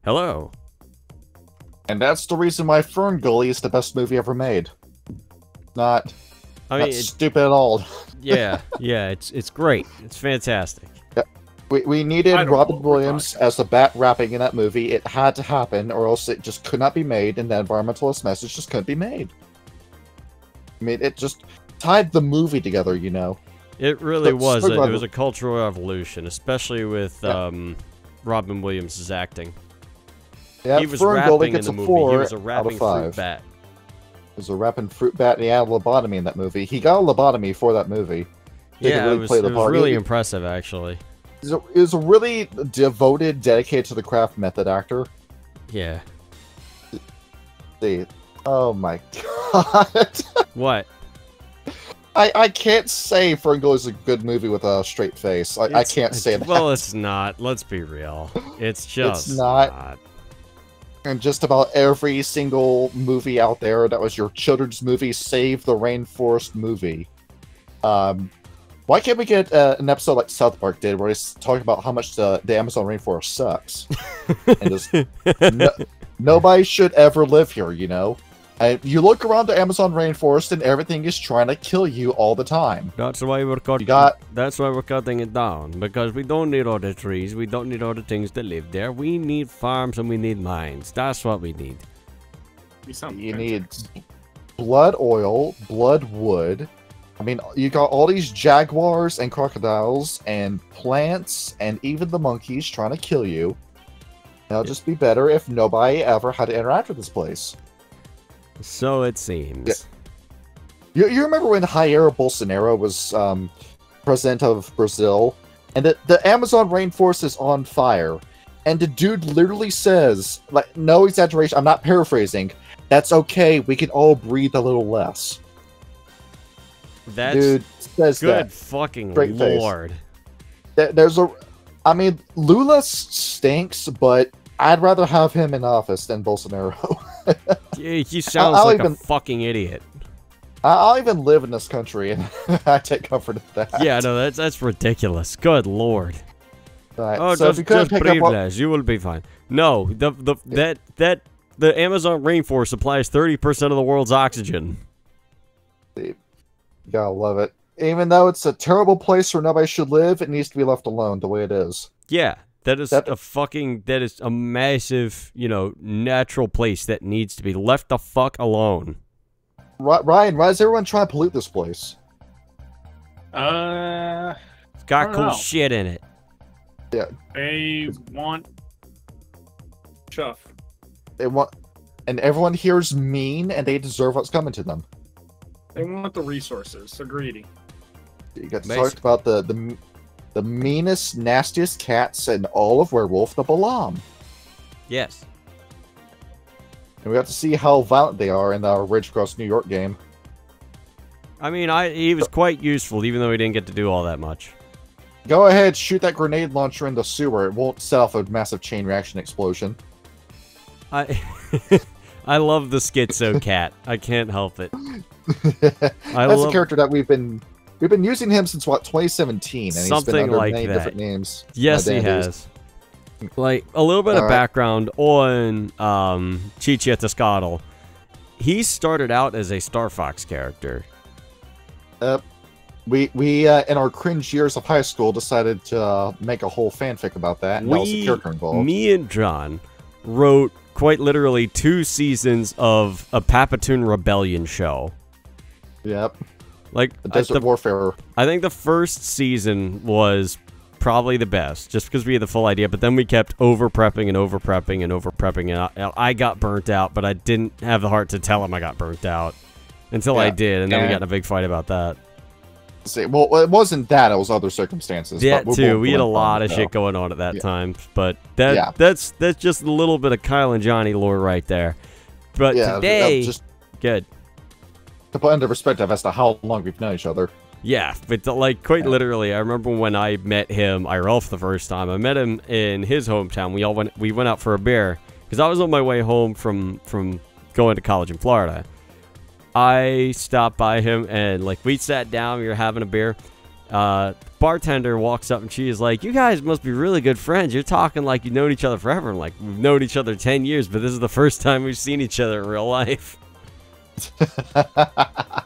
Hello. And that's the reason why Fern Gully is the best movie ever made. Not stupid at all. Yeah, it's great. It's fantastic. Yeah. We needed Robin Williams as the bat rapping in that movie. It had to happen, or else it just could not be made, and the environmentalist message just couldn't be made. I mean, it just tied the movie together, you know. It really was. It was a cultural revolution, especially with Robin Williams' acting. Yeah, he was rapping in the movie. He was a rapping fruit bat. He was a rapping fruit bat, and he had a lobotomy in that movie. He got a lobotomy for that movie. Yeah, it was really impressive, actually. He was a really devoted, dedicated to the craft method actor. Yeah. Oh my god. What? I can't say Ferngully is a good movie with a straight face. I can't say that. Well, it's not. Let's be real. It's just it's not. And just about every single movie out there that was your children's movie, Save the Rainforest movie. Why can't we get an episode like South Park did, where he's talking about how much the Amazon rainforest sucks? And just, nobody should ever live here, you know? And you look around the Amazon rainforest and everything is trying to kill you all the time. That's why we're cutting. That's why we're cutting it down, because we don't need all the trees. We don't need all the things that live there. We need farms and we need mines. That's what we need. You need blood oil, blood wood. I mean, you got all these jaguars and crocodiles and plants and even the monkeys trying to kill you. It'll just be better if nobody ever had to interact with this place. So it seems. Yeah. You remember when Jair Bolsonaro was president of Brazil, and the Amazon rainforest is on fire, and the dude literally says, like, no exaggeration, I'm not paraphrasing, that's okay, we can all breathe a little less. That's dude says good that. fucking Straight lord. I mean, Lula stinks, but I'd rather have him in office than Bolsonaro. Yeah, he sounds like a fucking idiot. I'll even live in this country, and I take comfort in that. Yeah, no, that's ridiculous. Good lord. Right, oh, so just breathe, you will be fine. No, the Amazon rainforest supplies 30% of the world's oxygen. You gotta love it. Even though it's a terrible place where nobody should live, it needs to be left alone the way it is. Yeah. That is a massive, you know, natural place that needs to be left the fuck alone. Ryan, why is everyone trying to pollute this place? It's got cool shit in it. Yeah. They want chuff. And everyone here is mean, and they deserve what's coming to them. They want the resources. They're greedy. You got to talk about the meanest, nastiest cats in all of Werewolf, the Balam. Yes. And we got to see how violent they are in the Ridge Across New York game. I mean, he was quite useful, even though he didn't get to do all that much. Go ahead, shoot that grenade launcher in the sewer. It won't set off a massive chain reaction explosion. I love the schizo cat. I can't help it. That's a character that we've been using him since, what, 2017, and something he's been under like many that. different names. Yes, he has. Like, a little bit of background on Chichi Tescadal. He started out as a Star Fox character. We in our cringe years of high school decided to make a whole fanfic about that, and that was a character involved. Me and John wrote quite literally 2 seasons of a Papatoon Rebellion show. Yep. Like the Desert Warfare. I think the first season was probably the best, just because we had the full idea, but then we kept over-prepping and over-prepping and over-prepping, and I got burnt out, but I didn't have the heart to tell him I got burnt out until I did, and then we got in a big fight about that. See, well, it wasn't that, it was other circumstances. Yeah, too. We had a lot of shit going on at that time, but that's just a little bit of Kyle and Johnny lore right there. But today, good. To put into perspective as to how long we've known each other. Yeah, but like quite literally, I remember when I met him, Irelf, the first time. I met him in his hometown. We went out for a beer because I was on my way home from going to college in Florida. I stopped by him and like we sat down, we were having a beer. Bartender walks up and she's like, "You guys must be really good friends. You're talking like you've known each other forever." And like, we've known each other 10 years, but this is the first time we've seen each other in real life. I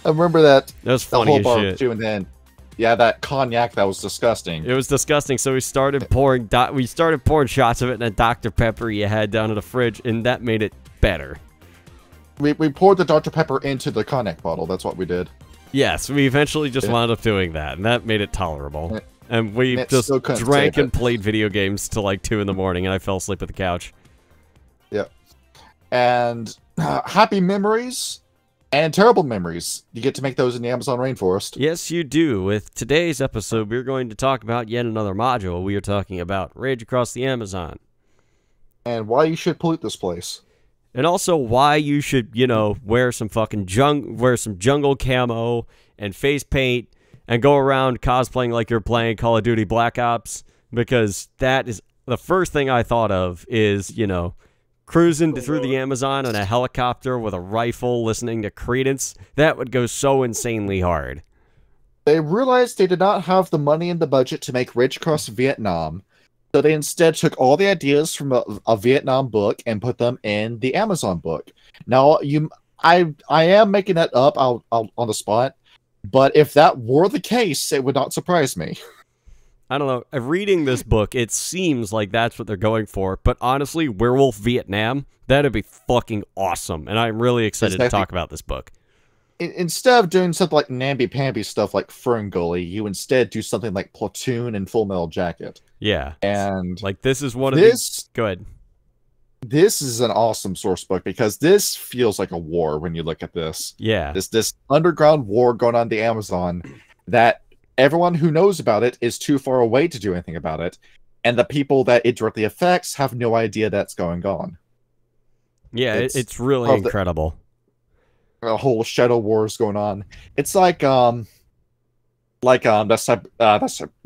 remember that. That was funny as shit. And then, yeah, that cognac, that was disgusting. It was disgusting. So we started pouring shots of it in a Dr. Pepper you had down in the fridge, and that made it better. We poured the Dr. Pepper into the cognac bottle. That's what we did. Yes, we eventually just wound up doing that, and that made it tolerable. And we just drank and played video games till like 2 in the morning, and I fell asleep at the couch. Yep. And happy memories and terrible memories. You get to make those in the Amazon rainforest. Yes, you do. With today's episode, we're going to talk about yet another module. We are talking about Rage Across the Amazon. And why you should pollute this place. And also why you should, you know, wear some jungle camo and face paint and go around cosplaying like you're playing Call of Duty Black Ops, because that is the first thing I thought of is, you know, cruising through the Amazon on a helicopter with a rifle listening to Creedence. That would go so insanely hard. They realized they did not have the money in the budget to make Rage Across Vietnam. So they instead took all the ideas from a Vietnam book and put them in the Amazon book. Now, I am making that up on the spot, but if that were the case, it would not surprise me. I don't know. Reading this book, it seems like that's what they're going for. But honestly, Werewolf Vietnam, that'd be fucking awesome. And I'm really excited to talk about this book. Instead of doing something like namby-pamby stuff like Fern Gully, you instead do something like Platoon and Full Metal Jacket. Yeah. And like this is one of these. Go ahead. This is an awesome source book because this feels like a war when you look at this. Yeah. This underground war going on in the Amazon that everyone who knows about it is too far away to do anything about it. And the people that it directly affects have no idea that's going on. Yeah, it's really incredible. A whole shadow wars going on. It's like the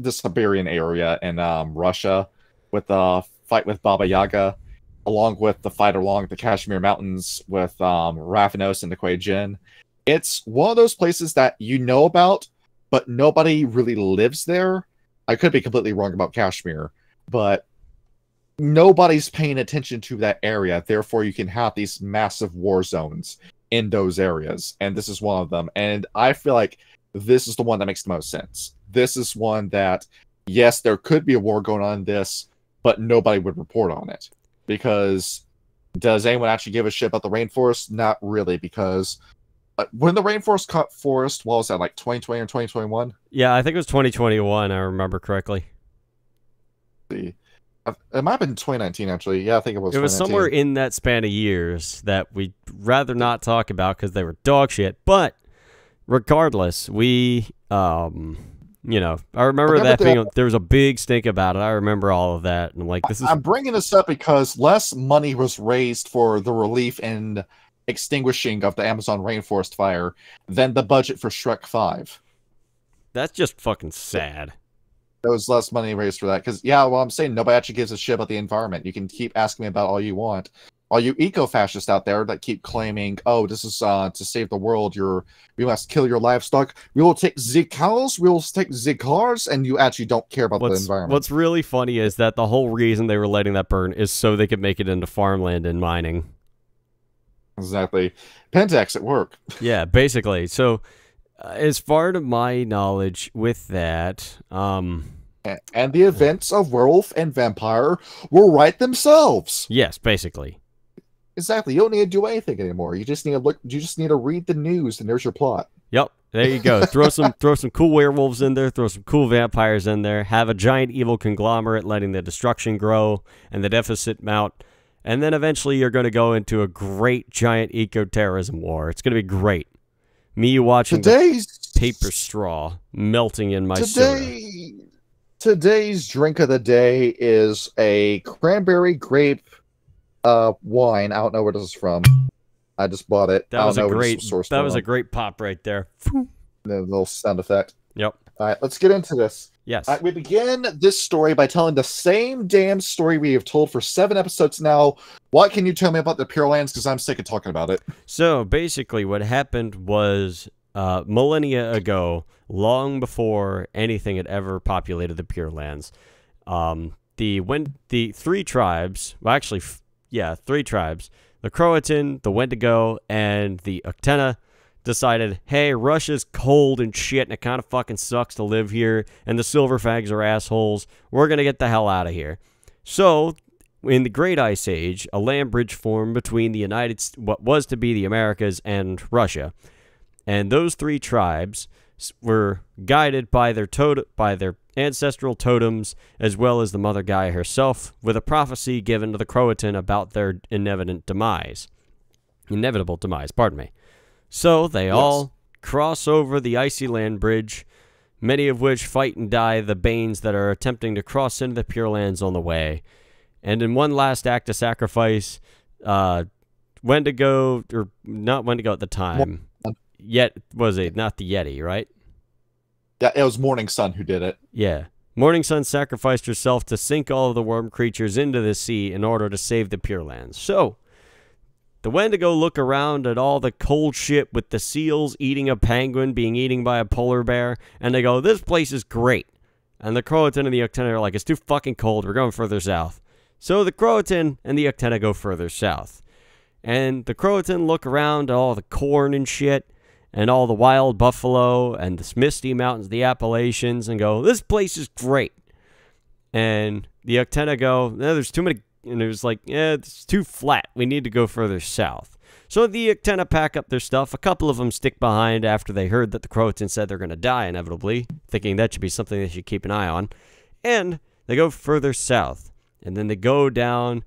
Siberian area in Russia with the fight with Baba Yaga, along with the fight along the Kashmir Mountains with Ravanos and the Kuei Jin. It's one of those places that you know about, but nobody really lives there. I could be completely wrong about Kashmir, but nobody's paying attention to that area. Therefore, you can have these massive war zones in those areas, and this is one of them. And I feel like this is the one that makes the most sense. This is one that, yes, there could be a war going on in this, but nobody would report on it. Because does anyone actually give a shit about the rainforest? Not really, because when the rainforest caught forest, what was that, like 2020 or 2021? Yeah, I think it was 2021, I remember correctly. It might have been 2019, actually. Yeah, I think it was. It was somewhere in that span of years that we'd rather not talk about because they were dog shit. But regardless, we, you know, I remember that being, there was a big stink about it. I remember all of that. And like, this is. I'm bringing this up because less money was raised for the relief and extinguishing of the Amazon rainforest fire than the budget for Shrek 5. That's just fucking sad. There was less money raised for that. Because, yeah, well, I'm saying nobody actually gives a shit about the environment. You can keep asking me about all you want. All you eco-fascists out there that keep claiming, oh, this is to save the world, we must kill your livestock. We will take the cows, we will take the cars, and you actually don't care about the environment. What's really funny is that the whole reason they were letting that burn is so they could make it into farmland and mining. Exactly. Pentax at work. Yeah, basically. So, as far to my knowledge with that, and the events of Werewolf and Vampire will write themselves. Yes, basically. Exactly. You don't need to do anything anymore. You just need to look. You just need to read the news, and there's your plot. Yep. There you go. throw some cool werewolves in there. Throw some cool vampires in there. Have a giant evil conglomerate letting the destruction grow and the deficit mount. And then eventually you're going to go into a great giant eco-terrorism war. It's going to be great. Me watching the paper straw melting in my soda. Today's drink of the day is a cranberry grape wine. I don't know where this is from. I just bought it. That was a great pop right there. The little sound effect. Yep. All right, let's get into this. Yes. We begin this story by telling the same damn story we have told for 7 episodes now. What can you tell me about the Pure Lands? Because I'm sick of talking about it. So basically what happened was millennia ago, long before anything had ever populated the Pure Lands. The three tribes, well, actually, three tribes, the Croatan, the Wendigo, and the Uktena, decided, hey, Russia's cold and shit, and it kind of fucking sucks to live here, and the Silverfags are assholes. We're going to get the hell out of here. So, in the Great Ice Age, a land bridge formed between what was to be the Americas and Russia. And those three tribes were guided by their ancestral totems, as well as the Mother Gaia herself, with a prophecy given to the Croatan about their inevitable demise. So they all cross over the icy land bridge, many of which fight and die the Banes that are attempting to cross into the Pure Lands on the way. And in one last act of sacrifice, Wendigo, or not Wendigo at the time, not the Yeti, right? Yeah, it was Morning Sun who did it. Yeah. Morning Sun sacrificed herself to sink all of the worm creatures into the sea in order to save the Pure Lands. So, the Wendigo look around at all the cold shit with the seals eating a penguin being eaten by a polar bear, and they go, this place is great. And the Croatan and the Uktena are like, it's too fucking cold, we're going further south. So the Croatan and the Uktena go further south. And the Croatan look around at all the corn and shit, and all the wild buffalo, and the misty mountains, the Appalachians, and go, this place is great. And the Uktena go, no, there's too many. And it was like, it's too flat. We need to go further south. So the Uktena pack up their stuff. A couple of them stick behind after they heard that the Croatan said they're going to die inevitably, thinking that should be something they should keep an eye on. And they go further south. And then they go down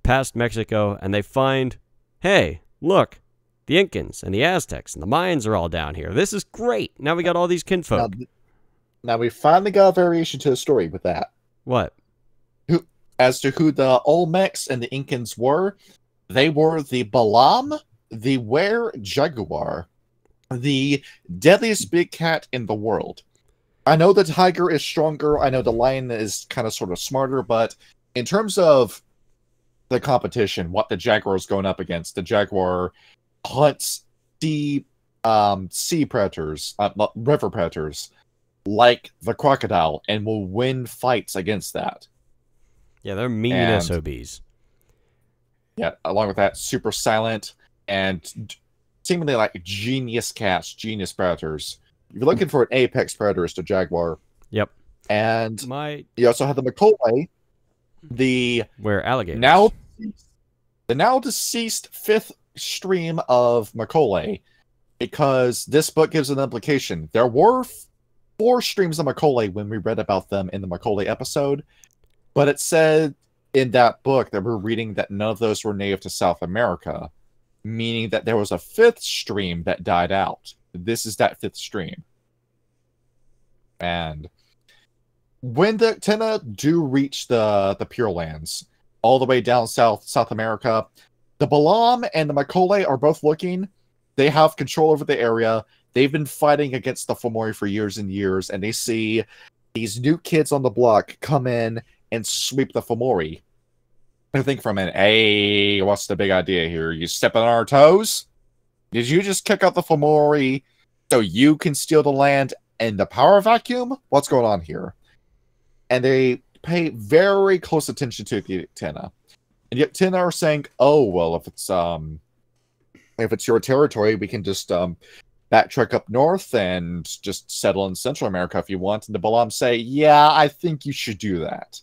past Mexico, and they find, hey, look, the Incans and the Aztecs and the Mayans are all down here. This is great. Now we got all these kinfolk. Now we finally got a variation to the story with that. What? As to who the Olmecs and the Incans were, they were the Balam, the Were-Jaguar, the deadliest big cat in the world. I know the tiger is stronger, I know the lion is kind of sort of smarter, but in terms of the competition, what the Jaguar is going up against, the Jaguar hunts sea predators, river predators, like the crocodile, and will win fights against that. Yeah, they're mean SOBs. Yeah, along with that, super silent and seemingly like genius cats, genius predators. If you're looking for an apex predator, it's the Jaguar. Yep. And you also have the Macaulay, the alligators. The now deceased fifth stream of Macaulay, because this book gives an implication. There were 4 streams of Macaulay when we read about them in the Macaulay episode. But it said in that book that we're reading that none of those were native to South America, meaning that there was a 5th stream that died out. This is that 5th stream. And when the Uktena do reach the Pure Lands, all the way down South America, the Balam and the Macaulay are both looking. They have control over the area. They've been fighting against the Fomori for years and years, and they see these new kids on the block come in and sweep the Fomori. I think for a minute, hey, what's the big idea here? You stepping on our toes? Did you just kick out the Fomori so you can steal the land and the power vacuum? What's going on here? And they pay very close attention to the Uktena. And the Uktena are saying, oh, well, if it's your territory, we can just backtrack up north and just settle in Central America if you want. And the Balam say, yeah, I think you should do that.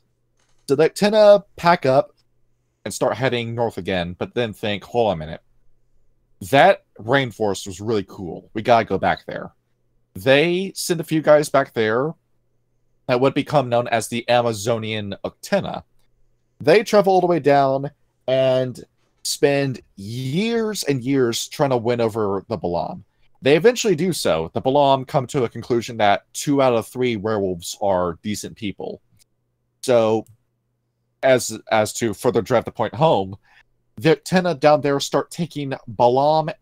So the Uktena pack up and start heading north again, but then think, hold on a minute. That rainforest was really cool. We gotta go back there. They send a few guys back there that would become known as the Amazonian Uktena. They travel all the way down and spend years and years trying to win over the Balam. They eventually do so. The Balam come to a conclusion that 2 out of 3 werewolves are decent people. So, as to further drive the point home, the Uktena down there start taking Balam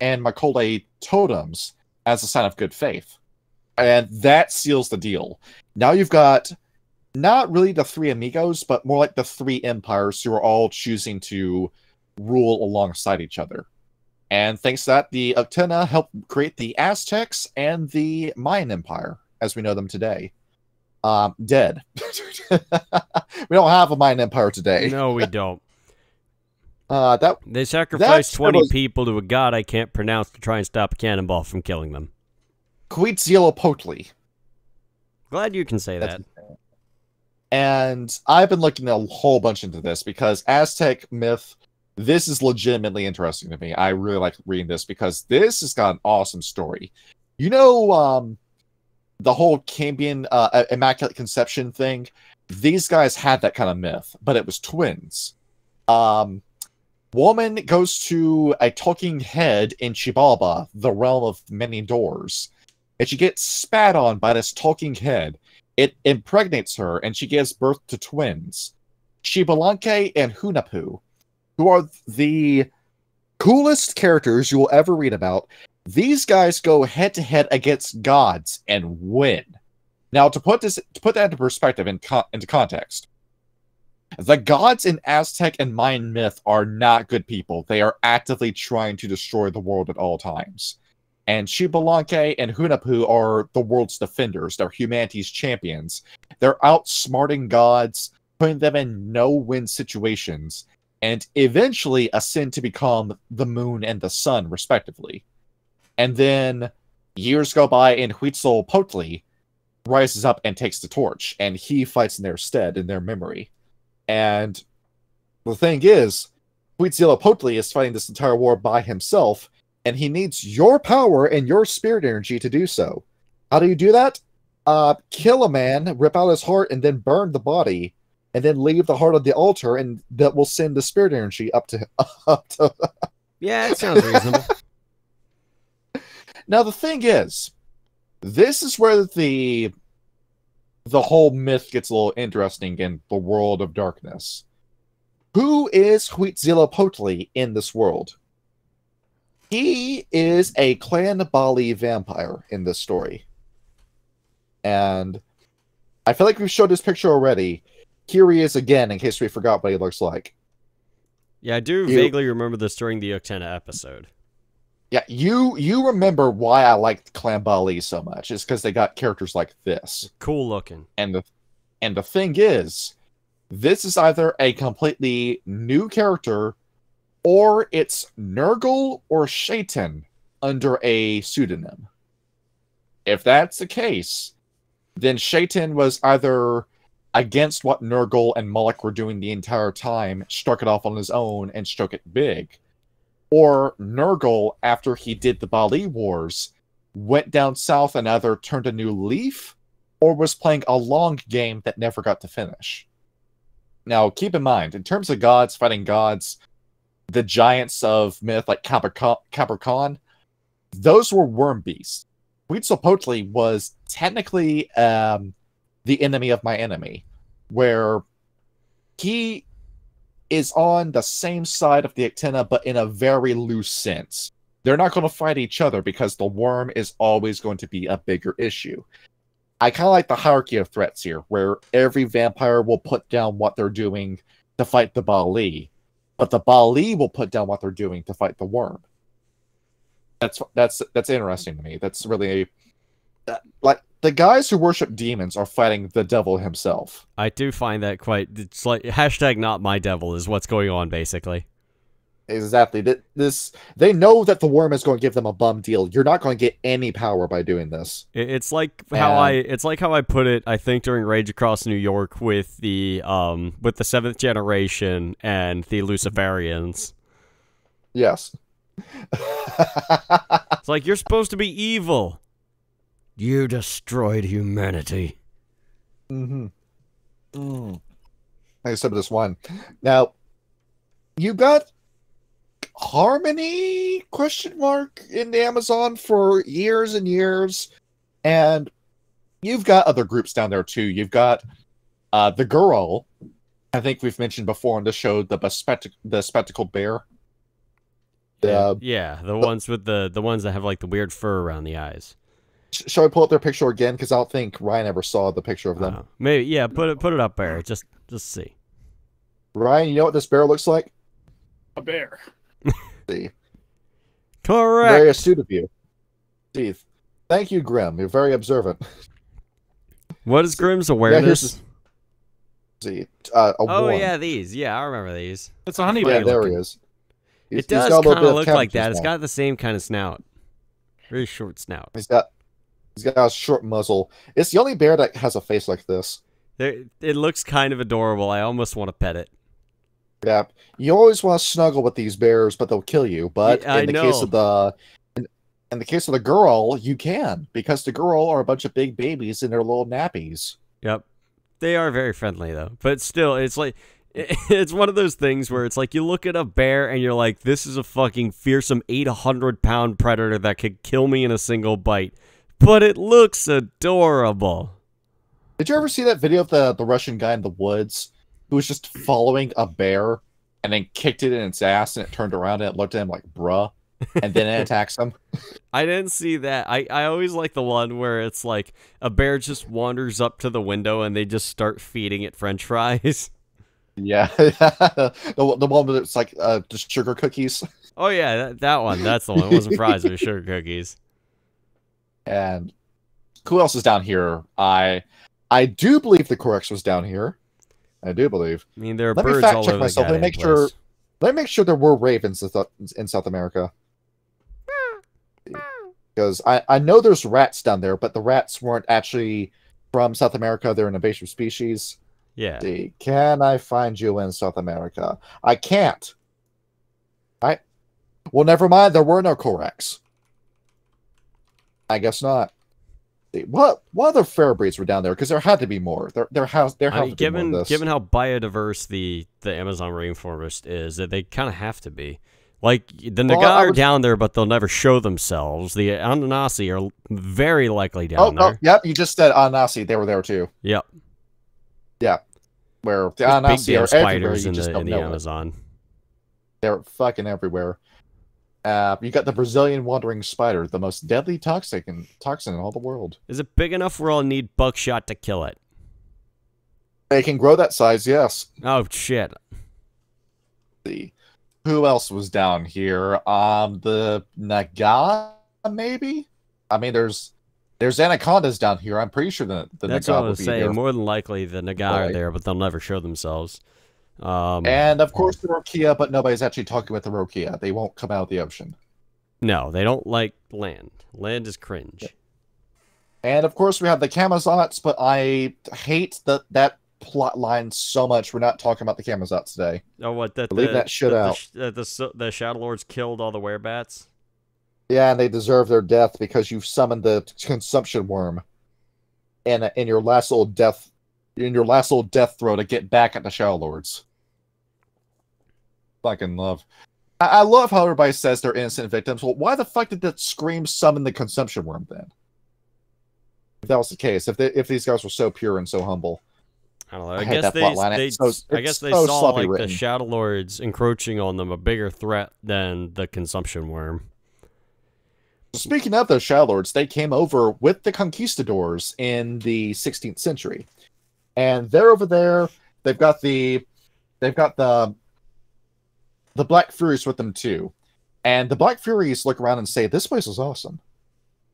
and Macaulay totems as a sign of good faith. And that seals the deal. Now you've got not really the 3 amigos, but more like the 3 empires who are all choosing to rule alongside each other. And thanks to that, the Uktena helped create the Aztecs and the Mayan Empire, as we know them today. Dead. We don't have a Mayan Empire today. No, we don't. They sacrificed 20 people to a god I can't pronounce to try and stop a cannonball from killing them. Huitzilopochtli. Glad you can say that. And I've been looking a whole bunch into this because Aztec myth, this is legitimately interesting to me. I really like reading this because this has got an awesome story. You know, the whole Cambion Immaculate Conception thing? These guys had that kind of myth, but it was twins. Woman goes to a talking head in Xibalba, the realm of many doors, and she gets spat on by this talking head. It impregnates her, and she gives birth to twins, Xibalanque and Hunahpu, who are the coolest characters you will ever read about. These guys go head-to-head against gods and win. Now, to put that into perspective, into context, the gods in Aztec and Mayan myth are not good people. They are actively trying to destroy the world at all times. And Xibalanque and Hunahpu are the world's defenders. They're humanity's champions. They're outsmarting gods, putting them in no-win situations, and eventually ascend to become the moon and the sun, respectively. And then years go by, and Huitzilopochtli rises up and takes the torch, and he fights in their stead, in their memory. And the thing is, Huitzilopochtli is fighting this entire war by himself, and he needs your power and your spirit energy to do so. How do you do that? Kill a man, rip out his heart, and then burn the body, and then leave the heart on the altar, and that will send the spirit energy up to. Yeah, it sounds reasonable. Now the thing is, this is where the whole myth gets a little interesting in the world of darkness. Who is Huitzilopochtli in this world? He is a Clan Bali vampire in this story. And I feel like we've showed this picture already. Here he is again, in case we forgot what he looks like. Yeah, I do vaguely remember this during the Uktena episode. Yeah, you remember why I liked Clan Bali so much. It's because they got characters like this. Cool looking. And the thing is, this is either a completely new character, or it's Nurgle or Shaitan under a pseudonym. If that's the case, then Shaitan was either against what Nurgle and Moloch were doing the entire time, struck it off on his own, and struck it big. Or Nurgle, after he did the Bali Wars, went down south and either turned a new leaf, or was playing a long game that never got to finish. Now, keep in mind, in terms of gods fighting gods, the giants of myth, like Capricorn, those were worm beasts. Huitzilopochtli was technically the enemy of my enemy, where he is on the same side of the Uktena, but in a very loose sense. They're not going to fight each other because the worm is always going to be a bigger issue. I kind of like the hierarchy of threats here, where every vampire will put down what they're doing to fight the Bali, but the Bali will put down what they're doing to fight the worm. That's interesting to me. That's really like the guys who worship demons are fighting the devil himself. I do find that it's like hashtag not my devil is what's going on basically. Exactly. They know that the worm is going to give them a bum deal. You're not going to get any power by doing this. It's like how I put it, I think, during Rage Across New York with the seventh generation and the Luciferians. Yes. It's like, you're supposed to be evil. You destroyed humanity. Mm-hmm. I said this one. Now, you got Harmony ? In the Amazon for years and years, and you've got other groups down there too. You've got the girl. I think we've mentioned before on the show the spectacled bear. The ones with the ones that have like the weird fur around the eyes. Shall I pull up their picture again? Because I don't think Ryan ever saw the picture of them. Maybe, yeah. Put it up there. Just see. Ryan, you know what this bear looks like? A bear. See. Correct. Very astute of you. Steve. Thank you, Grim. You're very observant. What is Grimm's Yeah, awareness? See, a Oh, one. yeah, these. Yeah, I remember these. It's a honey Yeah, badger. there he is. It does got a little kind bit of look like cabbages that. It's now. got the same kind of snout. Very short snout. He's got a short muzzle. It's the only bear that has a face like this. It looks kind of adorable. I almost want to pet it. Yeah, you always want to snuggle with these bears, but they'll kill you. But Yeah, in the case of the girl, you can, because the girl are a bunch of big babies in their little nappies. Yep. They are very friendly, though. But still, it's like... It's one of those things where it's like you look at a bear and you're like, this is a fucking fearsome 800-pound predator that could kill me in a single bite. But it looks adorable. Did you ever see that video of the Russian guy in the woods who was just following a bear and then kicked it in its ass and it turned around and it looked at him like, bruh, and then it attacks him? I didn't see that. I always like the one where it's like a bear just wanders up to the window and they just start feeding it French fries. Yeah. the one where it's like just sugar cookies. Oh, yeah, that one. That's the one. It wasn't fries. It was sugar cookies. And who else is down here? I do believe the Corex was down here. I do believe. I mean, there are Let me birds fact all check over the myself. Let me goddamn make sure. place. Let me make sure there were ravens in South America. Because I know there's rats down there, but the rats weren't actually from South America. They're an invasive species. Yeah. See, can I find you in South America? I can't. Well, never mind. There were no Corex. I guess not. See, what other fair breeds were down there? Because there had to be more. There has to be more given of this. given how biodiverse the Amazon rainforest is, that they kind of have to be. Like, the Naga are down there, but they'll never show themselves. The Anunnaki are very likely down there. Oh, yep. You just said Anunnaki. They were there too. Yep. Yeah. Where the There's Anunnaki big are damn spiders everywhere. You in just the don't know it. Amazon. They're fucking everywhere. You got the Brazilian wandering spider, the most deadly toxin in all the world. Is it big enough where I'll need buckshot to kill it? They can grow that size, yes. Oh, shit. See. Who else was down here? The Naga, maybe? I mean, there's anacondas down here. I'm pretty sure the That's Naga what I will was be saying. here. More than likely, the Naga are there, but they'll never show themselves. And, of course, the Rokia, but nobody's actually talking with the Rokia. They won't come out of the ocean. No, they don't like land. Land is cringe. And, of course, we have the Camazots, but I hate that plot line so much. We're not talking about the Camazots today. Oh, what? Leave that shit out. The Shadow Lords killed all the werebats? Yeah, and they deserve their death because you've summoned the consumption worm in your last little death throw to get back at the Shadow Lords. Fucking love. I love how everybody says they're innocent victims. Well, why the fuck did that scream summon the consumption worm then? If that was the case, if these guys were so pure and so humble. I don't know. I guess they saw like the Shadow Lords encroaching on them a bigger threat than the consumption worm. Speaking of those Shadow Lords, they came over with the conquistadors in the 16th century. And they're over there. They've got the Black Furies with them too. And the Black Furies look around and say, this place is awesome.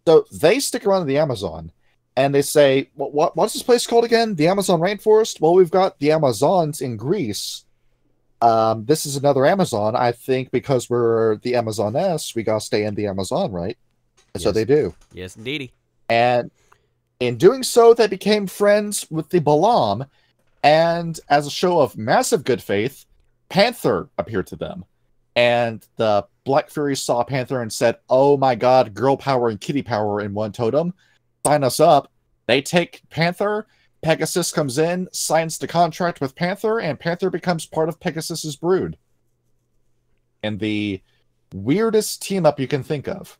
So they stick around in the Amazon and they say, what's this place called again? The Amazon rainforest? Well, we've got the Amazons in Greece. This is another Amazon. I think because we're the Amazoness, we gotta stay in the Amazon, right? And so they do. Yes, indeedy. And in doing so, they became friends with the Balaam, and as a show of massive good faith, Panther appeared to them. And the Black Fury saw Panther and said, oh my god, girl power and kitty power in one totem. Sign us up. They take Panther, Pegasus comes in, signs the contract with Panther, and Panther becomes part of Pegasus's brood. And the weirdest team-up you can think of.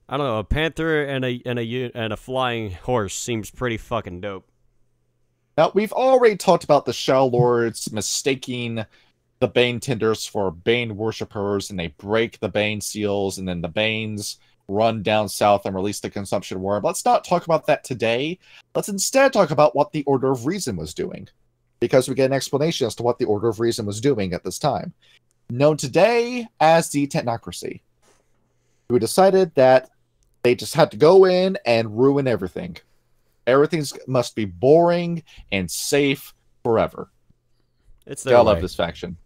I don't know, a panther and a flying horse seems pretty fucking dope. Now, we've already talked about the Shadow Lords mistaking the Bane Tenders for Bane worshippers, and they break the Bane seals, and then the Banes run down south and release the consumption worm. Let's not talk about that today. Let's instead talk about what the Order of Reason was doing, because we get an explanation as to what the Order of Reason was doing at this time. Known today as the Technocracy. who decided that they just had to go in and ruin everything. Everything must be boring and safe forever. It's their I way. love this faction.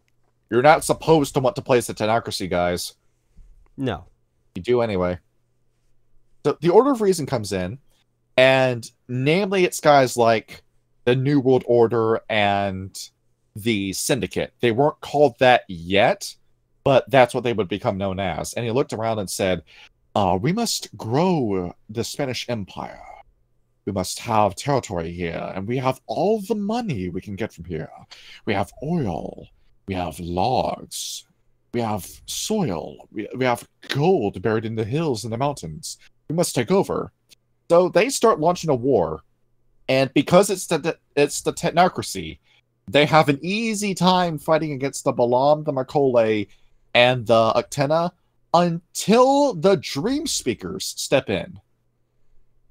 You're not supposed to want to place the Tenocracy, guys. No. You do anyway. So the Order of Reason comes in, and namely it's guys like the New World Order and the Syndicate. They weren't called that yet, but that's what they would become known as. And he looked around and said, we must grow the Spanish Empire. We must have territory here, and we have all the money we can get from here. We have oil, we have logs, we have soil, we have gold buried in the hills and the mountains. We must take over. So they start launching a war, and because it's the Technocracy, they have an easy time fighting against the Balam, the Macaulay, and the Uktena until the Dream Speakers step in.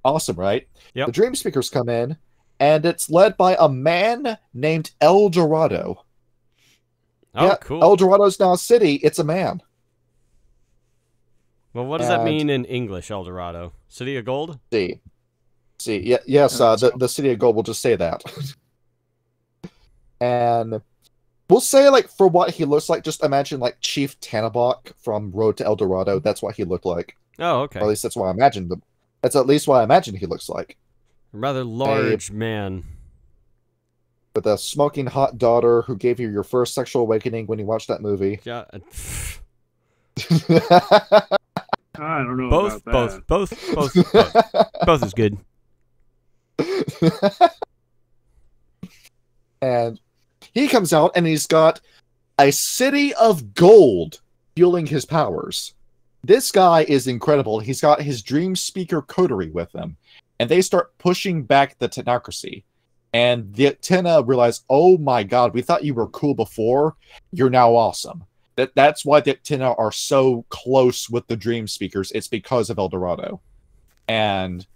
Awesome, right? Yep. The Dream Speakers come in, and it's led by a man named El Dorado. Oh, yeah, cool. El Dorado's now a city. It's a man. Well, what does that mean in English, El Dorado? City of Gold? See. Yeah, yes, the City of Gold will just say that. And we'll say, like, for what he looks like, just imagine, like, Chief Tannabok from Road to El Dorado. That's what he looked like. Oh, okay. Or at least that's what I imagined. That's at least what I imagine he looks like. A rather large man. With a smoking hot daughter who gave you your first sexual awakening when you watched that movie. Yeah. I don't know about that. Both is good. And he comes out and he's got a city of gold fueling his powers. This guy is incredible. He's got his Dream Speaker coterie with him, and they start pushing back the Technocracy. And the Uktena realize, oh my god, we thought you were cool before. You're now awesome. That's why the Uktena are so close with the Dream Speakers. It's because of El Dorado. And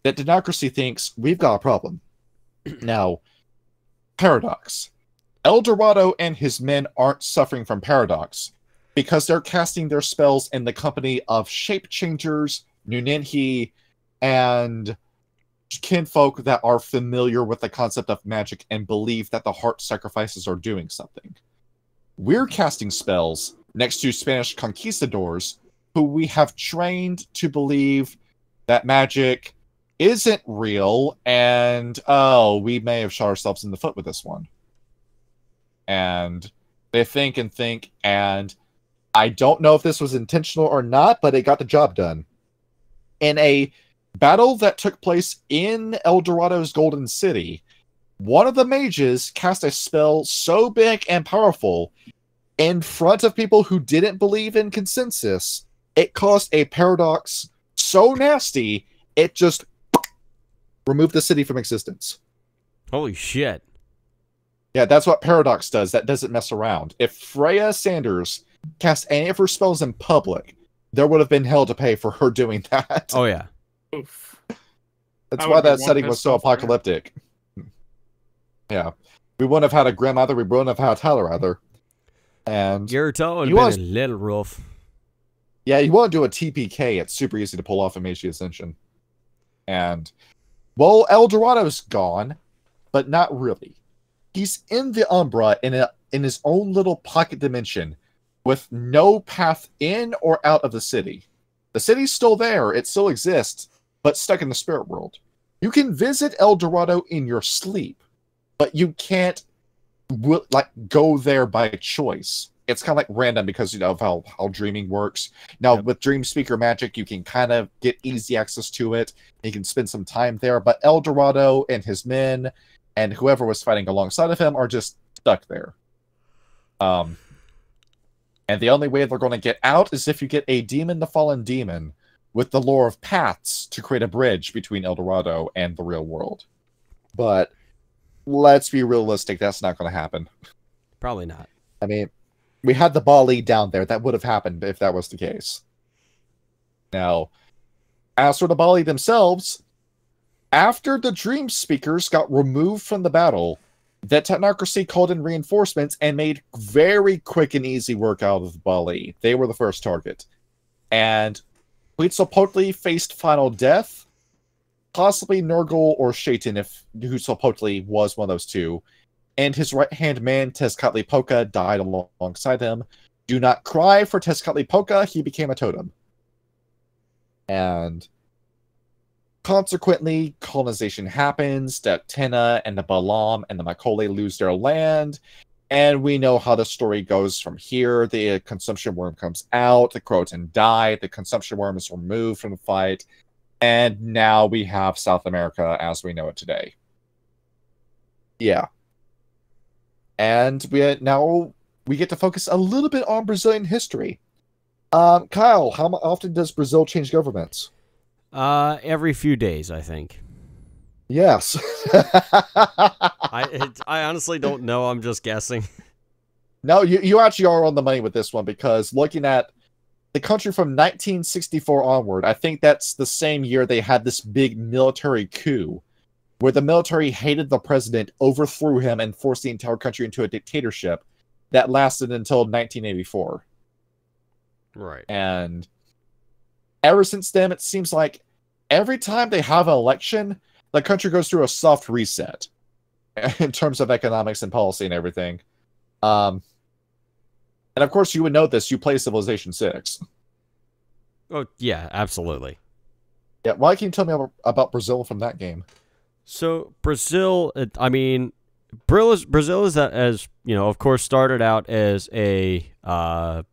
the Technocracy thinks, we've got a problem. Now, paradox. El Dorado and his men aren't suffering from paradox, because they're casting their spells in the company of shape changers, Nuninhi, and kinfolk that are familiar with the concept of magic and believe that the heart sacrifices are doing something. We're casting spells next to Spanish conquistadors who we have trained to believe that magic isn't real, and we may have shot ourselves in the foot with this one. And they think and think, and I don't know if this was intentional or not, but it got the job done. In a battle that took place in El Dorado's Golden City, one of the mages cast a spell so big and powerful in front of people who didn't believe in consensus, it caused a paradox so nasty, it just removed the city from existence. Holy shit. Yeah, that's what paradox does. That doesn't mess around. If Freya Sanders cast any of her spells in public, there would have been hell to pay for her doing that. Oh, yeah. Oof. That's why that setting was so apocalyptic. Yeah. We wouldn't have had a Grim either. We wouldn't have had Tyler either. And Your toe would have been a little rough. Yeah, you want to do a TPK, it's super easy to pull off in Meiji Ascension. And, well, El Dorado's gone, but not really. He's in the Umbra in his own little pocket dimension with no path in or out of the city. The city's still there, it still exists, but stuck in the spirit world. You can visit El Dorado in your sleep, but you can't go there by choice. It's kind of like random because, you know, of how dreaming works. Now, with Dream Speaker magic, you can kind of get easy access to it. You can spend some time there, but El Dorado and his men and whoever was fighting alongside of him are just stuck there. And the only way they're going to get out is if you get a Demon the Fallen Demon with the lore of paths to create a bridge between El Dorado and the real world. But let's be realistic, that's not going to happen. Probably not. I mean, we had the Bali down there. That would have happened if that was the case. Now, as for the Bali themselves, after the Dream Speakers got removed from the battle, the Technocracy called in reinforcements and made very quick and easy work out of the Bali. They were the first target. And Huitzilopochtli faced final death. Possibly Nurgle or Shaitan, if Huitzilopochtli was one of those two. And his right-hand man, Tezcatlipoca, died alongside him. Do not cry for Tezcatlipoca, he became a totem. And consequently, colonization happens. The Tena and the Balam and the Makole lose their land. And we know how the story goes from here. The consumption worm comes out, the Croatan die, the consumption worm is removed from the fight, and now we have South America as we know it today. Yeah. And now we get to focus a little bit on Brazilian history. Kyle, how often does Brazil change governments? Every few days, I think. Yes. I honestly don't know. I'm just guessing. No, you actually are on the money with this one, because looking at the country from 1964 onward, I think that's the same year they had this big military coup where the military hated the president, overthrew him, and forced the entire country into a dictatorship that lasted until 1984. Right. And ever since then, it seems like every time they have an election, the country goes through a soft reset in terms of economics and policy and everything. And of course, you would know this. You play Civilization 6. Oh, yeah, absolutely. Yeah, why can you tell me about Brazil from that game? So, Brazil, I mean, Brazil is, as you know, of course, started out as a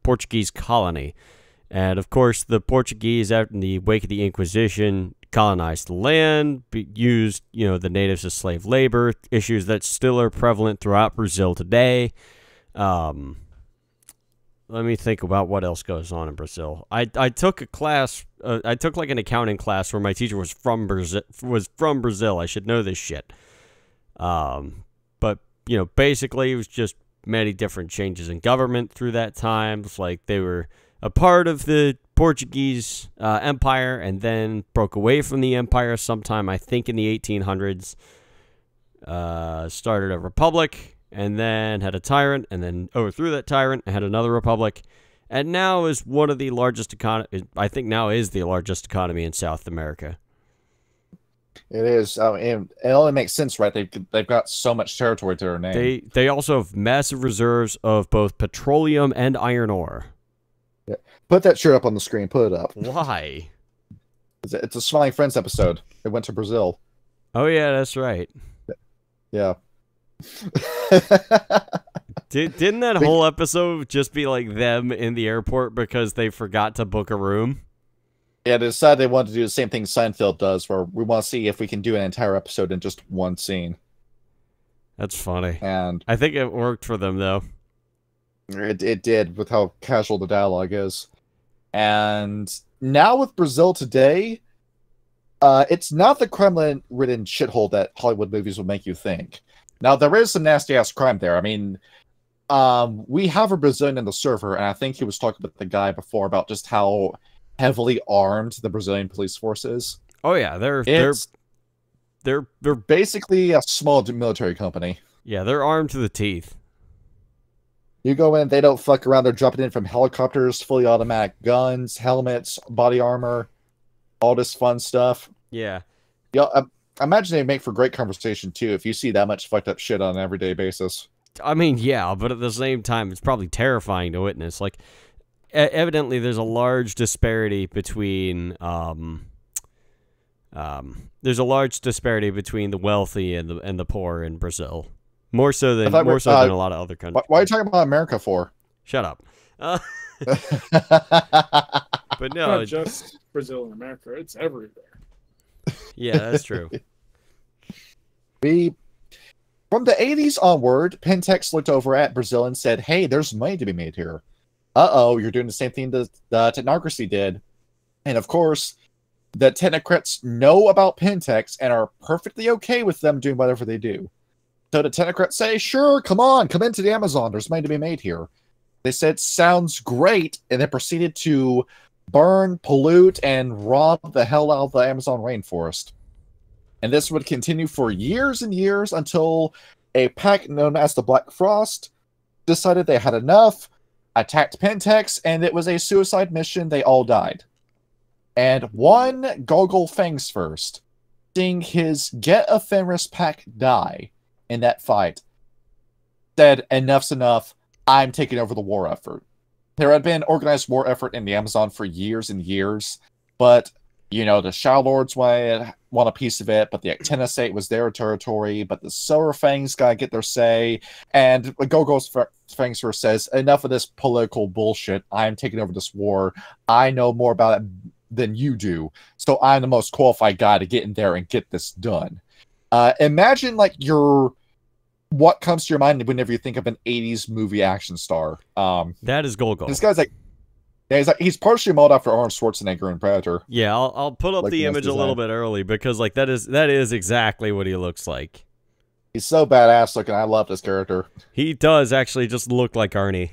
Portuguese colony. And, of course, the Portuguese, in the wake of the Inquisition, colonized the land, used, the natives as slave labor, issues that still are prevalent throughout Brazil today. Let me think about what else goes on in Brazil. I took a class, I took like an accounting class where my teacher was from Brazil. I should know this shit. But, basically it was just many different changes in government through that time. It's like they were a part of the Portuguese Empire and then broke away from the empire sometime, I think, in the 1800s. Started a republic and then had a tyrant and then overthrew that tyrant and had another republic. And now is one of the largest I think now is the largest economy in South America. It is. And it only makes sense, right? They've got so much territory to their name. They also have massive reserves of both petroleum and iron ore. Yeah. Put that shirt up on the screen. Put it up. Why? It's a Smiling Friends episode. They went to Brazil. Oh, yeah, that's right. Yeah. Didn't that whole episode just be like them in the airport because they forgot to book a room? Yeah, they decided they wanted to do the same thing Seinfeld does, where we want to see if we can do an entire episode in just one scene. That's funny. And I think it worked for them, though. It did, with how casual the dialogue is. And now with Brazil today, it's not the Kremlin-ridden shithole that Hollywood movies would make you think. Now, there is some nasty-ass crime there. I mean, we have a Brazilian in the server, and I think he was talking with the guy before about just how heavily armed the Brazilian police force is. Oh, yeah, they're basically a small military company. Yeah, they're armed to the teeth. You go in, they don't fuck around. They're dropping in from helicopters, fully automatic guns, helmets, body armor, all this fun stuff. Yeah. Yeah, I imagine they make for great conversation, too, if you see that much fucked up shit on an everyday basis. I mean, yeah, but at the same time, it's probably terrifying to witness. Like, evidently, there's a large disparity between, there's a large disparity between the wealthy and the poor in Brazil. More so than a lot of other countries. Why are you talking about America for? Shut up. But no, not just Brazil and America; it's everywhere. Yeah, that's true. From the 80s onward, Pentex looked over at Brazil and said, "Hey, there's money to be made here. Uh-oh, you're doing the same thing that the Technocracy did." And of course, the technocrats know about Pentex and are perfectly okay with them doing whatever they do. So the technocrats say, "Sure, come into the Amazon. There's money to be made here." They said, "Sounds great," and then proceeded to burn, pollute, and rob the hell out of the Amazon rainforest. And this would continue for years and years until a pack known as the Black Frost decided they had enough, attacked Pentex, and it was a suicide mission. They all died. And one Gogol Fangs first, seeing his Get a Fenris pack die in that fight, said, enough's enough, I'm taking over the war effort. There had been organized war effort in the Amazon for years and years, but, you know, the Shadow Lords want a piece of it, but the Actina State was their territory, but the Silver Fangs gotta get their say, and Gogol's Fangs first says, enough of this political bullshit, I'm taking over this war, I know more about it than you do, so I'm the most qualified guy to get in there and get this done. Imagine, like, what comes to your mind whenever you think of an 80s movie action star? That is Gogol. This guy's like, he's partially modeled after Arnold Schwarzenegger in Predator. Yeah, I'll put up Like the image a little bit early because like that is exactly what he looks like. He's so badass looking. I love this character. He does actually just look like Arnie.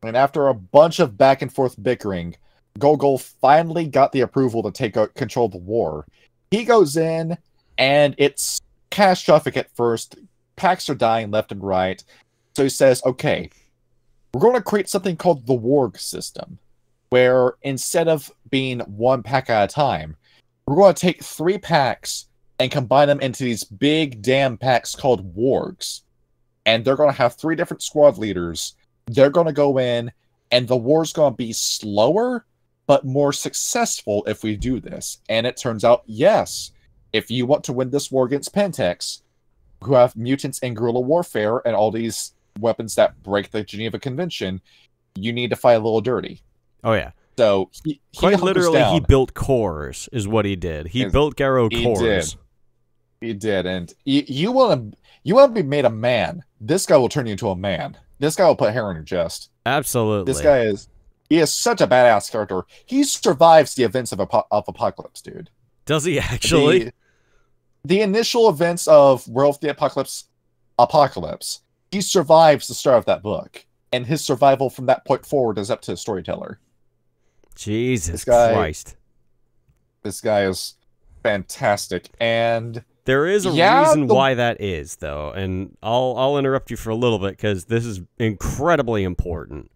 And after a bunch of back and forth bickering, Gogol finally got the approval to take control of the war. He goes in, and it's catastrophic at first. Packs are dying left and right. So he says, okay, we're going to create something called the Warg system, where instead of being one pack at a time, we're going to take 3 packs and combine them into these big damn packs called Wargs. And they're going to have 3 different squad leaders. They're going to go in, and the war's going to be slower, but more successful if we do this. And it turns out, yes, if you want to win this war against Pentex, who have mutants and guerrilla warfare and all these weapons that break the Geneva Convention, you need to fight a little dirty. Oh, yeah. So, he quite literally, he built cores, is what he did. He built Garrow cores. He did. And you want to be made a man. This guy will turn you into a man. This guy will put hair on your chest. Absolutely. This guy he is such a badass character. He survives the events of Apocalypse, dude. Does he actually? The initial events of Werewolf the Apocalypse, he survives the start of that book. And his survival from that point forward is up to the storyteller. Jesus Christ. This guy is fantastic. And there is a reason why that is, though. And I'll interrupt you for a little bit because this is incredibly important.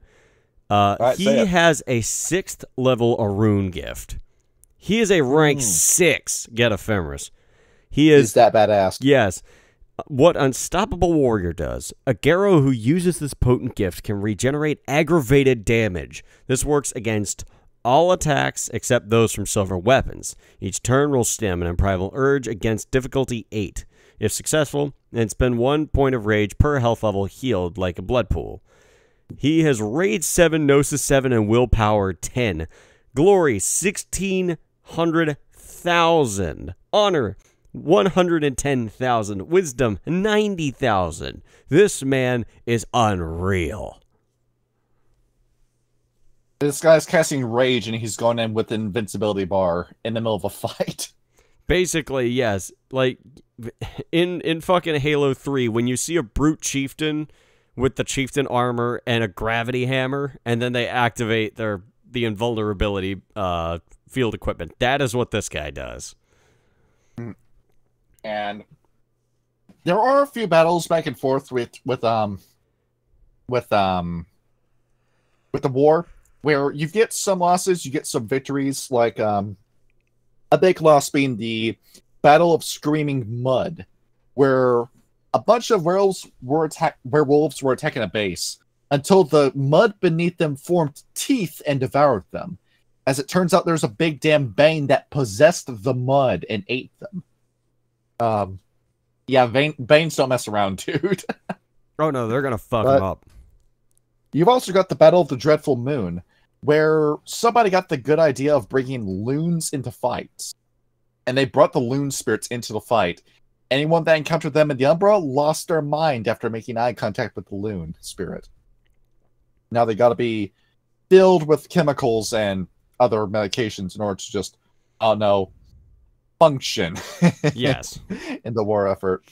He has a 6th level Arun gift. He is a rank 6 Get Ephemeris. He's that badass. Yes. What Unstoppable Warrior does, a Garrow who uses this potent gift can regenerate aggravated damage. This works against all attacks except those from silver weapons. Each turn rolls Stamina and Primal Urge against difficulty 8. If successful, then spend 1 point of rage per health level healed like a blood pool. He has Rage 7, Gnosis 7, and Willpower 10. Glory 1600,000. Honor 110,000. Wisdom 90,000. This man is unreal. This guy's casting Rage and he's going in with an invincibility bar in the middle of a fight. Basically, yes. Like, in fucking Halo 3, when you see a brute chieftain with the chieftain armor and a gravity hammer, and then they activate the invulnerability field equipment, that is what this guy does. And there are a few battles back and forth with the war where you get some losses, you get some victories, like a big loss being the Battle of Screaming Mud, where a bunch of werewolves were attacking a base until the mud beneath them formed teeth and devoured them. As it turns out, there's a big damn bane that possessed the mud and ate them. Yeah, Banes don't mess around, dude. Oh no, they're gonna fuck him up. You've also got the Battle of the Dreadful Moon, where somebody got the good idea of bringing loons into fights. And they brought the loon spirits into the fight. Anyone that encountered them in the Umbra lost their mind after making eye contact with the loon spirit. Now they gotta be filled with chemicals and other medications in order to just, oh no, function. Yes. In the war effort.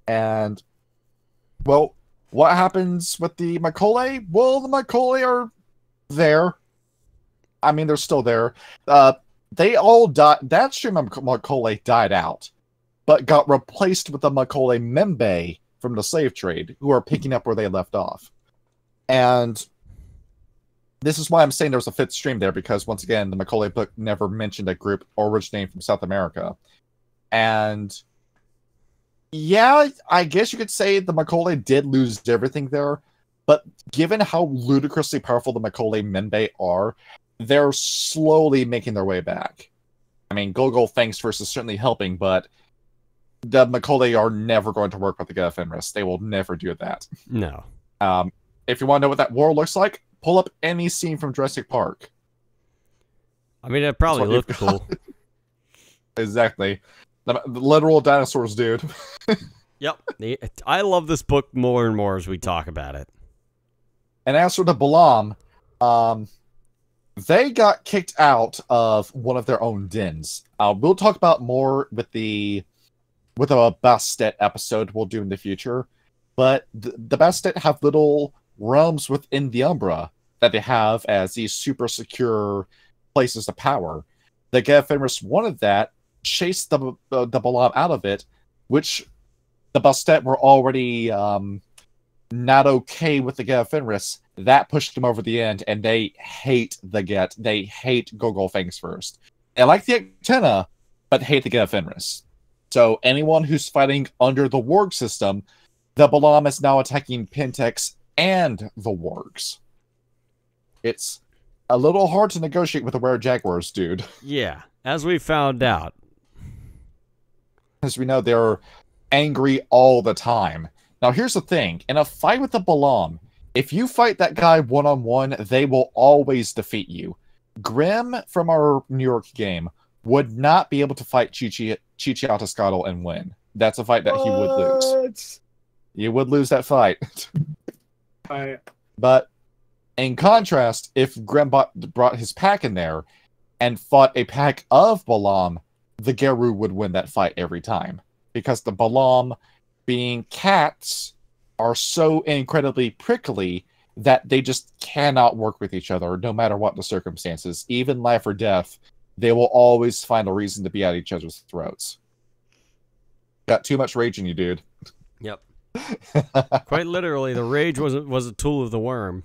And, well, what happens with the Macaulay? Well, the Macaulay are there. I mean, they're still there. They all died. That stream of Macaulay died out, but got replaced with the Macaulay Membe from the slave trade, who are picking up where they left off. And this is why I'm saying there's a fifth stream there, because once again, the Macaulay book never mentioned a group originating from South America. And yeah, I guess you could say the Macaulay did lose everything there, but given how ludicrously powerful the Macaulay Menbei are, they're slowly making their way back. I mean, Gogol Thanks First is certainly helping, but the Macaulay are never going to work with the God of Fenris. They will never do that. No. If you want to know what that war looks like, pull up any scene from Jurassic Park. I mean, it probably looked cool. Exactly. The literal dinosaurs, dude. Yep. I love this book more and more as we talk about it. And as for the Balam, they got kicked out of one of their own dens. We'll talk about more with a Bastet episode we'll do in the future. But the Bastet have little realms within the Umbra that they have as these super secure places of power. The God of Fenris wanted that, chased the Balam out of it, which the Bastet were already not okay with the God of Fenris. That pushed them over the end, and they hate the Get. They hate Gogol Fangs First. They like the antenna, but hate the God of Fenris. So anyone who's fighting under the Warg system, the Balam is now attacking Pentex and the Wargs. It's a little hard to negotiate with the Were Jaguars, dude. Yeah, as we found out. As we know, they're angry all the time. Now, here's the thing. In a fight with the Balam, if you fight that guy one-on-one, they will always defeat you. Grim, from our New York game, would not be able to fight Chichi Atascadal and win. That's a fight that he would lose. You would lose that fight. But in contrast, if Grim brought his pack in there and fought a pack of Balam, the Geru would win that fight every time. Because the Balam, being cats, are so incredibly prickly that they just cannot work with each other, no matter what the circumstances. Even life or death, they will always find a reason to be at each other's throats. Got too much rage in you, dude. Yep. Quite literally, the rage was a tool of the worm.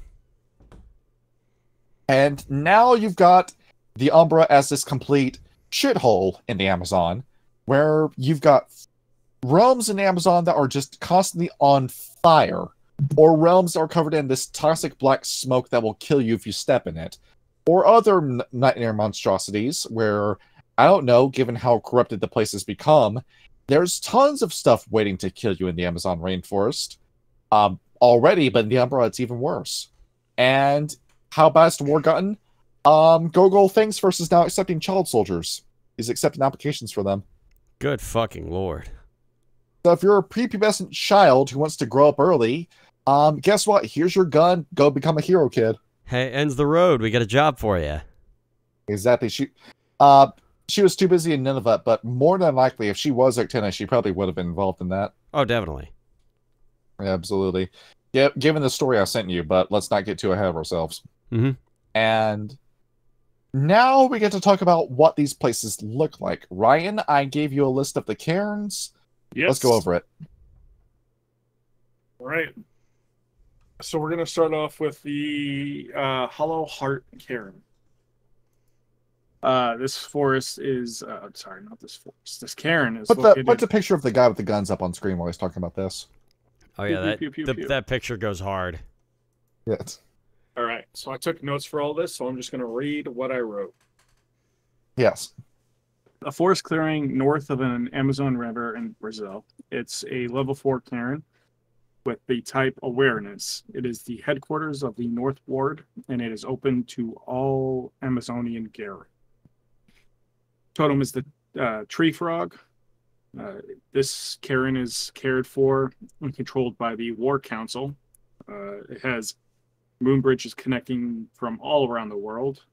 And now you've got the Umbra as this complete shithole in the Amazon, where you've got realms in the Amazon that are just constantly on fire, or realms that are covered in this toxic black smoke that will kill you if you step in it, or other nightmare monstrosities where, I don't know, given how corrupted the place has become, there's tons of stuff waiting to kill you in the Amazon rainforest already, but in the Umbra it's even worse. And how bad has the war gotten? Gogol Things First is now accepting child soldiers. He's accepting applications for them. Good fucking lord. So if you're a prepubescent child who wants to grow up early, guess what? Here's your gun. Go become a hero, kid. Hey, ends the road. We got a job for you. Exactly. She was too busy in Nineveh, but more than likely, if she was Octina, she probably would have been involved in that. Oh, definitely. Yeah, absolutely. Yeah, given the story I sent you, but let's not get too ahead of ourselves. Mm-hmm. And now we get to talk about what these places look like. Ryan, I gave you a list of the cairns. Yes. Let's go over it. All right. So we're going to start off with the Hollow Heart Cairn. This forest is... sorry, not this forest. This cairn is located... Put the picture of the guy with the guns up on screen while he's talking about this. Oh, yeah, Pew, pew, that picture goes hard. Yes. All right, so I took notes for all this, so I'm just going to read what I wrote. Yes. A forest clearing north of an Amazon river in Brazil. It's a level 4 cairn with the type Awareness. It is the headquarters of the North Ward, and it is open to all Amazonian gear. Totem is the tree frog. This cairn is cared for and controlled by the War Council. It has moon bridges connecting from all around the world.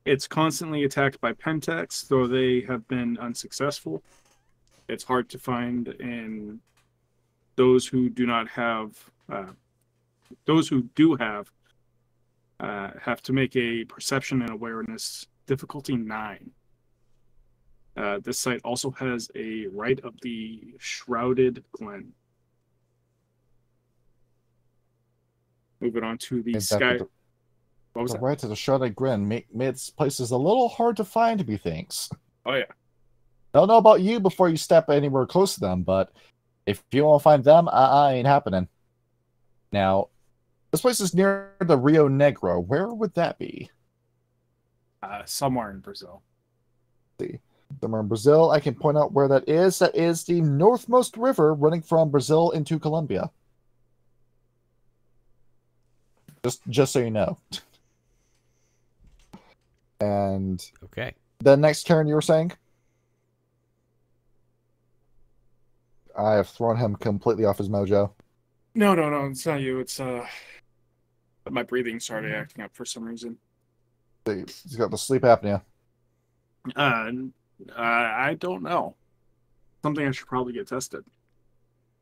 It's constantly attacked by Pentex, though they have been unsuccessful. It's hard to find, and those who do not have, those who do have to make a perception and awareness difficulty 9. This site also has a Rite of the Shrouded Glen. Moving on to the What was The that? right to the shrouded grin made this place is a little hard to find, methinks. Oh yeah. Don't know about you before you step anywhere close to them, but if you want to find them, ain't happening. Now, this place is near the Rio Negro. Where would that be? Somewhere in Brazil. Somewhere in Brazil. I can point out where that is. That is the northmost river running from Brazil into Colombia. Just so you know. And Okay. the next Karen you were saying? I have thrown him completely off his mojo. No, it's not you. It's my breathing started acting up for some reason. He's got the sleep apnea. I don't know. Something I should probably get tested.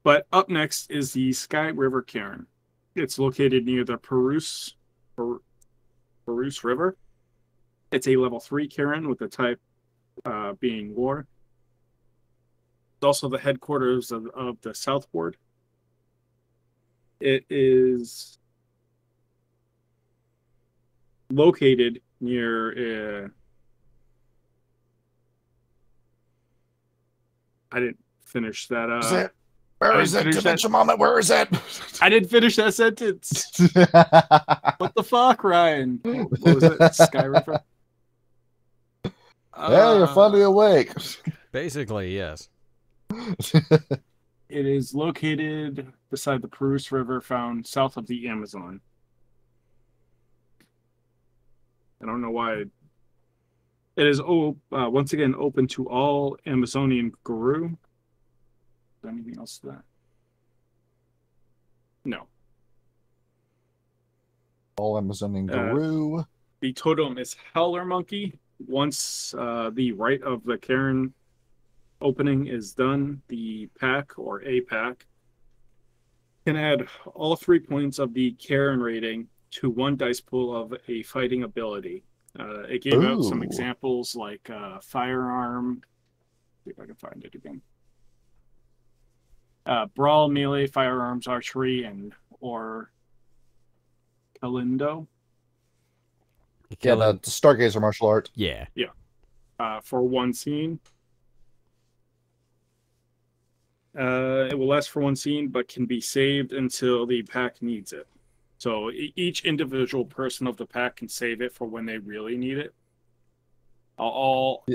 But up next is the Sky River Cairn. It's located near the Purus River. It's a level 3 cairn with the type being war. It's also the headquarters of the South Ward. It is located near I didn't finish that. Where is it? Dimension Moment, where is it? I didn't finish that sentence. What the fuck, Ryan? What was it? Sky River? Hey, you're finally awake. Basically, yes. It is located beside the Purus River, found south of the Amazon. I don't know why. It is once again open to all Amazonian guru. Is there anything else to that? No. All Amazonian guru. The totem is Howler Monkey. Once the rite of the cairn opening is done, the pack or a pack can add all 3 points of the cairn rating to one dice pool of a fighting ability. It gave out some examples like firearm. See if I can find it again. Brawl, melee, firearms, archery, or Kalindo. Yeah, the Stargazer martial art. Yeah. For one scene. It will last for one scene, but can be saved until the pack needs it. So each individual person of the pack can save it for when they really need it.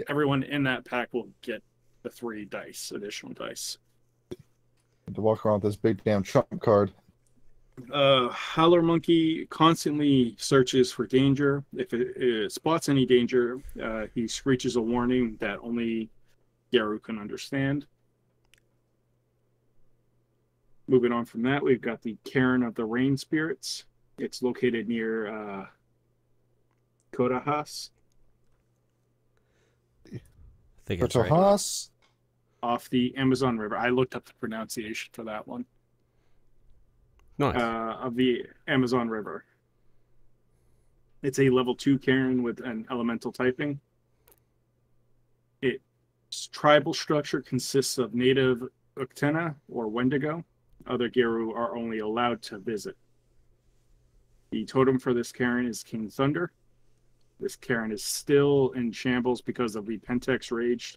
Everyone in that pack will get the 3 dice, additional dice. To walk around with this big damn trump card. Howler Monkey constantly searches for danger. If it spots any danger, he screeches a warning that only Yaru can understand. Moving on from that, we've got the Cairn of the Rain Spirits. It's located near Kodahas. I think it's right. Kodahas? Off the Amazon River. I looked up the pronunciation for that one. Nice. Of the Amazon River. It's a level 2 cairn with an elemental typing. Its tribal structure consists of native Uktena or Wendigo. Other Geru are only allowed to visit. The totem for this cairn is King Thunder. This cairn is still in shambles because of the Pentex raids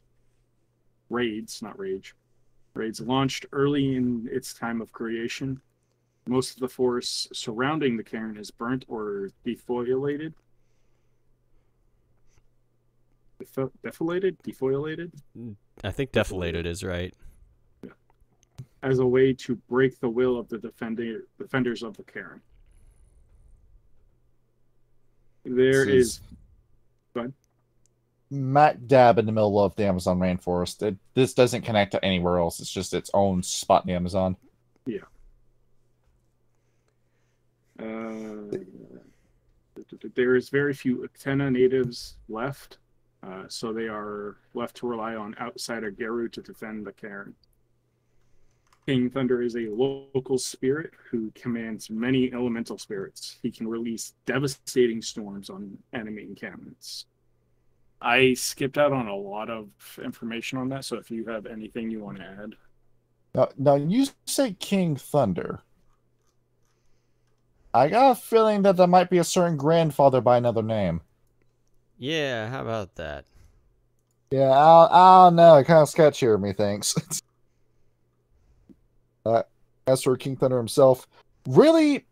launched early in its time of creation. Most of the forest surrounding the cairn is burnt or defoliated. Defoliated? I think defoliated is right. As a way to break the will of the defenders of the cairn. There is... Go ahead. Smack dab in the middle of the Amazon rainforest. This doesn't connect to anywhere else. It's just its own spot in the Amazon. Yeah. There is very few Uktena natives left, so they are left to rely on outsider Geru to defend the cairn. King Thunder is a local spirit who commands many elemental spirits. He can release devastating storms on enemy encampments. I skipped out on a lot of information on that, so if you have anything you want to add. Now you say King Thunder. I got a feeling that there might be a certain grandfather by another name. Yeah, how about that? Yeah, I don't know. Kind of sketchier, methinks. As for King Thunder himself, really,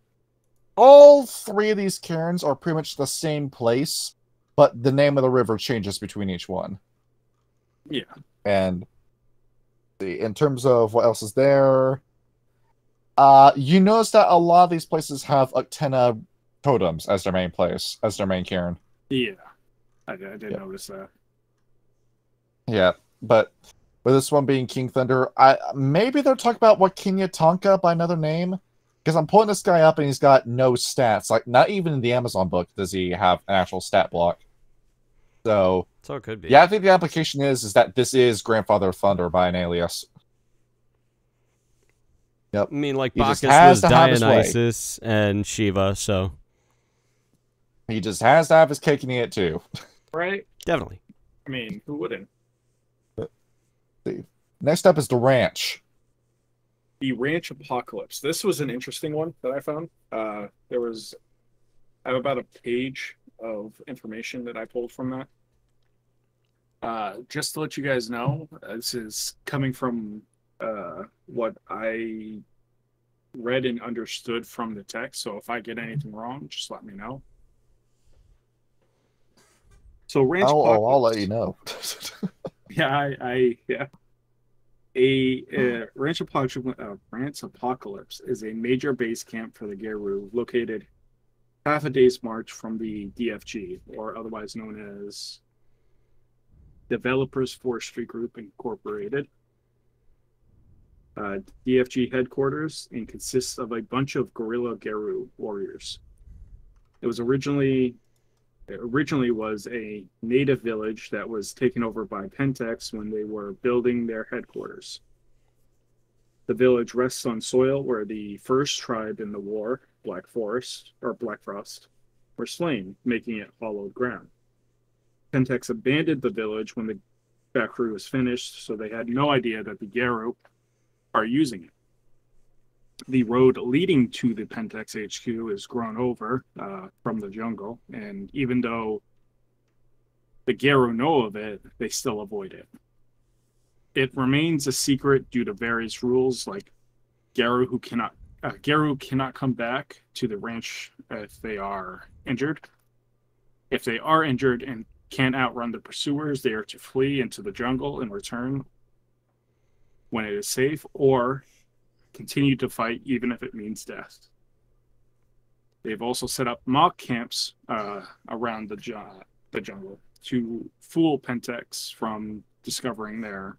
all three of these cairns are pretty much the same place, but the name of the river changes between each one. Yeah. And in terms of what else is there, you notice that a lot of these places have Uktena totems as their main place, as their main cairn. Yeah. I did notice that. Yeah, but with this one being King Thunder, maybe they're talking about Wakinya Tonka by another name. Because I'm pulling this guy up and he's got no stats. Like, not even in the Amazon book does he have an actual stat block. So it could be. Yeah, I think the application is that this is Grandfather of Thunder by an alias. Yep. I mean, like, He just Bacchus has was to have his way. Dionysus and Shiva, so... He just has to have his cake and eat it too. Right? Definitely. I mean, who wouldn't? Next up is the ranch. The Ranch Apocalypse. This was an interesting one that I found. I have about a page of information that I pulled from that. Just to let you guys know, this is coming from what I read and understood from the text. So if I get anything wrong, just let me know. So Ranch Apocalypse. I'll let you know. Yeah. A Ranch Apocalypse is a major base camp for the Geru, located half a day's march from the DFG, or otherwise known as Developers Forestry Group Incorporated. DFG headquarters and consists of a bunch of guerrilla Geru warriors. It was originally was a native village that was taken over by Pentex when they were building their headquarters. The village rests on soil where the first tribe in the war, Black Frost, were slain, making it hallowed ground. Pentex abandoned the village when the factory was finished, so they had no idea that the Geru are using it. The road leading to the Pentex HQ is grown over from the jungle, and even though the Geru know of it, they still avoid it. It remains a secret due to various rules, like Geru cannot come back to the ranch if they are injured. If they are injured and can't outrun the pursuers, they are to flee into the jungle and return when it is safe, or continue to fight even if it means death. They've also set up mock camps around the jungle to fool Pentex from discovering the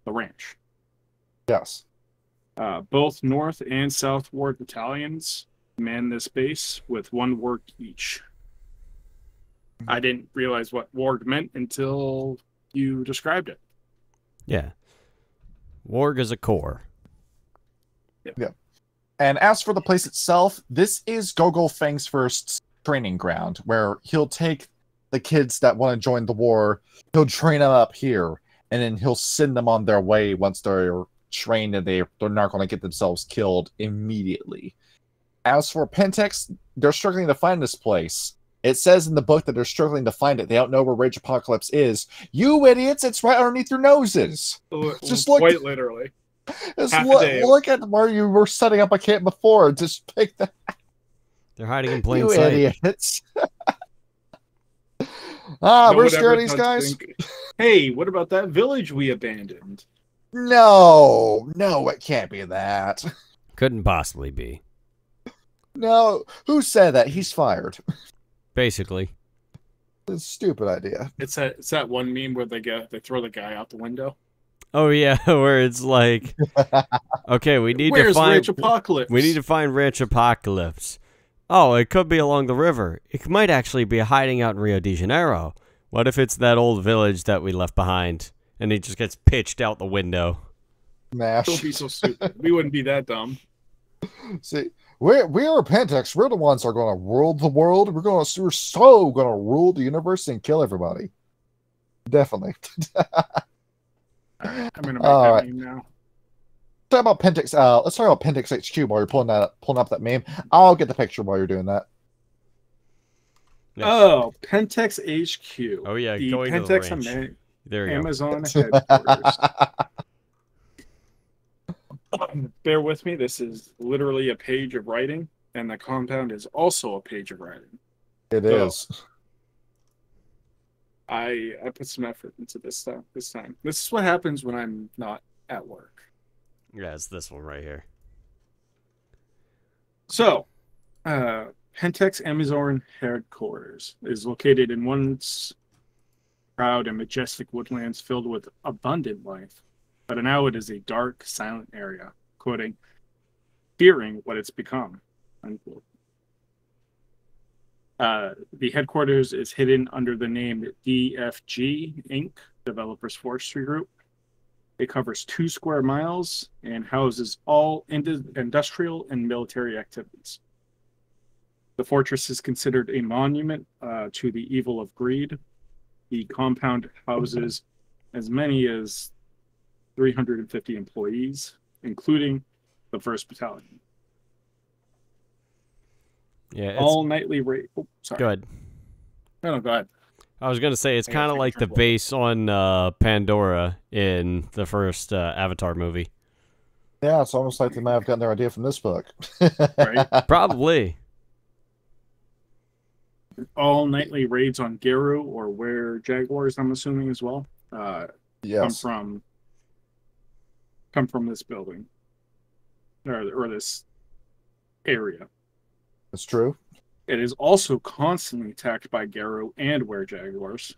ranch. Yes. Both North and South Ward battalions man this base with one warg each. I didn't realize what warg meant until you described it. Yeah. Warg is a core. Yeah. And as for the place itself, this is Gogol Fang's first training ground, where he'll take the kids that want to join the war, he'll train them up here, and then he'll send them on their way once they're trained and they're not going to get themselves killed immediately. As for Pentex, they're struggling to find this place. It says in the book that they're struggling to find it. They don't know where Rage Apocalypse is. You idiots, it's right underneath your noses. Just look. Quite literally. Just look at where you were setting up a camp before. Just pick that. They're hiding in plain You sight. idiots. We're scared of these guys. Hey, what about that village we abandoned? No, it can't be that. Couldn't possibly be. No, who said that? He's fired. Basically. It's a stupid idea. It's that one meme where they throw the guy out the window. Oh yeah, where it's like, okay, we need Where's to find Ranch Apocalypse? We need to find Ranch Apocalypse. Oh, it could be along the river. It might actually be hiding out in Rio de Janeiro. What if it's that old village that we left behind, and he just gets pitched out the window? Mash. Don't be so stupid. We wouldn't be that dumb. See, we are Pentex. We're the ones that are going to rule the world. We're so going to rule the universe and kill everybody. Definitely. I'm going to make that meme now. talk about Pentax. Let's talk about Pentax HQ while you're pulling up that meme. I'll get the picture while you're doing that. Yes. Oh, Pentex HQ. Oh yeah, the going Pentex to the ranch. There you Amazon headquarters. Bear with me. This is literally a page of writing, and the compound is also a page of writing. It is. I put some effort into this stuff this time. This is what happens when I'm not at work. Yeah, it's this one right here. So, Pentex Amazon headquarters is located in once proud and majestic woodlands filled with abundant life, but now it is a dark, silent area, quoting, fearing what it's become, unquote. The headquarters is hidden under the name DFG Inc., Developers Forestry Group. It covers 2 square miles and houses all industrial and military activities. The fortress is considered a monument to the evil of greed. The compound houses as many as 350 employees, including the 1st Battalion. Yeah, it's... all nightly rate. Oh, sorry. Go ahead. No, go ahead. I was gonna say it's kind of like the base on Pandora in the first Avatar movie. Yeah, it's almost like they might have gotten their idea from this book. Right? Probably. All nightly raids on Garu or were Jaguars, I'm assuming as well. Yes. Come from this building or this area. It's true. It is also constantly attacked by Garu and were-jaguars.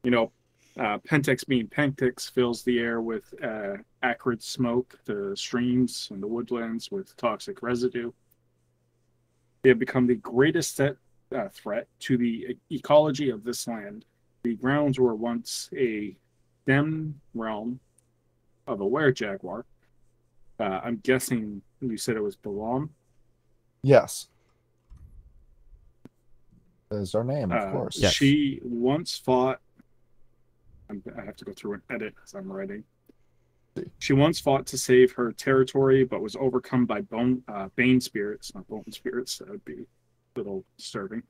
You know, Pentex being Pentex fills the air with acrid smoke, the streams and the woodlands with toxic residue. They have become the greatest threat to the ecology of this land. The grounds were once a dem realm of a were-jaguar. I'm guessing you said it was Balam. Yes. That is our name, of course. Yes. She once fought. I have to go through and edit as I'm writing. She once fought to save her territory, but was overcome by bane spirits, not bone spirits. That would be a little disturbing.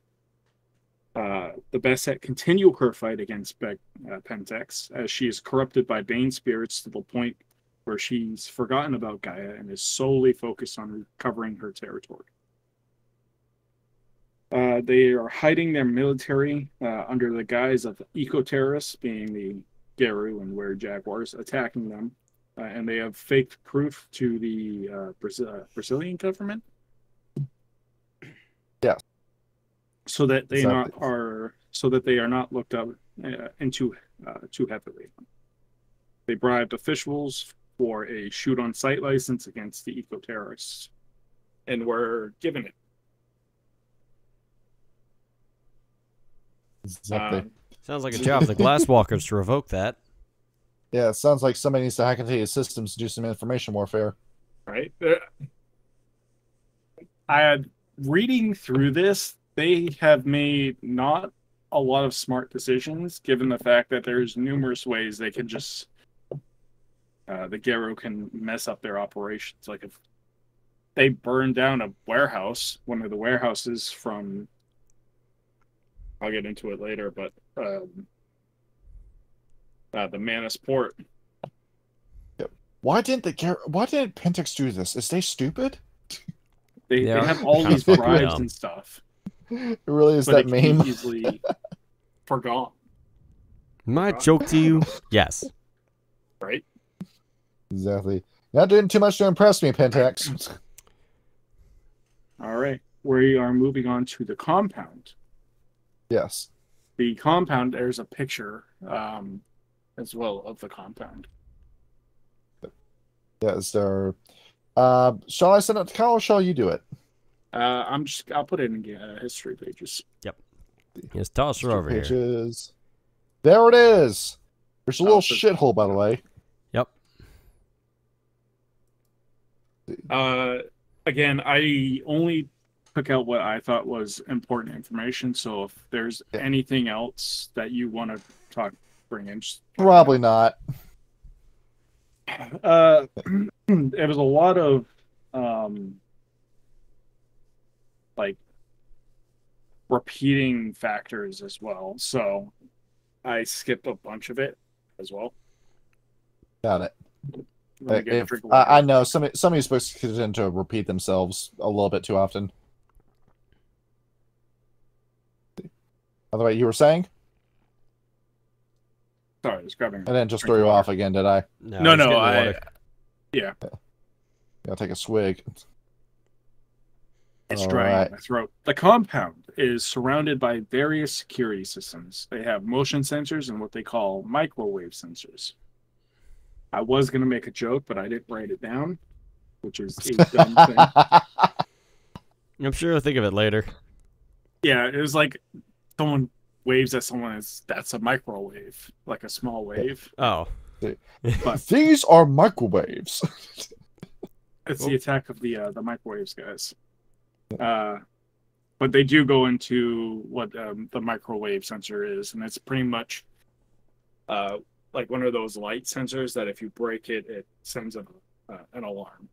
The Basset continue her fight against Pentex, as she is corrupted by bane spirits to the point where she's forgotten about Gaia and is solely focused on recovering her territory. They are hiding their military under the guise of eco-terrorists, being the Garu and were-jaguars, attacking them. And they have faked proof to the Brazilian government. Yeah. So that they exactly. are not looked up into too heavily. They bribed officials for a shoot-on-sight license against the eco-terrorists, and were given it. Exactly. Sounds like a job for the Glasswalkers to revoke that. Yeah, it sounds like somebody needs to hack into his systems to do some information warfare. Right. I had reading through this. They have made not a lot of smart decisions, given the fact that there's numerous ways they can just the Garu can mess up their operations. Like if they burn down a warehouse, one of the warehouses from, I'll get into it later, but the Manus Port. Why didn't Pentex do this? Is they stupid? They have all these bribes and stuff. It really is But that it can meme. be easily forgotten. My joke to you, yes. Right? Exactly. Not doing too much to impress me, Pentex. All right. We are moving on to the compound. Yes. The compound, there's a picture as well of the compound. Yes, there. Shall I send it to Kyle or shall you do it? I'll put it in history pages. Yep. Just toss her over here. There it is. There's a little shithole, by the way. Yep. Again, I only took out what I thought was important information. So if there's anything else that you want to bring in, probably not. It was a lot of um, like repeating factors as well. So I skipped a bunch of it as well. Got it. Let me get a If drink of water. I know some of these books tend to repeat themselves a little bit too often. By the way, you were saying? Sorry, I was grabbing. I didn't just drink throw of you water. off again, did I? No, he's getting the I. water. Yeah, I'll take a swig. it's All drying right. in my throat. The compound is surrounded by various security systems. They have motion sensors and what they call microwave sensors. I was going to make a joke, but I didn't write it down, which is a dumb thing. I'm sure I'll think of it later. Yeah, it was like someone waves at someone as that's a microwave, like a small wave. Oh. But These are microwaves. it's the attack of the microwaves, guys. But they do go into what the microwave sensor is, and it's pretty much like one of those light sensors that if you break it, it sends an alarm.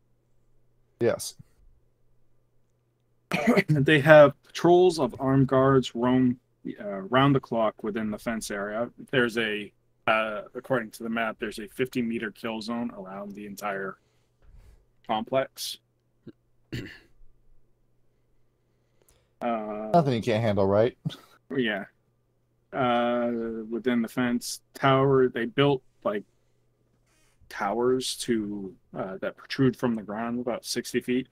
Yes. They have patrols of armed guards roam round the clock within the fence area. There's according to the map, there's a 50-meter kill zone around the entire complex. Nothing you can't handle, right? Yeah. Within the fence tower, they built like towers that protrude from the ground about 60 feet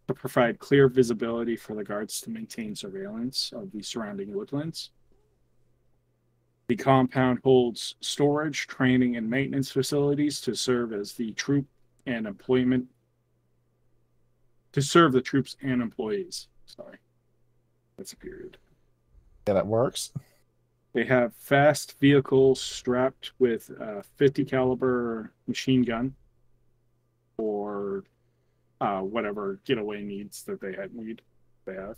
to provide clear visibility for the guards to maintain surveillance of the surrounding woodlands. The compound holds storage, training, and maintenance facilities to serve as the troop and employment to serve the troops and employees. Sorry. That's a period. Yeah, that works. They have fast vehicles strapped with a 50 caliber machine gun or whatever getaway needs that they have.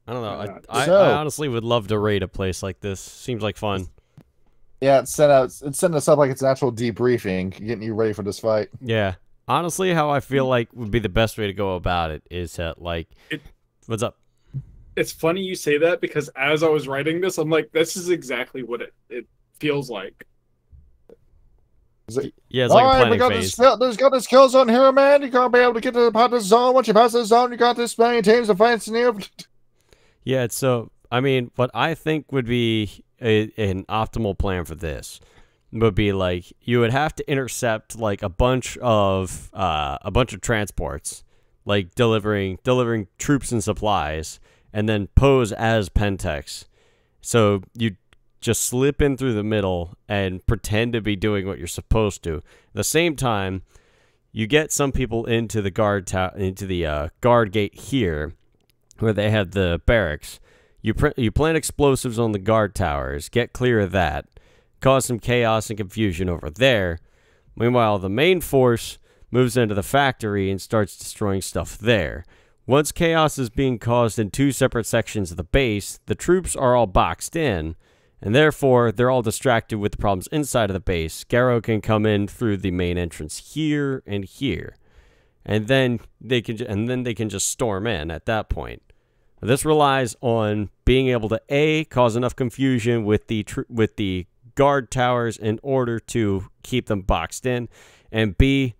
I don't know. Uh, I honestly would love to raid a place like this. Seems like fun. Yeah, it's setting us up like it's an actual debriefing, getting you ready for this fight. Yeah. Honestly, how I feel like would be the best way to go about it is what's up? It's funny you say that because as I was writing this, I'm like, this is exactly what it feels like. Yeah, it's like a planning we got phase. there's got this kill zone here, man. You're gonna be able to get to the part of the zone. Once you pass the zone, you got this many teams of fans in here. Yeah, so, I mean, what I think would be an optimal plan for this would be, like, you would have to intercept, like, a bunch of transports, like, delivering troops and supplies, and then pose as Pentex. So you just slip in through the middle and pretend to be doing what you're supposed to. At the same time, you get some people into the guard gate here, where they have the barracks. You plant explosives on the guard towers, get clear of that, cause some chaos and confusion over there. Meanwhile, the main force moves into the factory and starts destroying stuff there. Once chaos is being caused in two separate sections of the base, the troops are all boxed in, and therefore they're all distracted with the problems inside of the base. Garrow can come in through the main entrance here and here. And then they can just storm in at that point. This relies on being able to A, cause enough confusion with the guard towers in order to keep them boxed in, and B,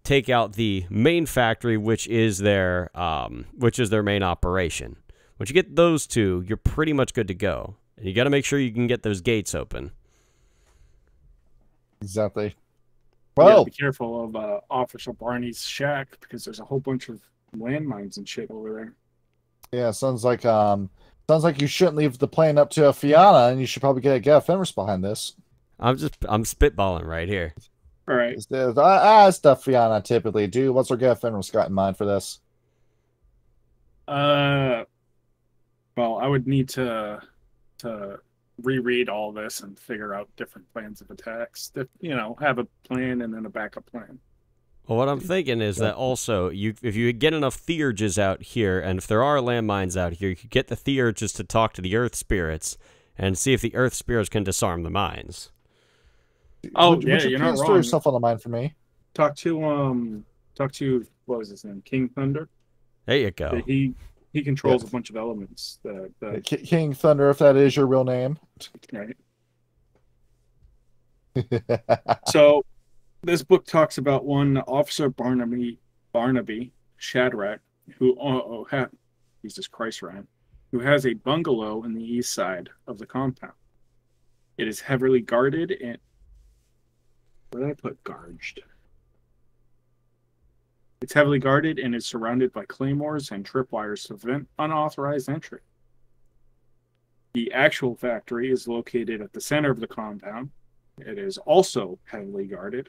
take out the main factory, which is their main operation. Once you get those two, you're pretty much good to go. And you got to make sure you can get those gates open. Exactly. Well, be careful of Officer Barney's shack because there's a whole bunch of landmines and shit over there. Yeah, sounds like you shouldn't leave the plane up to Fiona, and you should probably get a Fenris behind this. I'm spitballing right here. All right. Stuff Fiona typically do. What's our Gav Fenris got in mind for this? Well, I would need to reread all this and figure out different plans of attacks. That have a plan and then a backup plan. Well, what I'm thinking is that also, if you get enough theurges out here, and if there are landmines out here, you could get the theurges to talk to the earth spirits and see if the Earth Spears can disarm the mines. Oh, Would yeah, you you're please not throw wrong. yourself on the mind for me? Talk to what was his name? King Thunder. There you go. He controls Yeah. a bunch of elements. King Thunder, if that is your real name. Right. So this book talks about one Officer Barnaby Shadrach, who Jesus Christ, Ryan, who has a bungalow in the east side of the compound. It is heavily guarded and where did I put guarded? It's heavily guarded and is surrounded by claymores and tripwires to prevent unauthorized entry. The actual factory is located at the center of the compound. It is also heavily guarded.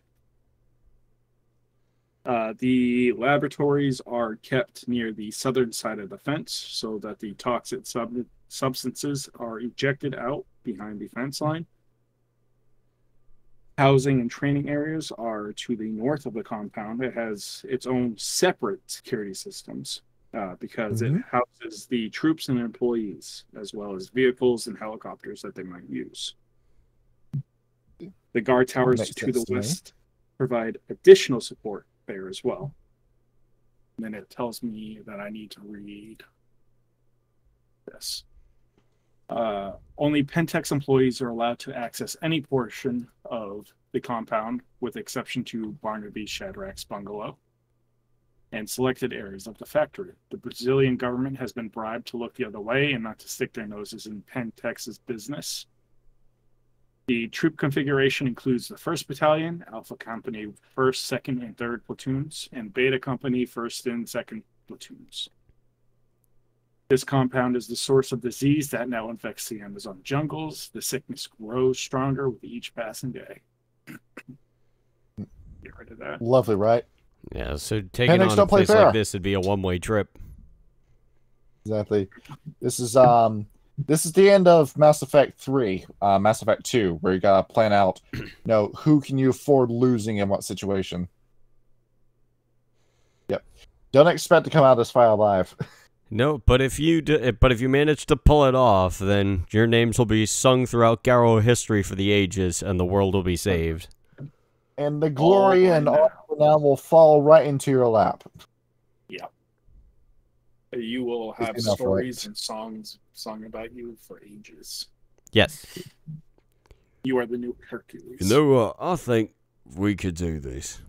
The laboratories are kept near the southern side of the fence so that the toxic substances are ejected out behind the fence line. Housing and training areas are to the north of the compound. It has its own separate security systems because it houses the troops and employees, as well as vehicles and helicopters that they might use. The guard towers to the west provide additional support there as well. And then it tells me that I need to read this. Only Pentex employees are allowed to access any portion of the compound, with exception to Barnaby Shadrach's bungalow and selected areas of the factory. The Brazilian government has been bribed to look the other way and not to stick their noses in Pentex's business. The troop configuration includes the 1st Battalion, Alpha Company 1st, 2nd, and 3rd platoons, and Beta Company 1st and 2nd platoons. This compound is the source of disease that now infects the Amazon jungles. The sickness grows stronger with each passing day. Get rid of that. Lovely, right? Yeah, so taking Pentex on a don't play place fair. like this would be a one-way trip. Exactly. This is the end of Mass Effect 3, Mass Effect 2, where you gotta plan out, who can you afford losing in what situation. Yep. Don't expect to come out of this fight alive. No, but if you manage to pull it off, then your names will be sung throughout Garrow history for the ages, and the world will be saved. And the glory and all now will fall right into your lap. Yeah. You will have enough, stories right? and songs sung about you for ages. Yes. You are the new Hercules. You know what? I think we could do this.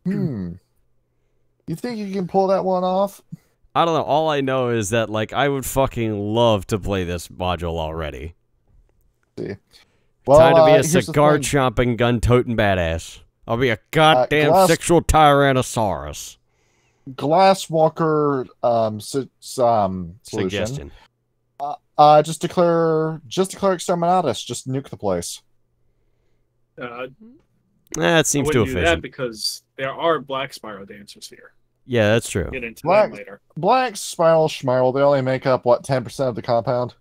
You think you can pull that one off? I don't know. All I know is that, I would fucking love to play this module already. See. Well, time to be a here's the cigar thing. chomping, gun toting badass. I'll be a goddamn sexual Tyrannosaurus. Glasswalker solution. Suggestion. Just declare exterminatus. Just nuke the place. That seems too I wouldn't do that efficient. because there are black spiral dancers here. Yeah, that's true. Get into that later. Black Spiral Schmirl, they only make up, 10% of the compound?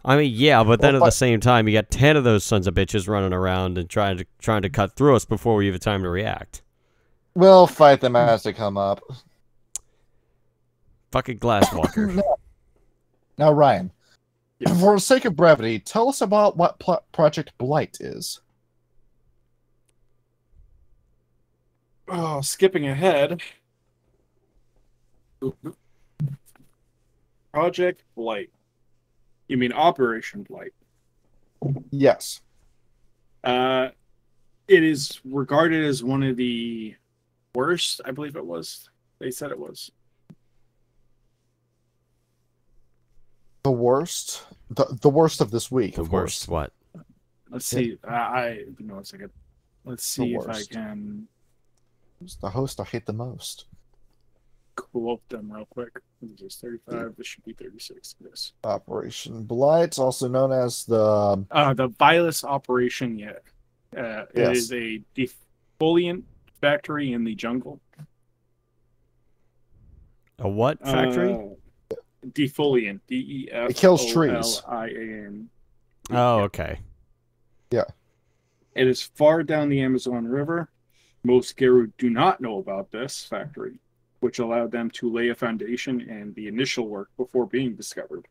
I mean, yeah, but then at the same time, you got 10 of those sons of bitches running around and trying to cut through us before we have time to react. We'll fight them as they come up. Fucking Glasswalker. Now, Ryan, Yes. for the sake of brevity, tell us about what Project Blight is. Oh, skipping ahead. Project Blight. You mean Operation Blight? Yes. It is regarded as one of the worst, I believe it was. They said it was. The worst? The worst of this week, The of worst course. what? Let's see. Give me 1 second. Let's see if I worst. can It's the host I hate the most. quote them real quick. This is 35. This should be 36. This. Operation Blight, also known as the Vilus Operation, yeah. It Yes. is a defoliant factory in the jungle. A what factory? Defoliant. DEF. It kills trees. LIAN. Oh, okay. It is far down the Amazon River. Most Geru do not know about this factory. which allowed them to lay a foundation and the initial work before being discovered.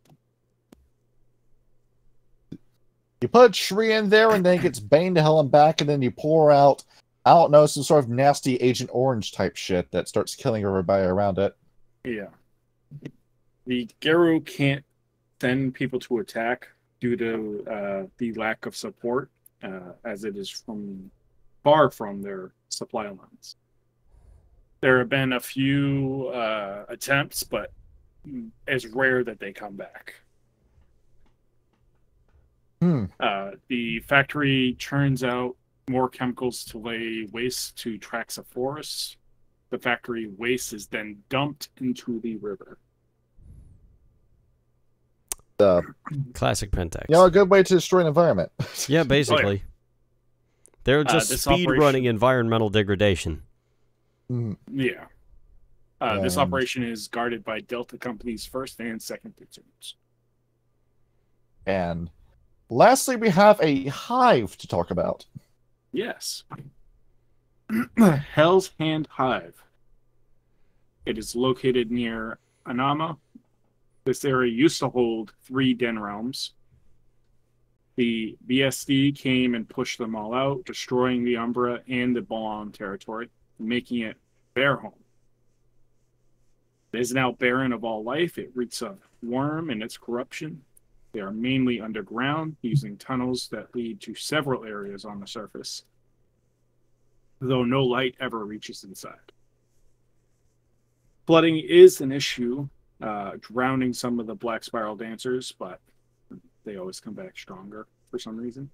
You put a tree in there, and then it gets banged to hell and back, and then you pour out, I don't know, some sort of nasty Agent Orange type shit that starts killing everybody around it. Yeah. The Geru can't send people to attack due to the lack of support, as it is far from their supply lines. There have been a few attempts, but it's rare that they come back. The factory churns out more chemicals to lay waste to tracts of forests. The factory waste is then dumped into the river. Classic Pentex. You know, a good way to destroy an environment. Yeah, basically. Oh, yeah. They're just speed-running environmental degradation. Yeah. This operation is guarded by Delta Company's first and second platoons. And lastly, we have a hive to talk about. Yes. Hell's Hand Hive. It is located near Anama. This area used to hold 3 den realms. The BSD came and pushed them all out, destroying the Umbra and the Balam territory, making it their home. It is now barren of all life. It reeks of worm and its corruption. They are mainly underground, using tunnels that lead to several areas on the surface, though no light ever reaches inside. Flooding is an issue, drowning some of the Black Spiral dancers, but they always come back stronger for some reason.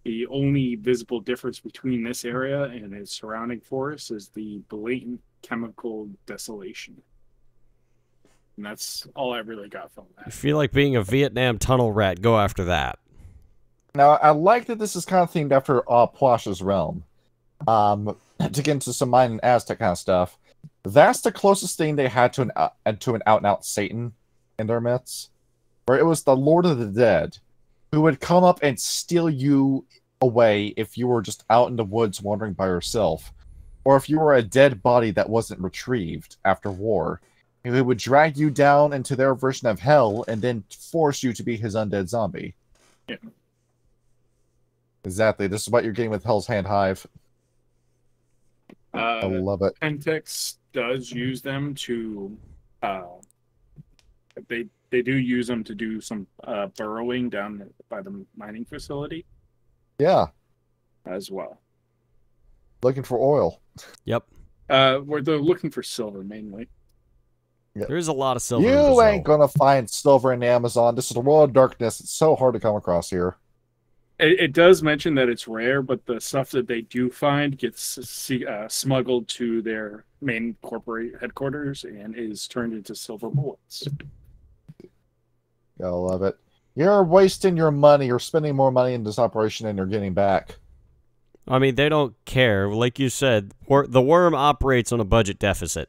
The only visible difference between this area and its surrounding forest is the blatant chemical desolation. And that's all I really got from that. You feel like being a Vietnam tunnel rat. Go after that. Now, I like that this is kind of themed after Plash's realm. To get into some Mayan and Aztec kind of stuff, that's the closest thing they had to an out-and-out Satan in their myths, where it was the Lord of the Dead who would come up and steal you away if you were just out in the woods wandering by yourself, or if you were a dead body that wasn't retrieved after war. He would drag you down into their version of hell and then force you to be his undead zombie. Yeah. Exactly. This is what you're getting with Hell's Hand Hive. I love it. Pentex does use them to... They do use them to do some burrowing down by the mining facility. Yeah. As well. Looking for oil. Yep. Where they're looking for silver, mainly. Yep. There's a lot of silver in You Brazil. ain't gonna find silver in the Amazon. This is the world of darkness. It's so hard to come across here. It does mention that it's rare, but the stuff that they do find gets smuggled to their main corporate headquarters and is turned into silver bullets. Gotta love it. You're wasting your money. You're spending more money in this operation than you're getting back. I mean, they don't care. Like you said, the worm operates on a budget deficit.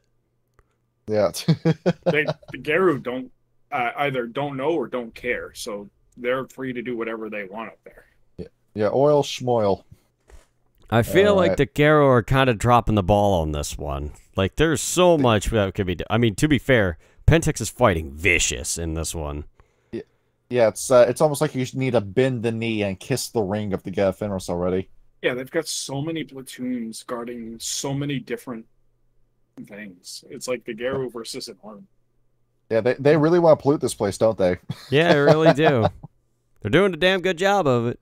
Yeah. The Geru either don't know or don't care, so they're free to do whatever they want up there. Yeah, oil schmoil. I feel like the Garo are kind of dropping the ball on this one. Like, there's so much that could be done. I mean, to be fair, Pentex is fighting vicious in this one. Yeah, it's almost like you need to bend the knee and kiss the ring of the Fenris already. Yeah, they've got so many platoons guarding so many different things. It's like the Geru versus an army. Yeah, they really want to pollute this place, don't they? Yeah, they really do. They're doing a damn good job of it.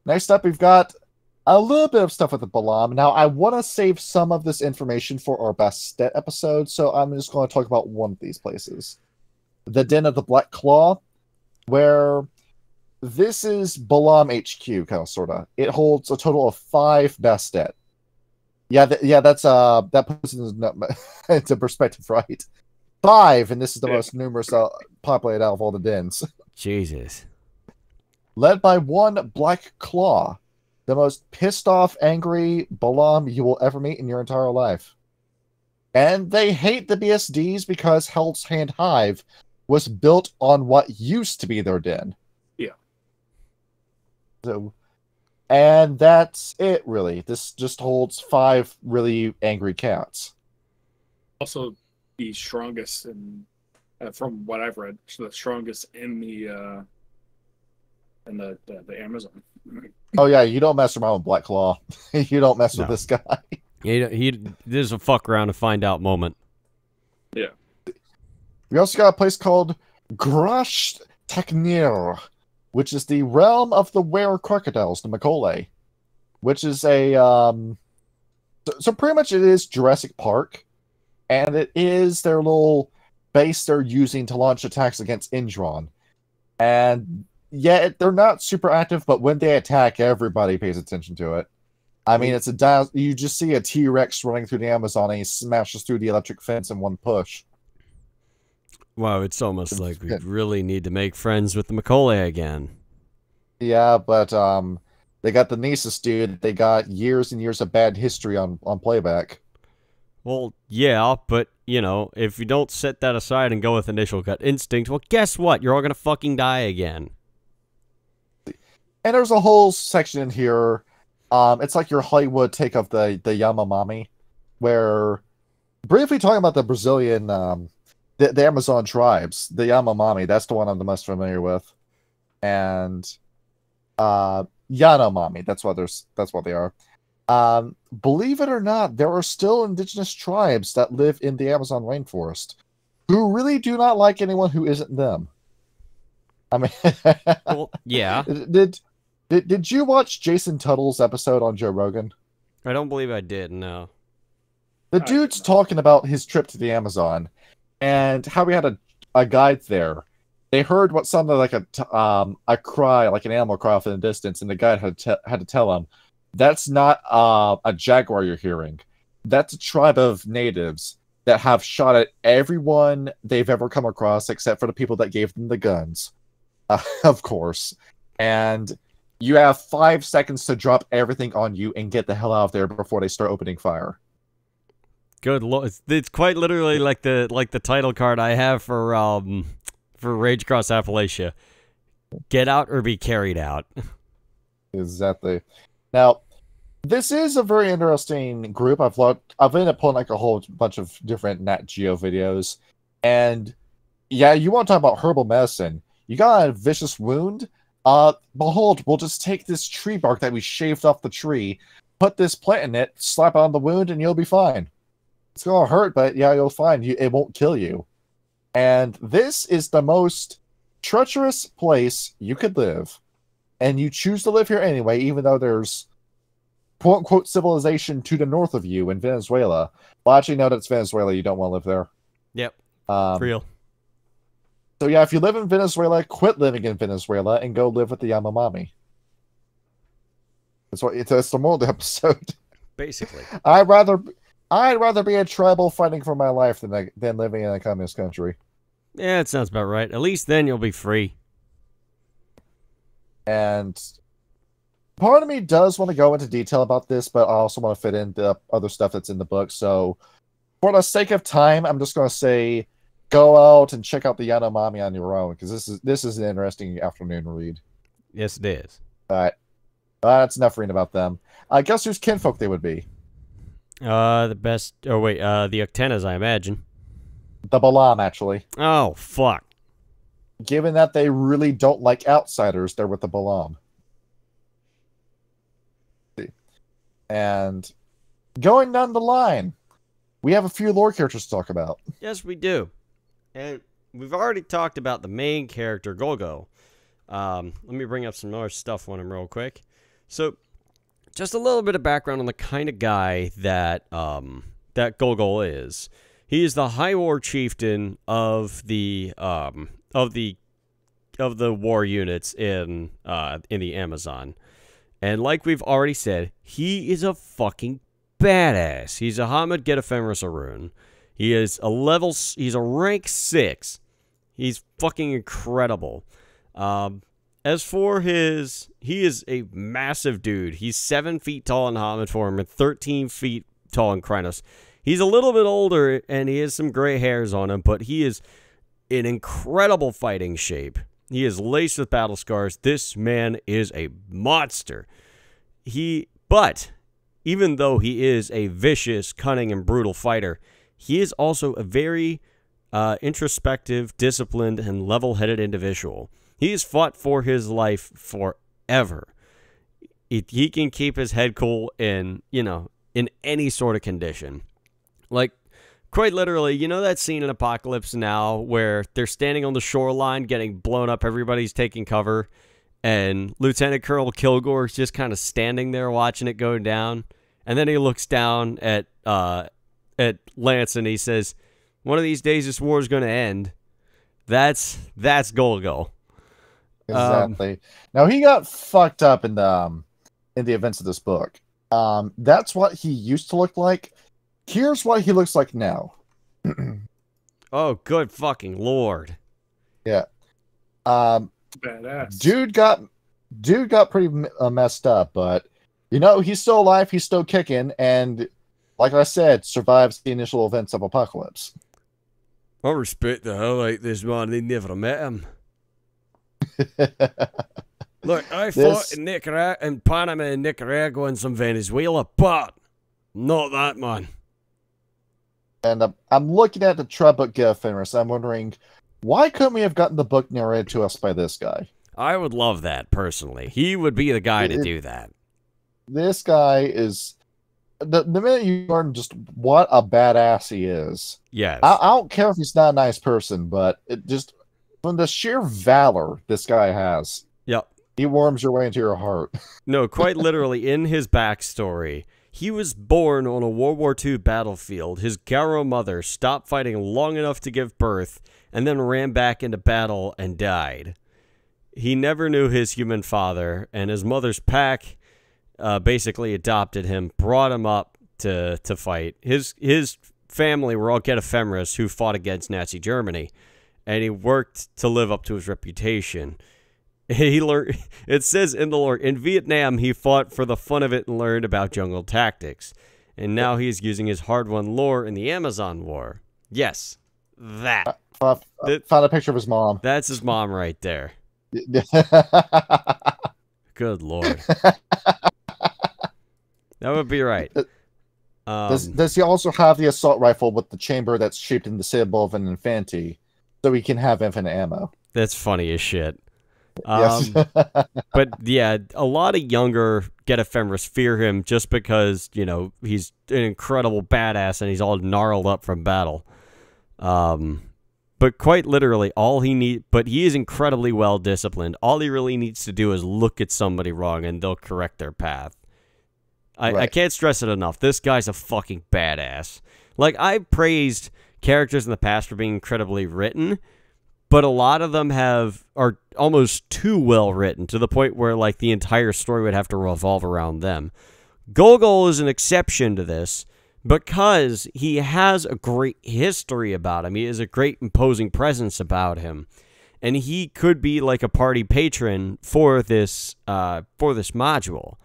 Next up, we've got a little bit of stuff with the Balam. Now, I want to save some of this information for our Bastet episode, so I'm just going to talk about one of these places. The Den of the Black Claw, where this is Balam HQ, kind of, sort of. It holds a total of 5 Bastet. Yeah, that's that puts it into perspective, right? 5, and this is the most numerous populated out of all the dens. Jesus. Led by one Black Claw, the most pissed off, angry Balam you will ever meet in your entire life. And they hate the BSDs because Hell's Hand Hive was built on what used to be their den. Yeah. So And that's it, really. This just holds 5 really angry cats. Also, the strongest, and from what I've read, the strongest in the Amazon. Oh yeah, you don't mess around with Black Claw. You don't mess with this guy. This is a fuck around and find out moment. Yeah. We also got a place called Grash Teknir, which is the realm of the were crocodiles, the Macaulay, which is a so pretty much it is Jurassic Park, and it is their little base they're using to launch attacks against Indron. And yeah, they're not super active, but when they attack, everybody pays attention to it. I mean, it's you just see a T-Rex running through the Amazon and he smashes through the electric fence in one push. Wow, it's almost like we really need to make friends with the Macaulay again. Yeah, but they got the Nisus dude. They got years and years of bad history on playback. Well, yeah, but, you know, if you don't set that aside and go with initial gut instinct, well, guess what? You're all gonna fucking die again. And there's a whole section in here. It's like your Hollywood take of the Yanomami, where briefly talking about the Brazilian, the Amazon tribes, the Yanomami. That's the one I'm the most familiar with, and Yanomami. That's what they are. Believe it or not, there are still indigenous tribes that live in the Amazon rainforest who really do not like anyone who isn't them. I mean, well, yeah. Did you watch Jason Tuttle's episode on Joe Rogan? I don't believe I did, no. The dude's talking about his trip to the Amazon and how he had a guide there. They heard what sounded like a cry, like an animal cry off in the distance, and the guide had to tell him, that's not a jaguar you're hearing. That's a tribe of natives that have shot at everyone they've ever come across, except for the people that gave them the guns, of course. And you have 5 seconds to drop everything on you and get the hell out of there before they start opening fire. Good lord, it's quite literally like the title card I have for Rage Across Appalachia. Get out or be carried out. Exactly. Now, this is a very interesting group. I've ended up pulling like a whole bunch of different Nat Geo videos, and yeah, you want to talk about herbal medicine? You got a vicious wound. Behold, we'll just take this tree bark that we shaved off the tree, put this plant in it, slap it on the wound, and you'll be fine. It's gonna hurt, but yeah, you'll find it won't kill you. And this is the most treacherous place you could live, and you choose to live here anyway, even though there's quote-unquote civilization to the north of you in Venezuela. Well, actually, no, that's Venezuela. You don't want to live there. Yep. Real. So yeah, if you live in Venezuela, quit living in Venezuela and go live with the Yanomami. That's the moral of the episode. Basically. I'd rather be a tribal fighting for my life than living in a communist country. Yeah, it sounds about right. At least then you'll be free. And part of me does want to go into detail about this, but I also want to fit in the other stuff that's in the book. So for the sake of time, I'm just going to say, go out and check out the Yanomami on your own, because this is an interesting afternoon read. Yes, it is. All right. That's enough reading about them. Guess whose kinfolk they would be? The best... Oh, wait, the Octenas, I imagine. The Balam, actually. Oh, fuck. Given that they really don't like outsiders, they're with the Balam. And going down the line, we have a few lore characters to talk about. Yes, we do. And we've already talked about the main character, Golgo. Let me bring up some more stuff on him real quick. So, just a little bit of background on the kind of guy that Golgo is. He is the High War Chieftain of the war units in the Amazon. And like we've already said, he is a fucking badass. He's a Hamid Gedefemerus Arun. He is he's a rank 6. He's fucking incredible. As for he is a massive dude. He's 7 feet tall in Hamid form and 13 feet tall in Krynos. He's a little bit older and he has some gray hairs on him, but he is in incredible fighting shape. He is laced with battle scars. This man is a monster. But even though he is a vicious, cunning, and brutal fighter, he is also a very introspective, disciplined, and level-headed individual. He has fought for his life forever. He can keep his head cool in any sort of condition. Like, quite literally, you know that scene in Apocalypse Now where they're standing on the shoreline getting blown up, everybody's taking cover, and Lieutenant Colonel Kilgore's just kind of standing there watching it go down, and then he looks down at Lance and he says, "One of these days this war is going to end." That's Golgo. Exactly. Now he got fucked up in the events of this book. That's what he used to look like. Here's what he looks like now. Oh, good fucking lord. Yeah. Badass. Dude got pretty messed up, but he's still alive, he's still kicking, and like I said, survives the initial events of Apocalypse. I respect the hell out of this man. They never met him. Look, I fought in Panama and Nicaragua and some Venezuela, but not that man. And I'm looking at the Trubbook Get Fenris. I'm wondering, why couldn't we have gotten the book narrated to us by this guy? I would love that, personally. He would be the guy to do that. This guy is... The minute you learn just what a badass he is... Yes. I don't care if he's not a nice person, but it just... From the sheer valor this guy has... Yep. He warms your way into your heart. No, quite literally, in his backstory... He was born on a World War II battlefield. His Garo mother stopped fighting long enough to give birth and then ran back into battle and died. He never knew his human father, and his mother's pack basically adopted him, brought him up to fight. His family were all Get Ephemeris who fought against Nazi Germany, and he worked to live up to his reputation. He learned. It says in the lore, in Vietnam, he fought for the fun of it and learned about jungle tactics. And now he's using his hard-won lore in the Amazon War. Yes, that. Found a picture of his mom. That's his mom right there. Good lord. That would be right. Does he also have the assault rifle with the chamber that's shaped in the symbol of an infante, so he can have infinite ammo? That's funny as shit. Yes. But yeah, a lot of younger Get Ephemeris fear him just because, he's an incredible badass and he's all gnarled up from battle. But quite literally, but he is incredibly well disciplined. All he really needs to do is look at somebody wrong and they'll correct their path. I can't stress it enough. This guy's a fucking badass. Like, I praised characters in the past for being incredibly written, but a lot of them are almost too well written to the point where, like, the entire story would have to revolve around them. Golgol is an exception to this because he has a great history about him. He has a great imposing presence about him, and he could be like a party patron for this module.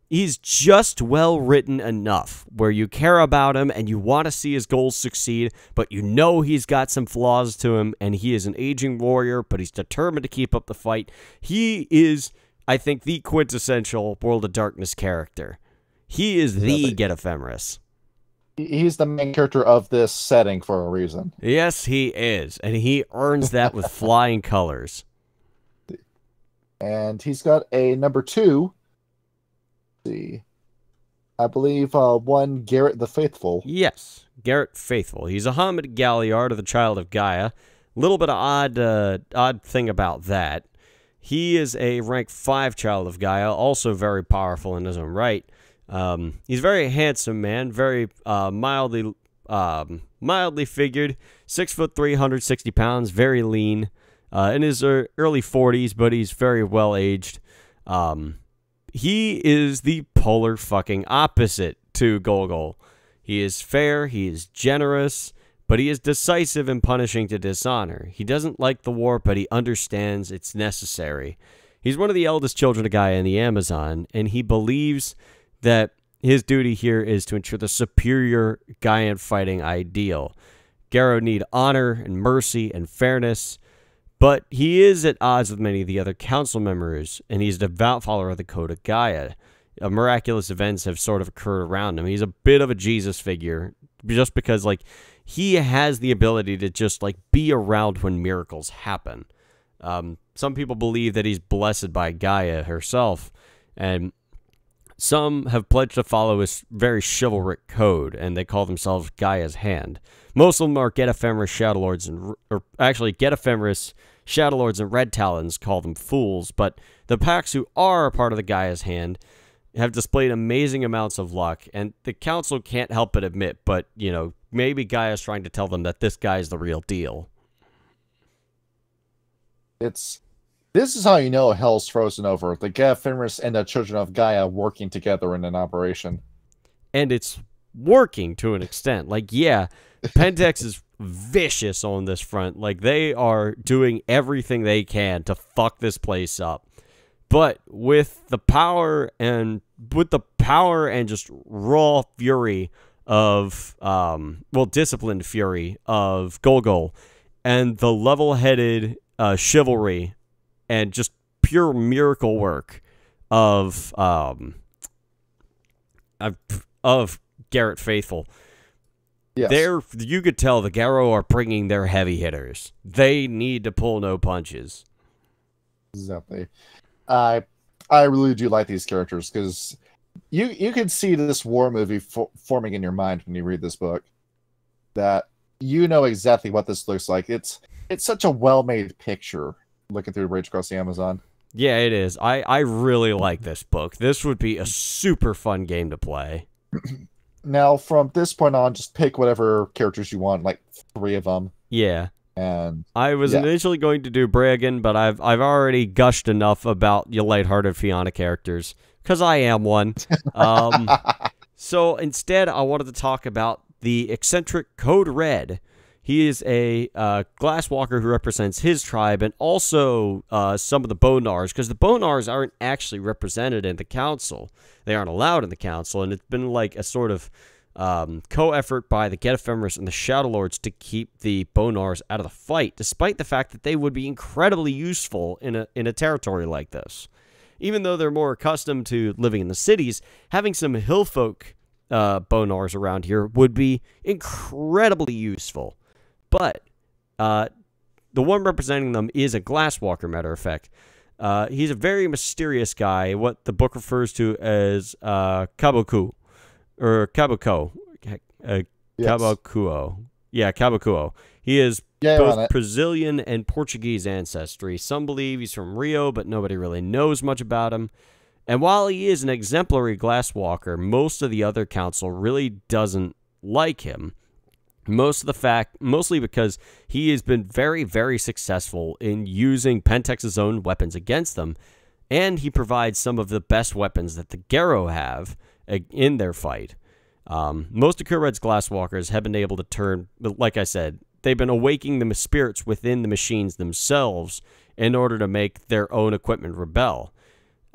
He's just well written enough where you care about him and you want to see his goals succeed, but he's got some flaws to him, and he is an aging warrior, but he's determined to keep up the fight. He is, I think, the quintessential World of Darkness character. He is the Get Ephemeris. He's the main character of this setting for a reason. Yes, he is, and he earns that with flying colors. And he's got a number 2. I believe one Garrett the Faithful. Yes, Garrett Faithful. He's a Hamid Galliard of the Child of Gaia. Little bit of odd thing about that. He is a rank 5 Child of Gaia, also very powerful in his own right. He's a very handsome man, very mildly figured, 6'3", 160 pounds, very lean, in his early 40s, but he's very well aged. He is the polar fucking opposite to Golgol. He is fair, he is generous, but he is decisive in punishing to dishonor. He doesn't like the war, but he understands it's necessary. He's one of the eldest children of Gaia in the Amazon, and he believes that his duty here is to ensure the superior Gaian fighting ideal. Garo need honor and mercy and fairness, but he is at odds with many of the other council members, and he's a devout follower of the Code of Gaia. miraculous events have sort of occurred around him. He's a bit of a Jesus figure, just because like he has the ability to just like be around when miracles happen. Some people believe that he's blessed by Gaia herself, and some have pledged to follow his very chivalric code, and they call themselves Gaia's Hand. Most of them are Get Ephemeris Shadowlords, or actually Get Ephemeris Shadowlords and Red Talons call them fools, but the packs who are a part of the Gaia's Hand have displayed amazing amounts of luck, and the council can't help but admit, but, you know, maybe Gaia's trying to tell them that this guy's the real deal. This is how you know hell's frozen over. The Get Ephemeris and the Children of Gaia working together in an operation. And it's working to an extent. Like, yeah, Pentex is vicious on this front. Like, they are doing everything they can to fuck this place up. But with the power and just raw fury of disciplined fury of Golgol, and the level-headed chivalry and just pure miracle work of Garrett Faithful. Yes. You could tell the Garrow are bringing their heavy hitters. They need to pull no punches. Exactly. I really do like these characters because you can see this war movie forming in your mind when you read this book. That you know exactly what this looks like. It's such a well-made picture. Looking through Rage Across the Amazon. Yeah, it is. I really like this book. This would be a super fun game to play. Now, from this point on, just pick whatever characters you want, like 3 of them. Yeah. And I was initially going to do Bregan, but I've already gushed enough about your lighthearted Fianna characters, because I am one. So instead, I wanted to talk about the eccentric Code Red. He is a Glasswalker who represents his tribe, and also some of the Bonars, because the Bonars aren't actually represented in the council. They aren't allowed in the council, and it's been like a sort of co-effort by the Get Ephemeris and the Shadowlords to keep the Bonars out of the fight, despite the fact that they would be incredibly useful in a territory like this. Even though they're more accustomed to living in the cities, having some hillfolk Bonars around here would be incredibly useful. But the one representing them is a Glasswalker, matter of fact. He's a very mysterious guy, what the book refers to as Kabuku, or Kabuko. Kabukuo. Yeah, Kabukuo. He is both Brazilian and Portuguese ancestry. Some believe he's from Rio, but nobody really knows much about him. And while he is an exemplary Glasswalker, most of the other council really doesn't like him. Mostly because he has been very, very successful in using Pentex's own weapons against them, and he provides some of the best weapons that the Garrow have in their fight. Most of Kured's Glasswalkers have been able to turn, like I said, they've been awakening the spirits within the machines themselves in order to make their own equipment rebel.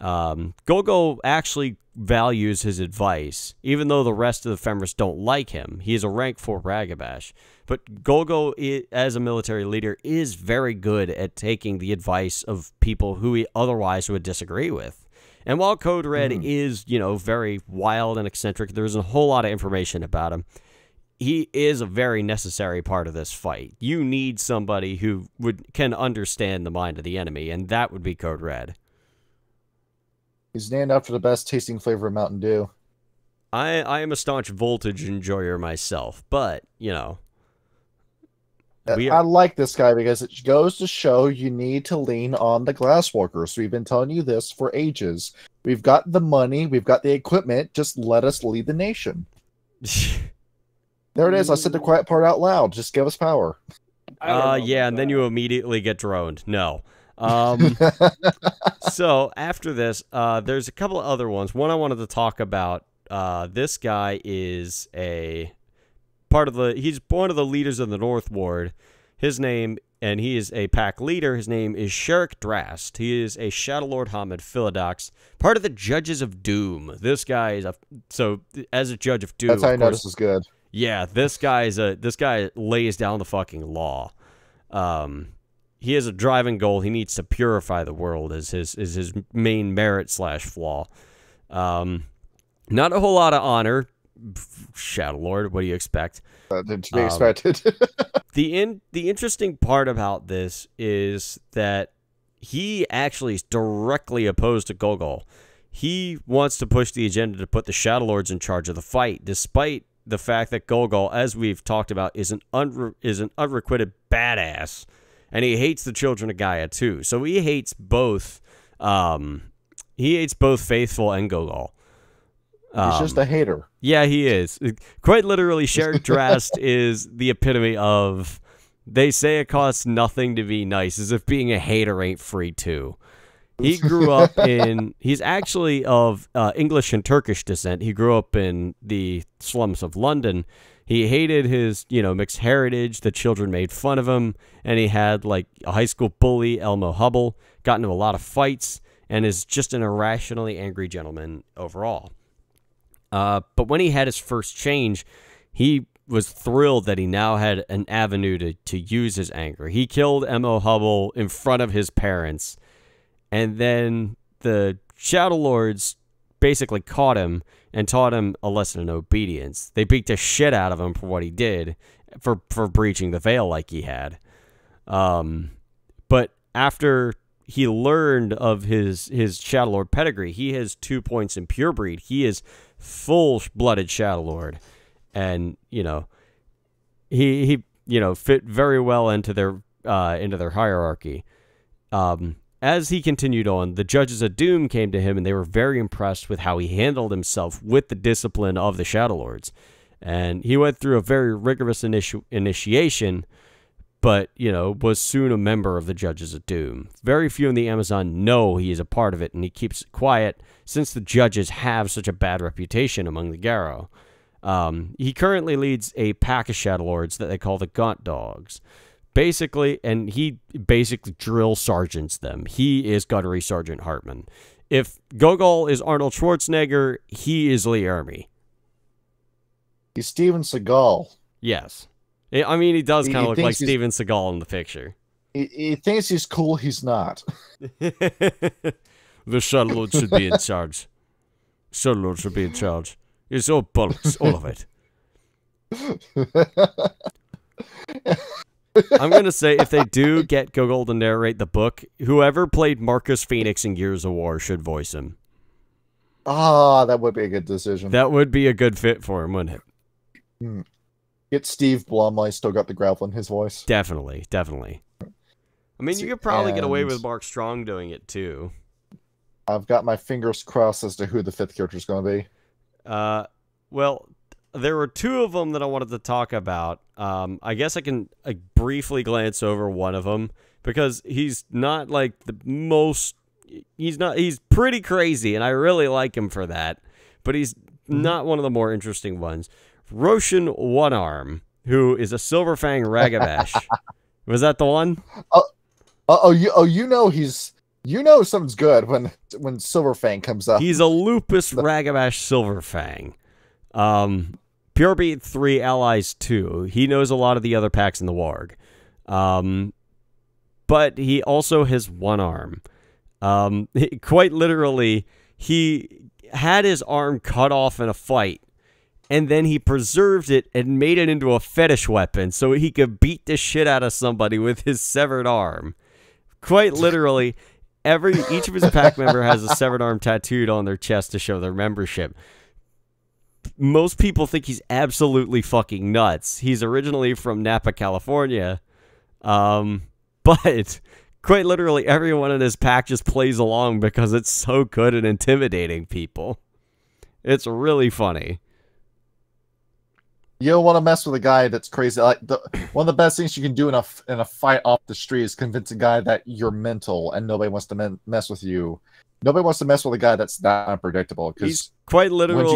Golgo actually values his advice, even though the rest of the Ephemeris don't like him. He is a rank 4 Ragabash. But Golgo, as a military leader, is very good at taking the advice of people who he otherwise would disagree with. And while Code Red is, very wild and eccentric, there's a whole lot of information about him. He is a very necessary part of this fight. You need somebody who can understand the mind of the enemy, and that would be Code Red. He's named after the best tasting flavor of Mountain Dew. I am a staunch voltage enjoyer myself, but, I like this guy because it goes to show you need to lean on the Glasswalkers. We've been telling you this for ages. We've got the money, we've got the equipment, just let us lead the nation. There it is, I said the quiet part out loud. Just give us power. Yeah, and then you immediately get droned. No. So after this, there's a couple of other ones. One I wanted to talk about. This guy is he's one of the leaders of the North Ward. His name, and he is a pack leader. His name is Sherik Drast. He is a Shadowlord Hamid Philodox, part of the Judges of Doom. This guy is as a Judge of Doom. That's how I know this is good. Yeah, this guy lays down the fucking law. He has a driving goal. He needs to purify the world as his main merit / flaw. Not a whole lot of honor. Shadow Lord, what do you expect? To be expected. The interesting part about this is that he actually is directly opposed to Gogol. He wants to push the agenda to put the Shadow Lords in charge of the fight, despite the fact that Gogol, as we've talked about, is an unrequited badass, and he hates the children of Gaia too. So he hates both. He hates both Faithful and Gogol. He's just a hater. Yeah, he is. Quite literally, Sheridrast is the epitome of, they say it costs nothing to be nice, as if being a hater ain't free too. He grew up in, he's actually of English and Turkish descent. He grew up in the slums of London. He hated his, mixed heritage. The children made fun of him. And he had, like, a high school bully, Elmo Hubble, got into a lot of fights, and is just an irrationally angry gentleman overall. But when he had his first change, he was thrilled that he now had an avenue to use his anger. He killed Elmo Hubble in front of his parents. And then the Shadow Lords basically caught him and taught him a lesson in obedience. They beat the shit out of him for what he did, for breaching the veil like he had. But after he learned of his Shadow Lord pedigree, he has 2 points in pure breed. He is full-blooded Shadow Lord. And, he fit very well into their hierarchy. As he continued on, the Judges of Doom came to him, and they were very impressed with how he handled himself with the discipline of the Shadow Lords. And he went through a very rigorous initiation, but, was soon a member of the Judges of Doom. Very few in the Amazon know he is a part of it, and he keeps it quiet since the judges have such a bad reputation among the Garrow. He currently leads a pack of Shadow Lords that they call the Gaunt Dogs. He basically drill sergeants them. He is Gunnery Sergeant Hartman. If Gogol is Arnold Schwarzenegger, he is Lee Ermey. He's Steven Seagal. Yes. I mean, he does kind of look like Steven Seagal in the picture. He thinks he's cool, he's not. The Shadow Lord should be in charge. Shadow Lord should be in charge. It's all bollocks, all of it. I'm going to say, if they do get Gogol to narrate the book, whoever played Marcus Phoenix in Gears of War should voice him. Ah, that would be a good decision. That would be a good fit for him, wouldn't it? Get Steve Blum, I still got the gravel in his voice. Definitely. I mean, you could probably get away with Mark Strong doing it, too. I've got my fingers crossed as to who the 5th character is going to be. Well, there were 2 of them that I wanted to talk about. I guess I can briefly glance over one of them, because he's not like the most... He's pretty crazy, and I really like him for that. But he's not one of the more interesting ones. Roshan One Arm, who is a Silver Fang Ragabash. Was that the one? You know something's good when Silver Fang comes up. He's a Lupus Ragabash Silver Fang. Pure Beat 3, Allies 2. He knows a lot of the other packs in the Warg. But he also has one arm. Quite literally, he had his arm cut off in a fight, and then he preserved it and made it into a fetish weapon so he could beat the shit out of somebody with his severed arm. Quite literally, each of his pack member has a severed arm tattooed on their chest to show their membership. Most people think he's absolutely fucking nuts. He's originally from Napa, California. But quite literally, everyone in his pack just plays along because it's so good at intimidating people. It's really funny. You don't want to mess with a guy that's crazy. Like one of the best things you can do in a fight off the street is convince a guy that you're mental and nobody wants to mess with you. Nobody wants to mess with a guy that's that unpredictable. He's quite literally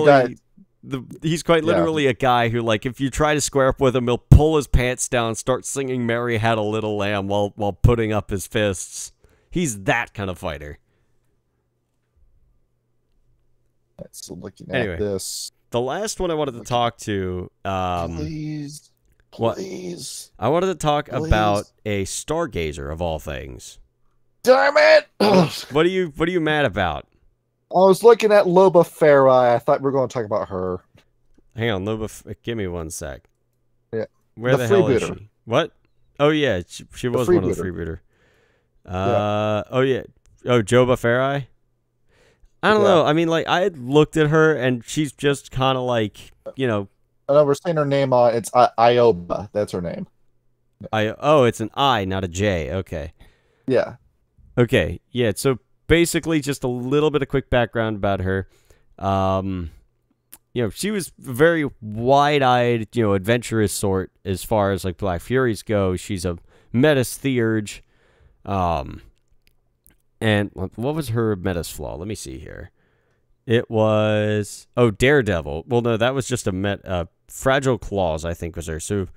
a guy who, like, if you try to square up with him, he'll pull his pants down and start singing "Mary Had a Little Lamb" while putting up his fists. He's that kind of fighter. That's looking at this. The last one I wanted to talk to, please. I wanted to talk about a stargazer of all things. Damn it! What are you mad about? was looking at Loba Farai. I thought we were going to talk about her. Hang on, give me one sec. Yeah. Where the hell is she? What? Oh, yeah, she was one of the freebooter. Oh, yeah. Oh, Joba Farai? I don't know. I mean, like, I had looked at her, and she's just kind of like, you know. No, we're saying her name on it's Ioba. That's her name. Oh, it's an I, not a J. Okay. Yeah. Okay. Yeah. So basically, just a little bit of quick background about her. You know, she was very wide-eyed, you know, adventurous sort as far as like Black Furies go. She's a Metis Theurge. And what was her Metis flaw? Let me see here. It was Daredevil. Well, no, that was just a Fragile Claws, I think, was her. So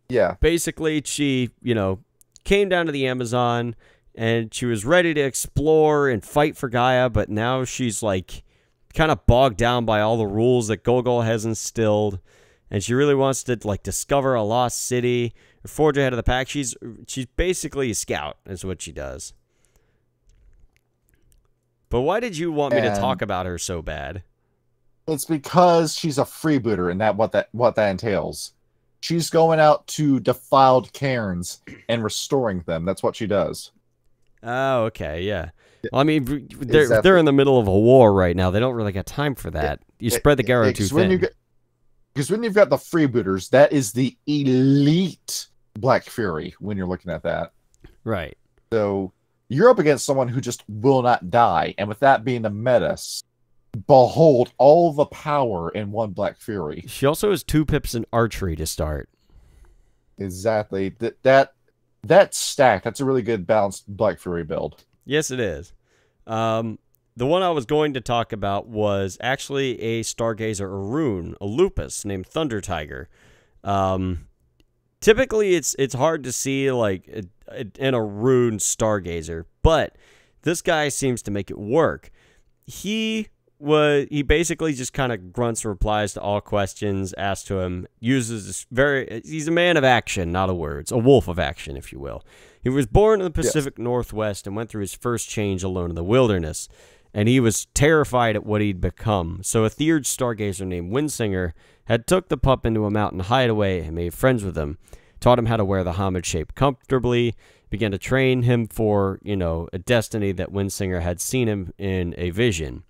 yeah, basically, she, you know, came down to the Amazon and she was ready to explore and fight for Gaia, but now she's like kind of bogged down by all the rules that Gogol has instilled, and she really wants to like discover a lost city, forge ahead of the pack. She's basically a scout, is what she does. But why did you want me to talk about her so bad? It's because she's a freebooter, and what that entails. She's going out to defiled cairns and restoring them. That's what she does. Oh, okay, yeah. Well, I mean, they're in the middle of a war right now. They don't really got time for that. You spread the Garrow too thin. Because when you've got the freebooters, that is the elite Black Fury when you're looking at that. Right. So you're up against someone who just will not die. And with that being the Metis, behold all the power in one Black Fury. She also has 2 pips in archery to start. Exactly. That stack, that's a really good balanced Black Fury build. Yes, it is. The one I was going to talk about was actually a Stargazer Arun, a Lupus named Thunder Tiger. Typically, it's hard to see like an Arun Stargazer, but this guy seems to make it work. He basically just kind of grunts and replies to all questions asked to him. He's a man of action, not of words, a wolf of action, if you will. He was born in the Pacific Northwest and went through his first change alone in the wilderness, and he was terrified at what he'd become. So a Theurge Stargazer named Windsinger had took the pup into a mountain hideaway and made friends with him, taught him how to wear the homage shape comfortably, began to train him for, you know, a destiny that Windsinger had seen him in a vision.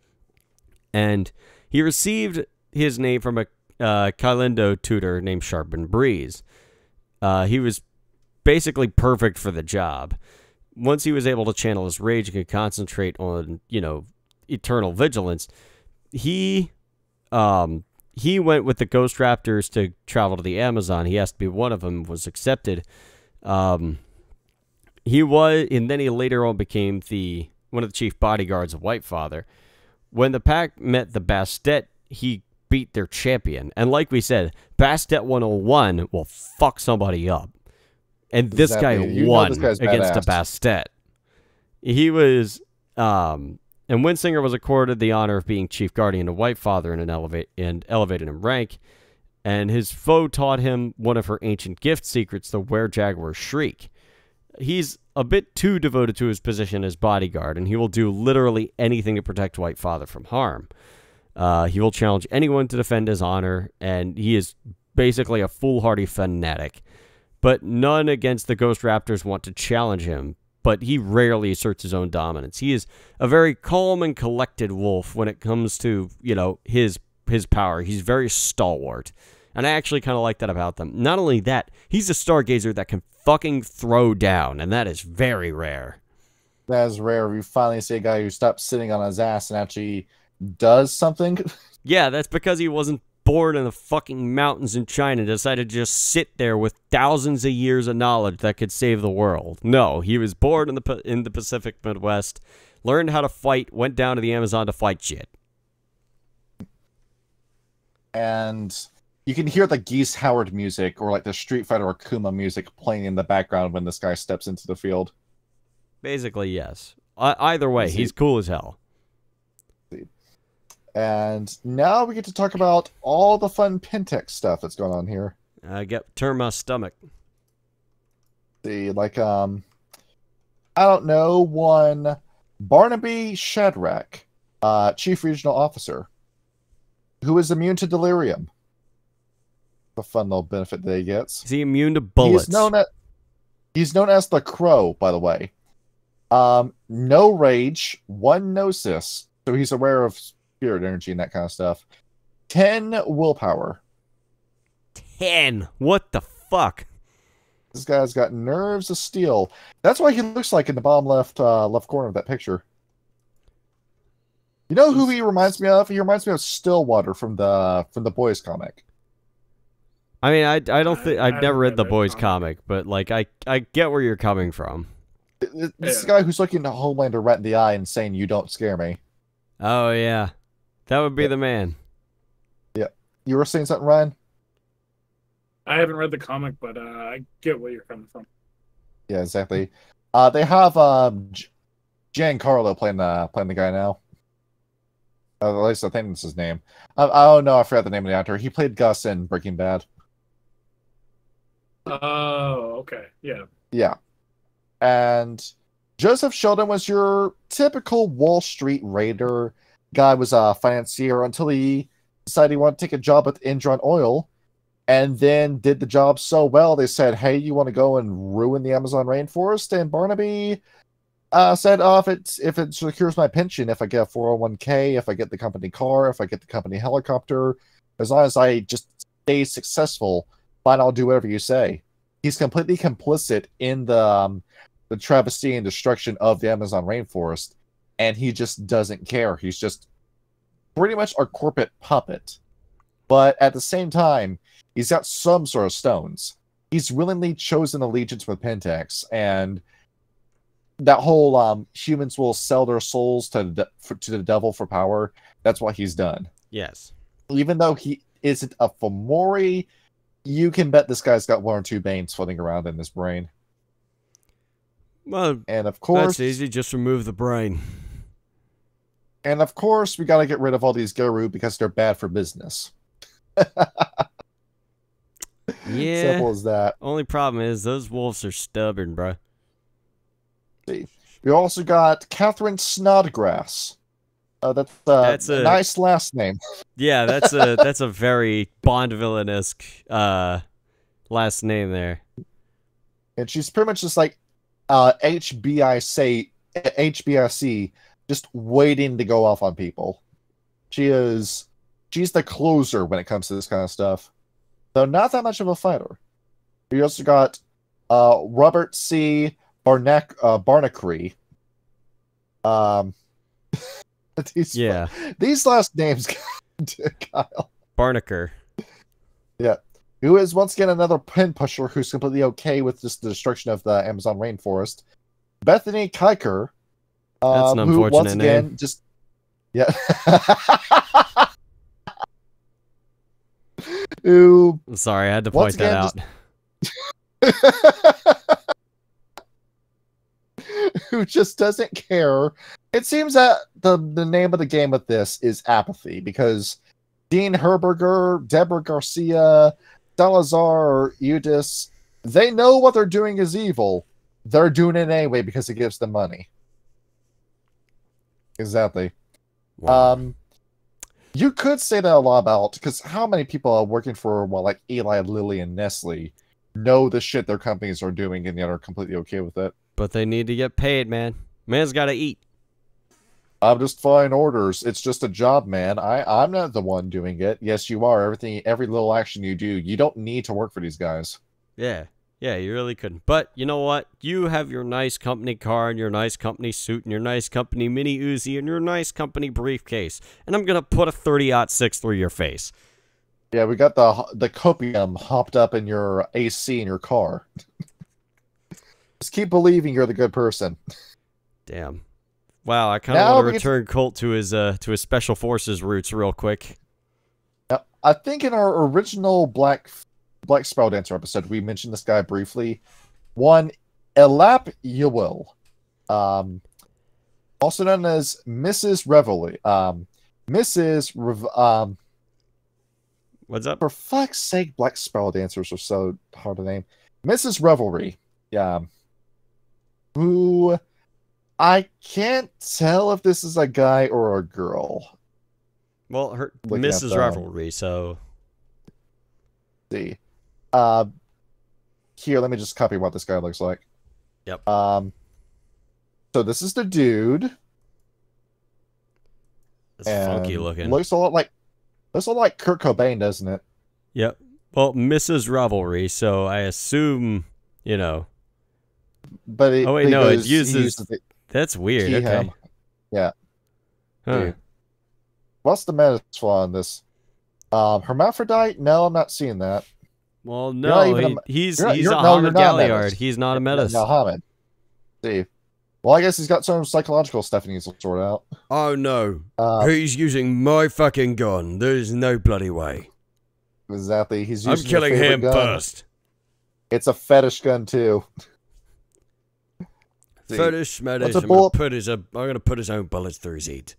And he received his name from a Kylindo tutor named Sharpen Breeze. He was basically perfect for the job. Once he was able to channel his rage and could concentrate on, you know, eternal vigilance, he went with the Ghost Raptors to travel to the Amazon. He has to be one of them, was accepted. And then he later on became one of the chief bodyguards of Whitefather. When the pack met the Bastet, he beat their champion. And like we said, Bastet 101 will fuck somebody up. And this guy won against a Bastet. He was, and Windsinger was accorded the honor of being chief guardian of Whitefather and elevated in rank. And his foe taught him one of her ancient gift secrets, the Were-Jaguar Shriek. He's a bit too devoted to his position as bodyguard, and he will do literally anything to protect Whitefather from harm. He will challenge anyone to defend his honor, and he is basically a foolhardy fanatic. But none against the Ghost Raptors want to challenge him, but he rarely asserts his own dominance. He is a very calm and collected wolf when it comes to, you know, his power. He's very stalwart. And I actually kind of like that about them. Not only that, he's a Stargazer that can fucking throw down, and that is very rare. That is rare. We finally see a guy who stops sitting on his ass and actually does something. Yeah, that's because he wasn't born in the fucking mountains in China and decided to just sit there with thousands of years of knowledge that could save the world. No, he was born in the Pacific Midwest, learned how to fight, went down to the Amazon to fight shit. And you can hear the Geese Howard music or like the Street Fighter Akuma music playing in the background when this guy steps into the field. Basically, yes. Either way, he's cool as hell. And now we get to talk about all the fun Pentex stuff that's going on here. Turn my stomach. See, like, I don't know, one Barnaby Shadrach Chief Regional Officer, who is immune to delirium. A fun little benefit that he gets. Is he immune to bullets? He's known as the Crow, by the way. No rage, 1 gnosis, so he's aware of spirit energy and that kind of stuff. 10 willpower. 10? What the fuck? This guy's got nerves of steel. That's why he looks like in the bottom left corner of that picture. You know who he reminds me of? He reminds me of Stillwater from the Boys comic. I mean, I don't think I've never read the Boys comic, but like I get where you're coming from. This is the guy who's looking at Homelander right in the eye and saying, "You don't scare me." Oh yeah, that would be the man. Yeah, you were saying something, Ryan? I haven't read the comic, but I get where you're coming from. Yeah, exactly. They have Giancarlo playing the guy now. At least I think that's his name. Oh no, I forgot the name of the actor. He played Gus in Breaking Bad. Oh, okay, yeah. Yeah. And Joseph Sheldon was your typical Wall Street raider. Guy was a financier until he decided he wanted to take a job with Indron Oil, and then did the job so well they said, "Hey, you want to go and ruin the Amazon rainforest?" And Barnaby said, "Oh, if it secures my pension, if I get a 401k, if I get the company car, if I get the company helicopter, as long as I just stay successful, fine, I'll do whatever you say." He's completely complicit in the travesty and destruction of the Amazon rainforest, and he just doesn't care. He's just pretty much our corporate puppet. But at the same time, he's got some sort of stones. He's willingly chosen allegiance with Pentax, and that whole humans will sell their souls to the devil for power, that's what he's done. Yes. Even though he isn't a Fomori, you can bet this guy's got 1 or 2 Banes floating around in his brain. Well, and of course, that's easy. Just remove the brain. And of course, we got to get rid of all these Guru because they're bad for business. Yeah. Simple as that. Only problem is those wolves are stubborn, bro. See. We also got Catherine Snodgrass. That's a nice last name. Yeah, that's a very Bond villain-esque last name there. And she's pretty much just like HBIC, just waiting to go off on people. She's the closer when it comes to this kind of stuff. Though not that much of a fighter. We also got Robert C. Barnacle. These last names, Kyle. Barnaker. Yeah. Who is once again another pin pusher who's completely okay with just the destruction of the Amazon rainforest. Bethany Kiker. That's an unfortunate who, once again, name. just yeah. Who? I'm sorry, I had to point that out. Who just doesn't care. It seems that the name of the game with this is apathy, because Dean Herberger, Deborah Garcia, Salazar, Udis, they know what they're doing is evil. They're doing it anyway because it gives them money. Exactly. Wow. You could say that a lot about, because how many people are working for, well, like Eli Lilly and Nestle know the shit their companies are doing and yet are completely okay with it. But they need to get paid, man. Man's got to eat. I'm just following orders. It's just a job, man. I'm not the one doing it. Yes, you are. Every little action you do, you don't need to work for these guys. Yeah. Yeah, you really couldn't. But you know what? You have your nice company car and your nice company suit and your nice company mini Uzi and your nice company briefcase. And I'm going to put a 30-06 through your face. Yeah, we got the copium hopped up in your AC in your car. Just keep believing you're the good person. Damn. Wow, I kind of want to return Colt to his special forces roots real quick. Now, I think in our original Black Spiral Dancer episode, we mentioned this guy briefly. One, Elap Yewell, also known as Mrs. Revelry. What's up? For fuck's sake, Black Spiral Dancers are so hard to name. Mrs. Revelry. Yeah. Who I can't tell if this is a guy or a girl. Well, her Looking at Mrs. them. Revelry, so See. Here, let me just copy what this guy looks like. Yep. So this is the dude. it's funky and looking. Looks a lot like Kurt Cobain, doesn't it? Yep. Well, Mrs. Revelry, so I assume, you know. But Oh wait, he no, goes- it he uses. the That's weird. he, Okay. him. Yeah. Huh. Dude. What's the metaphor on this? Hermaphrodite? No, I'm not seeing that. Well, not no, even he's you're not- he's you're- a no, you're Hamid not a Galliard. menace. He's not a menace. No, Hamid. See. Well, I guess he's got some psychological stuff he needs to sort out. Oh no, Uh, he's using my fucking gun. There's no bloody way. exactly. He's I'm using your killing favorite him gun. first. It's a fetish gun too. See, Fetish matters. a I'm gonna bullet- put his own bullets through his head.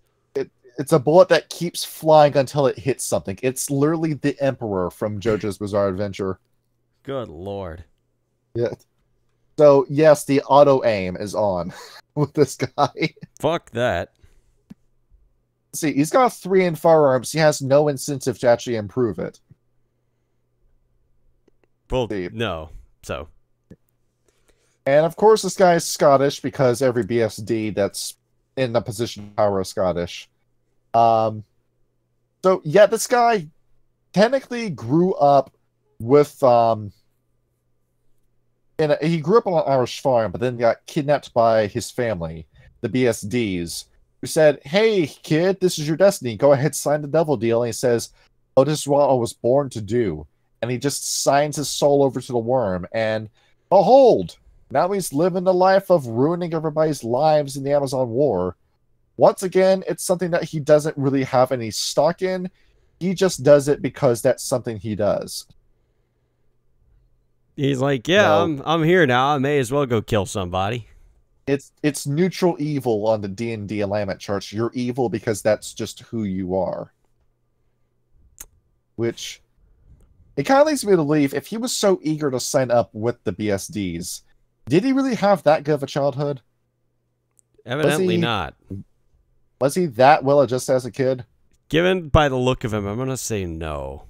It's a bullet that keeps flying until it hits something. It's literally the Emperor from JoJo's Bizarre Adventure. Good lord. Yeah. So yes, the auto aim is on with this guy. Fuck that. See, he's got 3 in firearms. He has no incentive to actually improve it. Well, See. no. So And of course, this guy is Scottish because every BSD that's in a position of power is Scottish. So yeah, this guy technically grew up with he grew up on an Irish farm, but then got kidnapped by his family, the BSDs, who said, "Hey kid, this is your destiny. Go ahead, sign the devil deal." And he says, "Oh, this is what I was born to do." And he just signs his soul over to the worm, and behold, now he's living the life of ruining everybody's lives in the Amazon war. Once again, it's something that he doesn't really have any stock in. He just does it because that's something he does. he's like, yeah, No. I'm here now. I may as well go kill somebody. It's neutral evil on the D&D alignment charts. You're evil because that's just who you are. Which, it kind of leads me to believe, if he was so eager to sign up with the BSDs, did he really have that good of a childhood? Evidently he- not. Was he that well adjusted as a kid? Given by the look of him, I'm gonna say no.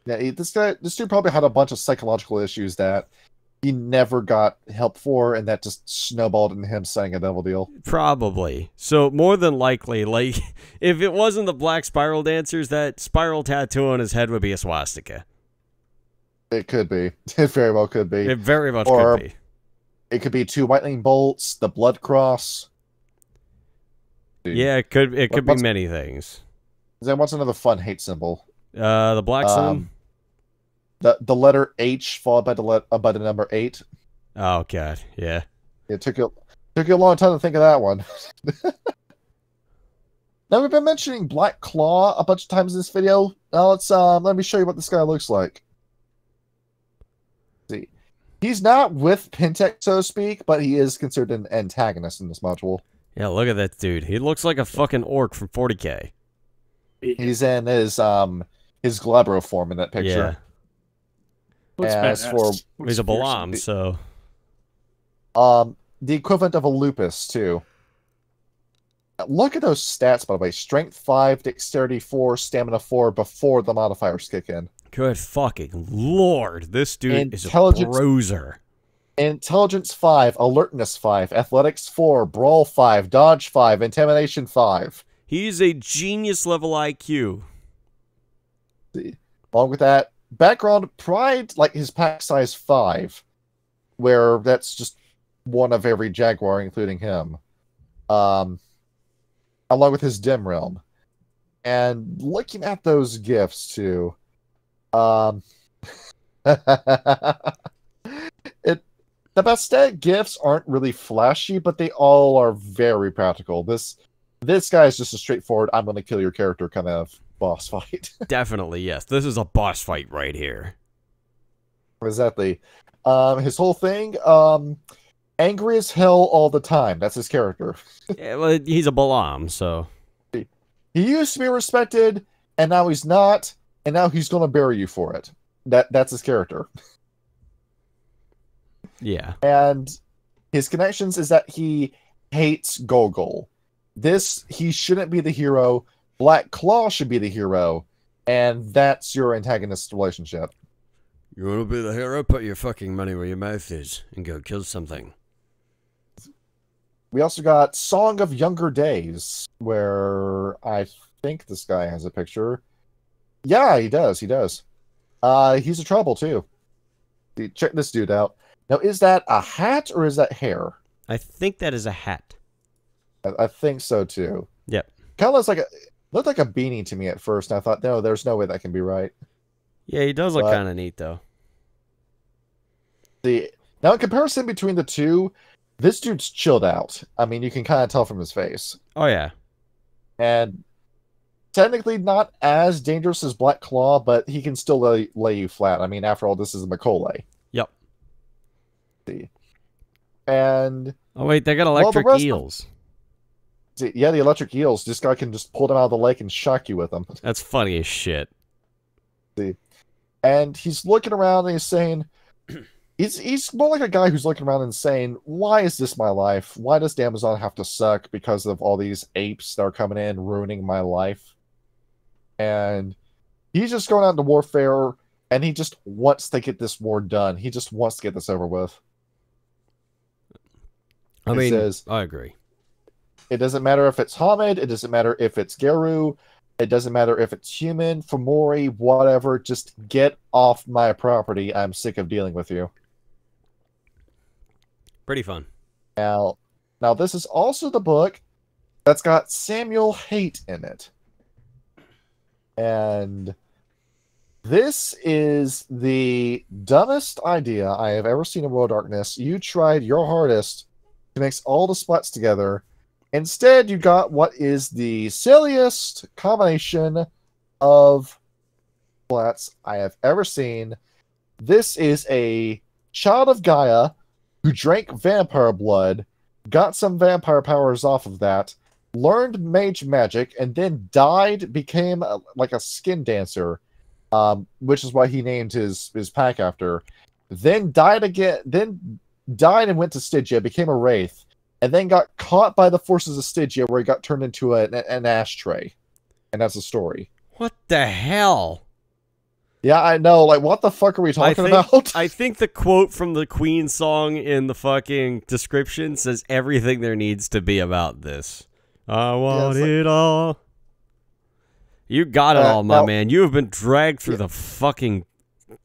Yeah, this dude probably had a bunch of psychological issues that he never got help for, and that just snowballed into him signing a devil deal. Probably. So more than likely, like, if it wasn't the Black Spiral Dancers, that spiral tattoo on his head would be a swastika. It could be. It very well could be. It very much Or- could be. It could be 2 lightning bolts, the blood cross. Yeah, it could be What's- many things. Then what's another fun hate symbol? The Black Sun. The letter H followed by the number 8. Oh god, yeah. It took you a long time to think of that one. Now we've been mentioning Black Claw a bunch of times in this video. Now let me show you what this guy looks like. See, he's not with Pentex, so to speak, but he is considered an antagonist in this module. Yeah, look at that dude. He looks like a fucking orc from 40K. He's in his Glabro form in that Yeah. picture. Looks As badass. for- Looks He's a fierce. Balam, so The equivalent of a lupus too. Look at those stats, by the way. Strength 5, Dexterity 4, Stamina 4 before the modifiers kick in. good fucking lord. This dude is a Intelligence- bruiser. Intelligence 5, Alertness 5, Athletics 4, Brawl 5, Dodge 5, Intimidation 5. He's a genius level IQ. Along with that, background, Pride, like his pack size 5, where that's just one of every Jaguar, including him. Along with his Dim Realm. And looking at those gifts, too. The Bastet gifts aren't really flashy, but they all are very practical. This guy is just a straightforward, I'm going to kill your character kind of boss fight. Definitely, yes. This is a boss fight right here. Exactly. His whole thing, angry as hell all the time. That's his character. Yeah, well, he's a Balam, so He used to be respected, and now he's not, and now he's going to bury you for it. That's his character. yeah. And his connections is that he hates Gogol. He shouldn't be the hero. Black Claw should be the hero, and that's your antagonist relationship. You want to be the hero? Put your fucking money where your mouth is and go kill something. We also got Song of Younger Days, where I think this guy has a picture. Yeah, he does. He does. He's a trouble, too. Check this dude out. Now, is that a hat or is that hair? I think that is a hat. I think so, too. Yep. Kind of looked like a beanie to me at first, and I thought, no, there's no way that can be right. Yeah, he does look kind of neat, though. Now, in comparison between the two, this dude's chilled out. I mean, you can kind of tell from his face. Oh, yeah. And technically not as dangerous as Black Claw, but he can still lay you flat. I mean, after all, this is a Macaulay. Yep. And... Oh, wait, they got electric eels. Yeah, the electric eels. This guy can just pull them out of the lake and shock you with them. That's funny as shit. And he's looking around and he's saying... He's more like a guy who's looking around and saying, why is this my life? Why does the Amazon have to suck because of all these apes that are coming in, ruining my life? And he's just going out into warfare, and he just wants to get this war done. He just wants to get this over with. I mean, I agree. It doesn't matter if it's Hamid, it doesn't matter if it's Geru, it doesn't matter if it's human, Fomori, whatever, just get off my property. I'm sick of dealing with you. Pretty fun. Now this is also the book that's got Samuel Haight in it. And this is the dumbest idea I have ever seen in World of Darkness. You tried your hardest to mix all the splats together. Instead, you got what is the silliest combination of splats I have ever seen. This is a child of Gaia who drank vampire blood, got some vampire powers off of that, learned mage magic, and then died, became like a skin dancer, which is why he named his pack after. Then died again, then died and went to Stygia, became a wraith, and then got caught by the forces of Stygia, where he got turned into an ashtray. And that's the story. What the hell? Yeah, I know. Like, what the fuck are we talking about? I think the quote from the Queen song in the fucking description says everything there needs to be about this. I want it all. You got it all, my man. You have been dragged through the fucking...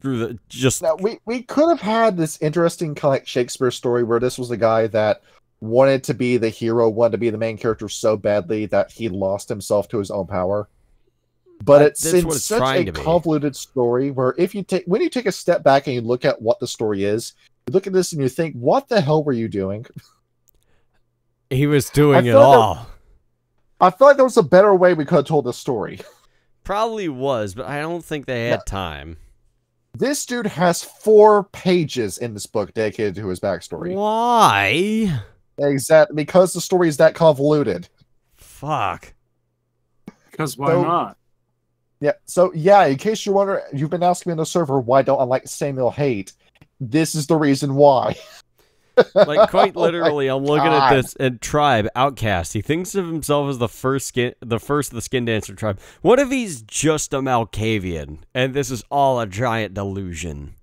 Now, we could have had this interesting kind of like Shakespeare story where this was a guy that wanted to be the hero, wanted to be the main character so badly that he lost himself to his own power. But it's in such a convoluted story where when you take a step back and you look at what the story is, you look at this and you think, what the hell were you doing? He was doing it all. I feel like there was a better way we could have told this story. Probably was, but I don't think they had time. This dude has 4 pages in this book dedicated to his backstory. Why? Exactly, because the story is that convoluted. Fuck. Because why not? Yeah, so yeah, in case you're wondering, you've been asking me on the server, why don't I like Samuel Haight? This is the reason why. Like, quite literally, I'm looking at this, and Tribe, Outcast, he thinks of himself as the first of the Skin Dancer tribe. What if he's just a Malkavian, and this is all a giant delusion?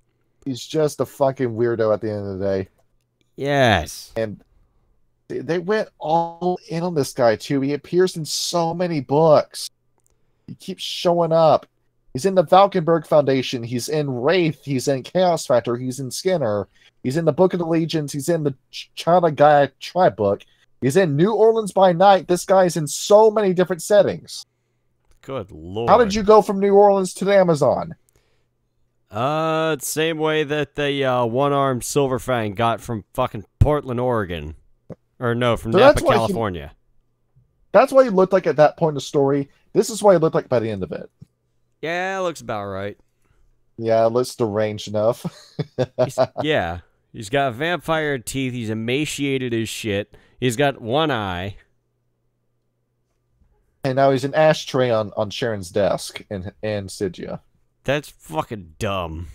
He's just a fucking weirdo at the end of the day. Yes. And they went all in on this guy, too. He appears in so many books. He keeps showing up. He's in the Valkenburg Foundation. He's in Wraith. He's in Chaos Factor. He's in Skinner. He's in the Book of the Legions. He's in the China Gaia Tribe book. He's in New Orleans by Night. This guy's in so many different settings. Good lord. How did you go from New Orleans to the Amazon? Same way that the one-armed Silverfang got from fucking Portland, Oregon. Or no, from Napa, California. That's why he looked like at that point in the story. This is what he looked like by the end of it. Yeah, looks about right. Yeah, it looks deranged enough. Yeah. He's got vampire teeth. He's emaciated as shit. He's got one eye. And now he's an ashtray on Sharon's desk in Stygia. That's fucking dumb.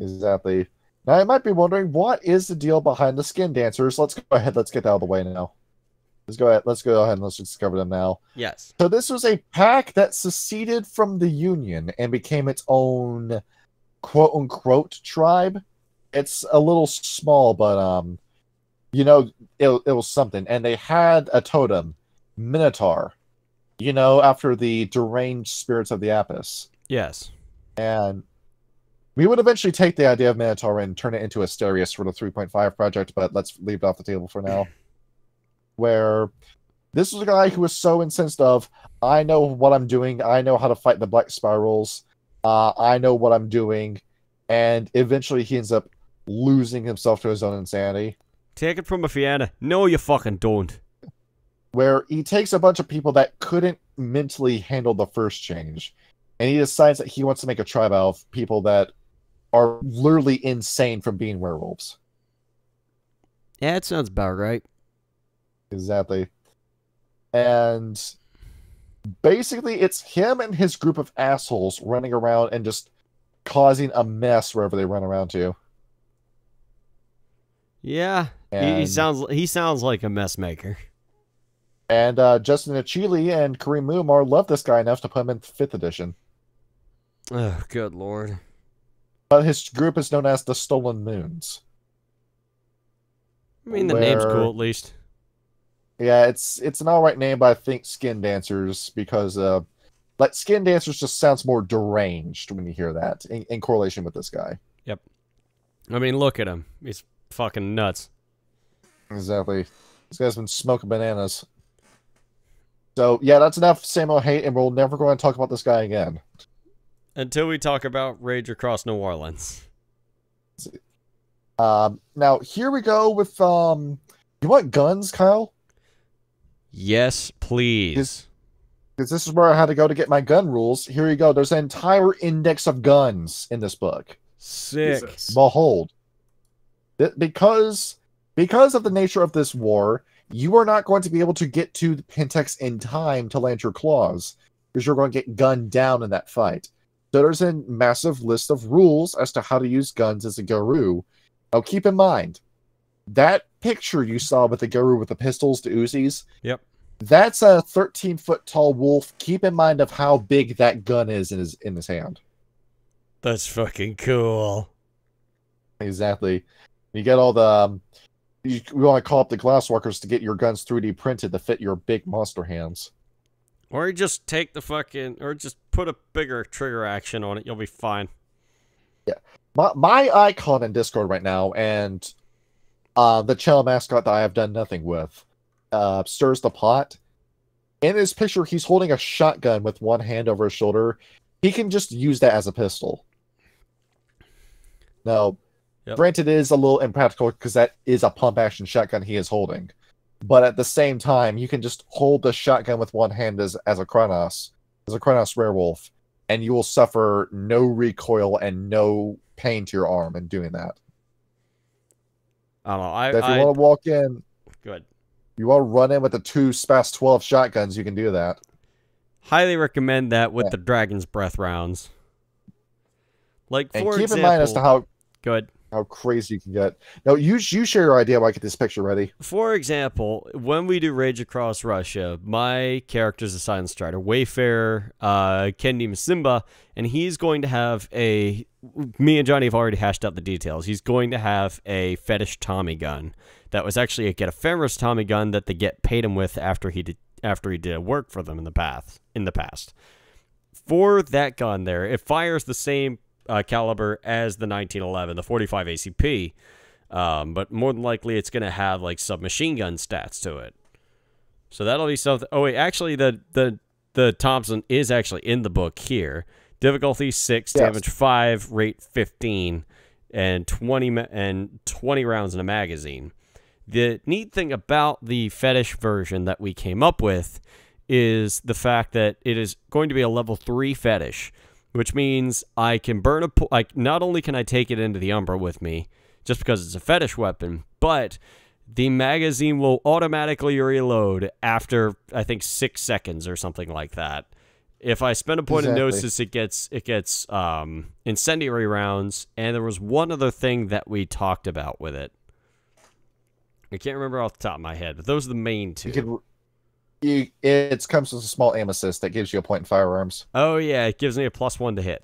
Exactly. Now, you might be wondering, what is the deal behind the skin dancers? Let's go ahead. Let's get that out of the way now. Let's go ahead. Let's go ahead and let's discover them now. Yes. So this was a pack that seceded from the Union and became its own quote-unquote tribe. It's a little small, but you know, it was something. And they had a totem, Minotaur, you know, after the deranged spirits of the Apis. Yes. And we would eventually take the idea of Minotaur and turn it into Asterius for the 3.5 project, but let's leave it off the table for now. Where this was a guy who was so incensed of, I know what I'm doing, I know how to fight the Black Spirals, I know what I'm doing, and eventually he ends up losing himself to his own insanity. Take it from a Fianna. No, you fucking don't. Where he takes a bunch of people that couldn't mentally handle the first change, and he decides that he wants to make a tribe out of people that are literally insane from being werewolves. Yeah, it sounds about right. Exactly. And basically, it's him and his group of assholes running around and just causing a mess wherever they run around to. Yeah, he sounds like a mess maker. And Justin Achille and Kareem Mumar love this guy enough to put him in 5th edition. Oh, good lord. But his group is known as the Stolen Moons. I mean, the name's cool at least. Yeah, it's an alright name, but I think Skin Dancers, because like Skin Dancers just sounds more deranged when you hear that in correlation with this guy. Yep. I mean, look at him. He's fucking nuts. Exactly. This guy's been smoking bananas. So, yeah, that's enough Samo hate, and we'll never go and talk about this guy again. Until we talk about Rage Across New Orleans. Now, here we go with, you want guns, Kyle? Yes, please. Because this is where I had to go to get my gun rules. Here you go. There's an entire index of guns in this book. Sick. Jesus. Behold. Because of the nature of this war, you are not going to be able to get to the Pentex in time to land your claws, because you're going to get gunned down in that fight. So there's a massive list of rules as to how to use guns as a Garou. Now keep in mind, that picture you saw with the Garou with the pistols, the Uzis, Yep. that's a 13-foot tall wolf. Keep in mind of how big that gun is in his hand. That's fucking cool. Exactly. You get all the... we want to call up the glassworkers to get your guns 3D printed to fit your big monster hands. Or you just take the fucking... Or just put a bigger trigger action on it. You'll be fine. Yeah. My icon in Discord right now, and the channel mascot that I have done nothing with, Stirs the Pot. In his picture, he's holding a shotgun with one hand over his shoulder. He can just use that as a pistol. Now, granted, it is a little impractical because that is a pump-action shotgun he is holding. But at the same time, you can just hold the shotgun with one hand as a Kronos werewolf, and you will suffer no recoil and no pain to your arm in doing that. I don't know. If you want to walk in, good. You want to run in with the 2 SPAS 12 shotguns, you can do that. Highly recommend that with the Dragon's Breath rounds. Like, and for keep example, in mind as to how crazy you can get. Now, you share your idea while I get this picture ready. For example, when we do Rage Across Russia, my character's a Silent Strider, Wayfarer, Kendi Masimba, and he's going to have a... Me and Johnny have already hashed out the details. He's going to have a fetish Tommy gun. That was actually a Get Ephemeris Tommy gun that the Get paid him with after he did work for them in the past. For that gun there, it fires the same caliber as the 1911, the 45 ACP, but more than likely it's going to have like submachine gun stats to it. So that'll be something. Oh wait, actually the Thompson is actually in the book here. Difficulty 6, yes. Damage 5, rate 15, and 20 rounds in a magazine. The neat thing about the fetish version that we came up with is the fact that it is going to be a level 3 fetish, which means I can burn not only can I take it into the Umbra with me, just because it's a fetish weapon, but the magazine will automatically reload after, I think, 6 seconds or something like that. If I spend a point of Exactly. gnosis, it gets incendiary rounds, and there was one other thing that we talked about with it. I can't remember off the top of my head, but those are the main two. It comes with a small aim assist that gives you a point in firearms. Oh yeah, it gives me a +1 to hit.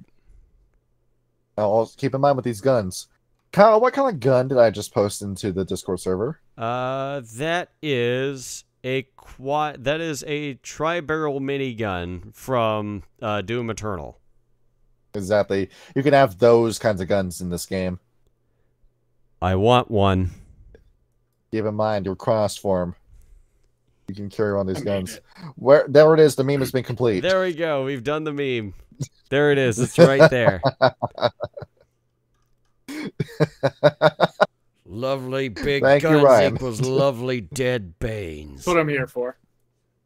Now, also keep in mind with these guns. Kyle, what kind of gun did I just post into the Discord server? That is a tri-barrel minigun from Doom Eternal. Exactly. You can have those kinds of guns in this game. I want one. Keep in mind your cross form. You can carry on these guns. There it is. The meme has been complete. There we go. We've done the meme. There it is. It's right there. Lovely big Thank you, guns Ryan. equals lovely dead Banes. That's what I'm here for.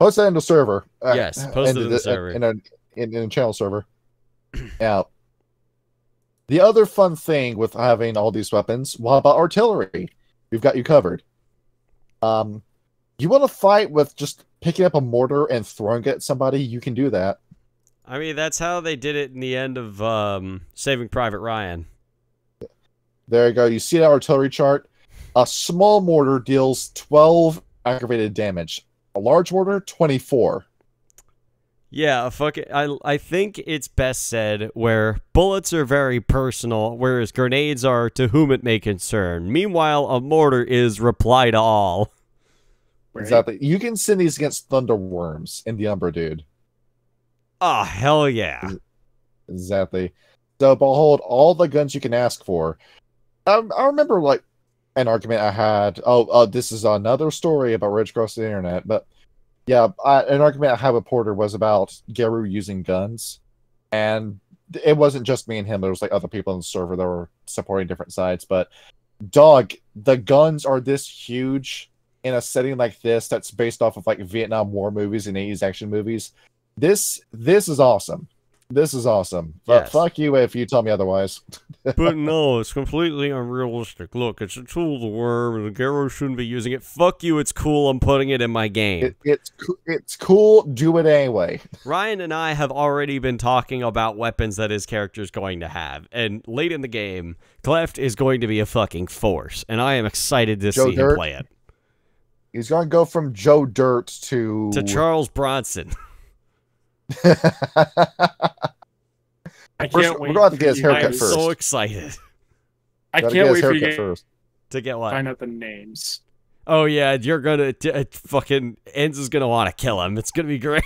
Post that in the server. Yes, post it in the server. In a channel server. Now, the other fun thing with having all these weapons, well, how about artillery? We've got you covered. You want to fight with just picking up a mortar and throwing it at somebody, you can do that. I mean, that's how they did it in the end of Saving Private Ryan. There you go. You see that artillery chart? A small mortar deals 12 aggravated damage. A large mortar, 24. Yeah, I think it's best said where bullets are very personal, whereas grenades are to whom it may concern. Meanwhile, a mortar is reply to all. Right? Exactly. You can send these against Thunderworms in the Umbra, dude. Oh, hell yeah. Exactly. So behold all the guns you can ask for. I remember like an argument I had. Oh, this is another story about Rage Across the Internet, but yeah, an argument I had with Porter was about Geru using guns, and it wasn't just me and him. There was like other people on the server that were supporting different sides. But dog, the guns are this huge in a setting like this that's based off of like Vietnam War movies and 80s action movies. This is awesome. This is awesome. But Yes. fuck you if you tell me otherwise. But no, it's completely unrealistic. Look, it's a tool of the worm, and the Garo shouldn't be using it. Fuck you, it's cool. I'm putting it in my game. It's cool. Do it anyway. Ryan and I have already been talking about weapons that his character is going to have. And late in the game, Cleft is going to be a fucking force. And I am excited to see him play it. He's going to go from Joe Dirt to Charles Bronson. I can't wait. We're going to get his haircut I'm first. so excited. I Gotta can't get wait his for you haircut to first. To get what? find out the names. Oh yeah, you're gonna fucking Enz is gonna want to kill him. It's gonna be great.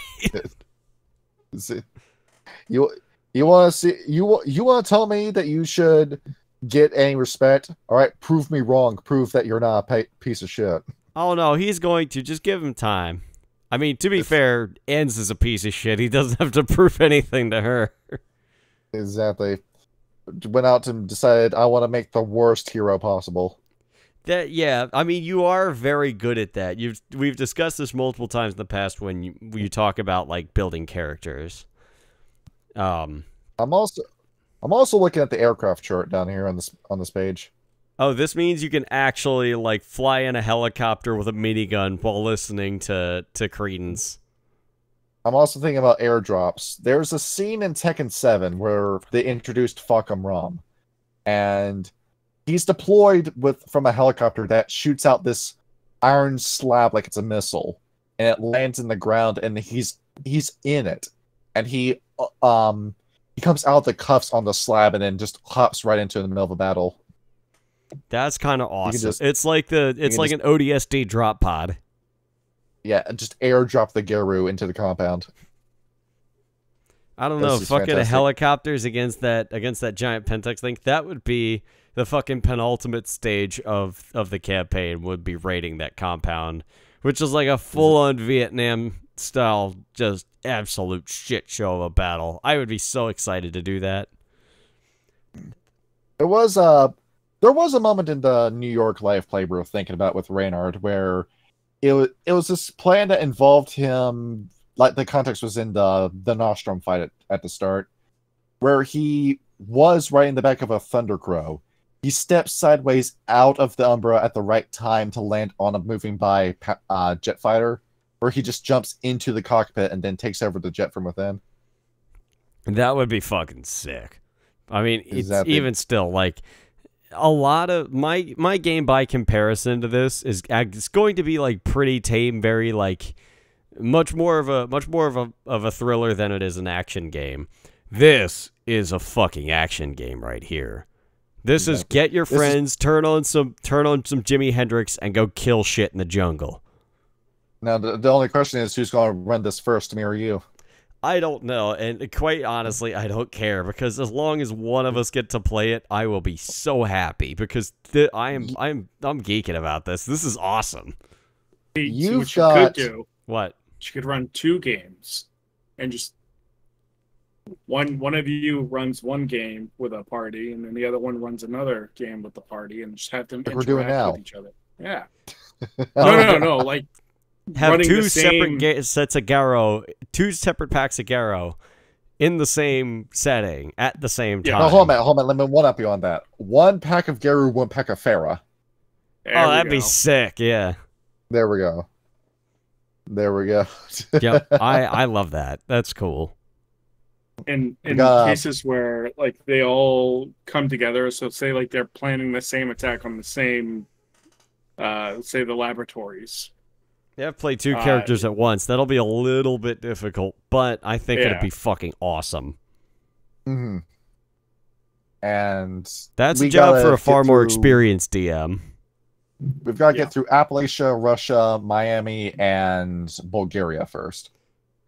You want to see you want to tell me that you should get any respect? All right, prove me wrong. Prove that you're not a piece of shit. Oh no, he's going to. Just give him time. I mean, to be fair, Enz is a piece of shit. He doesn't have to prove anything to her. Exactly. Went out and decided I want to make the worst hero possible. Yeah, I mean, you are very good at that. We've discussed this multiple times in the past when you talk about like building characters. I'm also looking at the aircraft chart down here on this page. Oh, this means you can actually like fly in a helicopter with a minigun while listening to Credence. I'm also thinking about airdrops. There's a scene in Tekken 7 where they introduced Falcom Rom, and he's deployed from a helicopter that shoots out this iron slab like it's a missile, and it lands in the ground, and he's in it, and he comes out of the cuffs on the slab and then just hops right into the middle of a battle. That's kind of awesome. Just, it's like an ODST drop pod. Yeah, just airdrop the Geru into the compound. I don't know, This is fucking fantastic. helicopters against that giant Pentex thing. That would be the fucking penultimate stage of the campaign. Would be raiding that compound, which is like a full-on Vietnam style, just absolute shit show of a battle. I would be so excited to do that. There was a moment in the New York live play we were thinking about with Reynard where it was this plan that involved him, like the context was in the Nostrum fight at the start, where he was riding the back of a Thundercrow. He steps sideways out of the Umbra at the right time to land on a moving by jet fighter, where he just jumps into the cockpit and then takes over the jet from within. That would be fucking sick. I mean, it's Exactly. even still like a lot of my game by comparison to this is it's going to be like pretty tame, very like much more of a thriller than it is an action game. This is a fucking action game right here. This is get your friends, turn on some Jimi Hendrix, and go kill shit in the jungle. Now the only question is who's going to run this first, me or you? I don't know, and quite honestly, I don't care, because as long as one of us get to play it, I will be so happy, because I'm geeking about this. This is awesome. You could do. What? You could run 2 games, and just one of you runs one game with a party, and then the other one runs another game with the party, and just have them interact with each other. Yeah. No. Like have 2 separate sets of Garrow, 2 separate packs of Garrow in the same setting at the same time. No, hold on. Let me one up you on that. 1 pack of Garu, 1 pack of Farah. That'd be sick. Yeah. There we go. Yep. I love that. That's cool. In cases where like they all come together, so say like they're planning the same attack on the same, say the laboratories. Yeah, play 2 characters at once. That'll be a little bit difficult, but I think it'd be fucking awesome. Mm-hmm. And that's a job for a far more experienced DM. We've got to get through Appalachia, Russia, Miami, and Bulgaria first.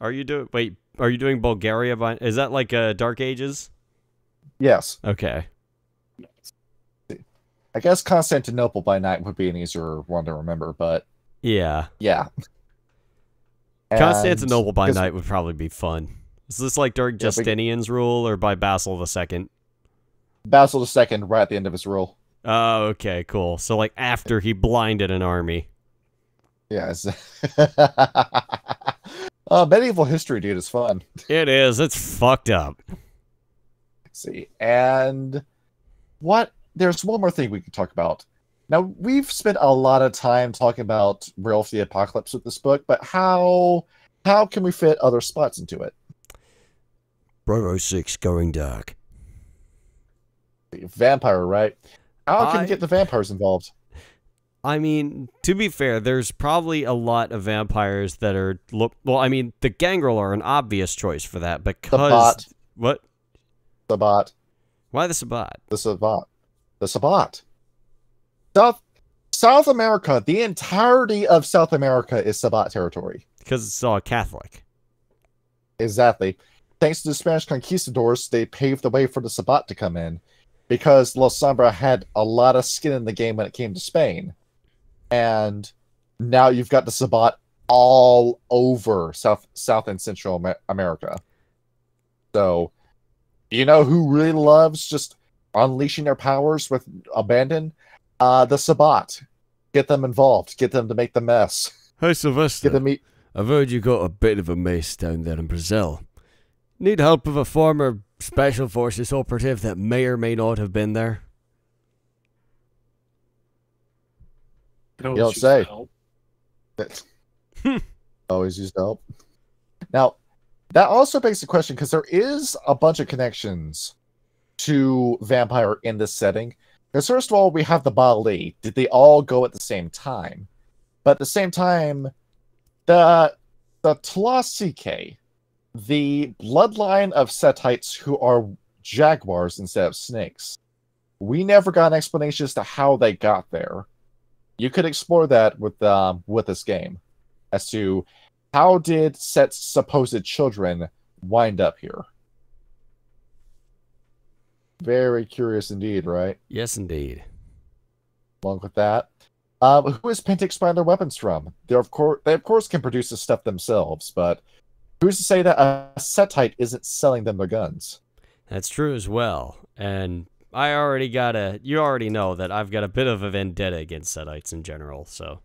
Are you doing Bulgaria is that like Dark Ages? Yes. Okay. I guess Constantinople by night would be an easier one to remember, but yeah. Constantinople by night would probably be fun. Is this like during Justinian's rule or by Basil II? Basil II, right at the end of his rule. Oh, okay, cool. So like after he blinded an army. Yes. Medieval history, dude, is fun. It is. It's fucked up. Let's see. And there's one more thing we could talk about. Now, we've spent a lot of time talking about Werewolf the Apocalypse with this book, but how can we fit other spots into it? Bravo 6 going dark. Vampire, right? How can we get the vampires involved? I mean, to be fair, there's probably a lot of vampires that are the Gangrel are an obvious choice for that because what? Sabbat. Why the Sabbat? The Sabbat. The Sabbat. South America, the entirety of South America is Sabbat territory. Because it's all Catholic. Exactly. Thanks to the Spanish conquistadors, they paved the way for the Sabbat to come in. Because Los Sombra had a lot of skin in the game when it came to Spain. And now you've got the Sabbat all over South and Central America. So, you know who really loves just unleashing their powers with abandon? The Sabbat. Get them involved. Get them to make the mess. Hey, Sylvester. Get them I've heard you got a bit of a mace down there in Brazil. Need help with a former Special Forces operative that may or may not have been there? You don't say. Always use help. Now, that also begs the question, because there is a bunch of connections to Vampire in this setting. Because first of all, we have the Baali. Did they all go at the same time? But at the same time, the Tlasike, the bloodline of Setites who are jaguars instead of snakes. We never got an explanation as to how they got there. You could explore that with this game, as to how did Set's supposed children wind up here. Very curious indeed, right? Yes, indeed. Along with that, who is Pentax buying their weapons from? They of course can produce this stuff themselves, but who's to say that a Setite isn't selling them their guns? That's true as well. And you already know that I've got a bit of a vendetta against Setites in general, so.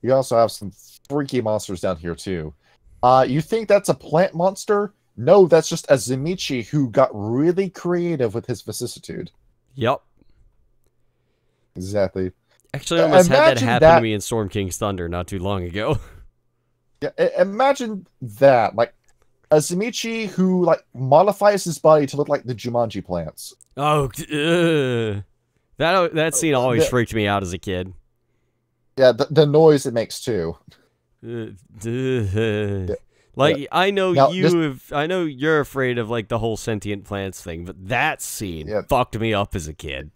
You also have some freaky monsters down here, too. You think that's a plant monster? No, that's just a Zimichi who got really creative with his vicissitude. Yep. Exactly. Actually, I almost had that happen to me in Storm King's Thunder not too long ago. Yeah, imagine that. Like, a Zimichi who like modifies his body to look like the Jumanji plants. Oh, that scene always freaked me out as a kid. Yeah, the noise it makes too. Like I know now, I know you're afraid of like the whole sentient plants thing, but that scene fucked me up as a kid.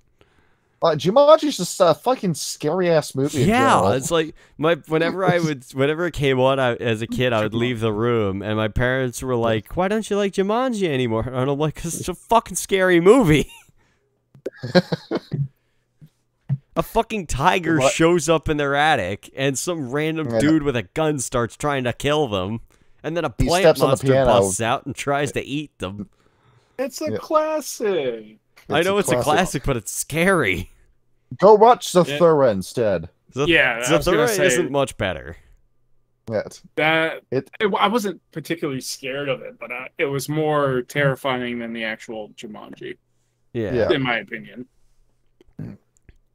Jumanji's just a fucking scary ass movie. Yeah, it's like whenever it came on as a kid, I would leave the room, and my parents were like, "Why don't you like Jumanji anymore?" And I'm like, "'Cause it's a fucking scary movie." A fucking tiger shows up in their attic, and some random dude with a gun starts trying to kill them, and then a plant monster busts out and tries to eat them. It's a classic. I know it's a classic, but it's scary. Go watch Zathura instead. Zathura isn't much better. Yeah. I wasn't particularly scared of it, but it was more terrifying than the actual Jumanji. Yeah. In my opinion.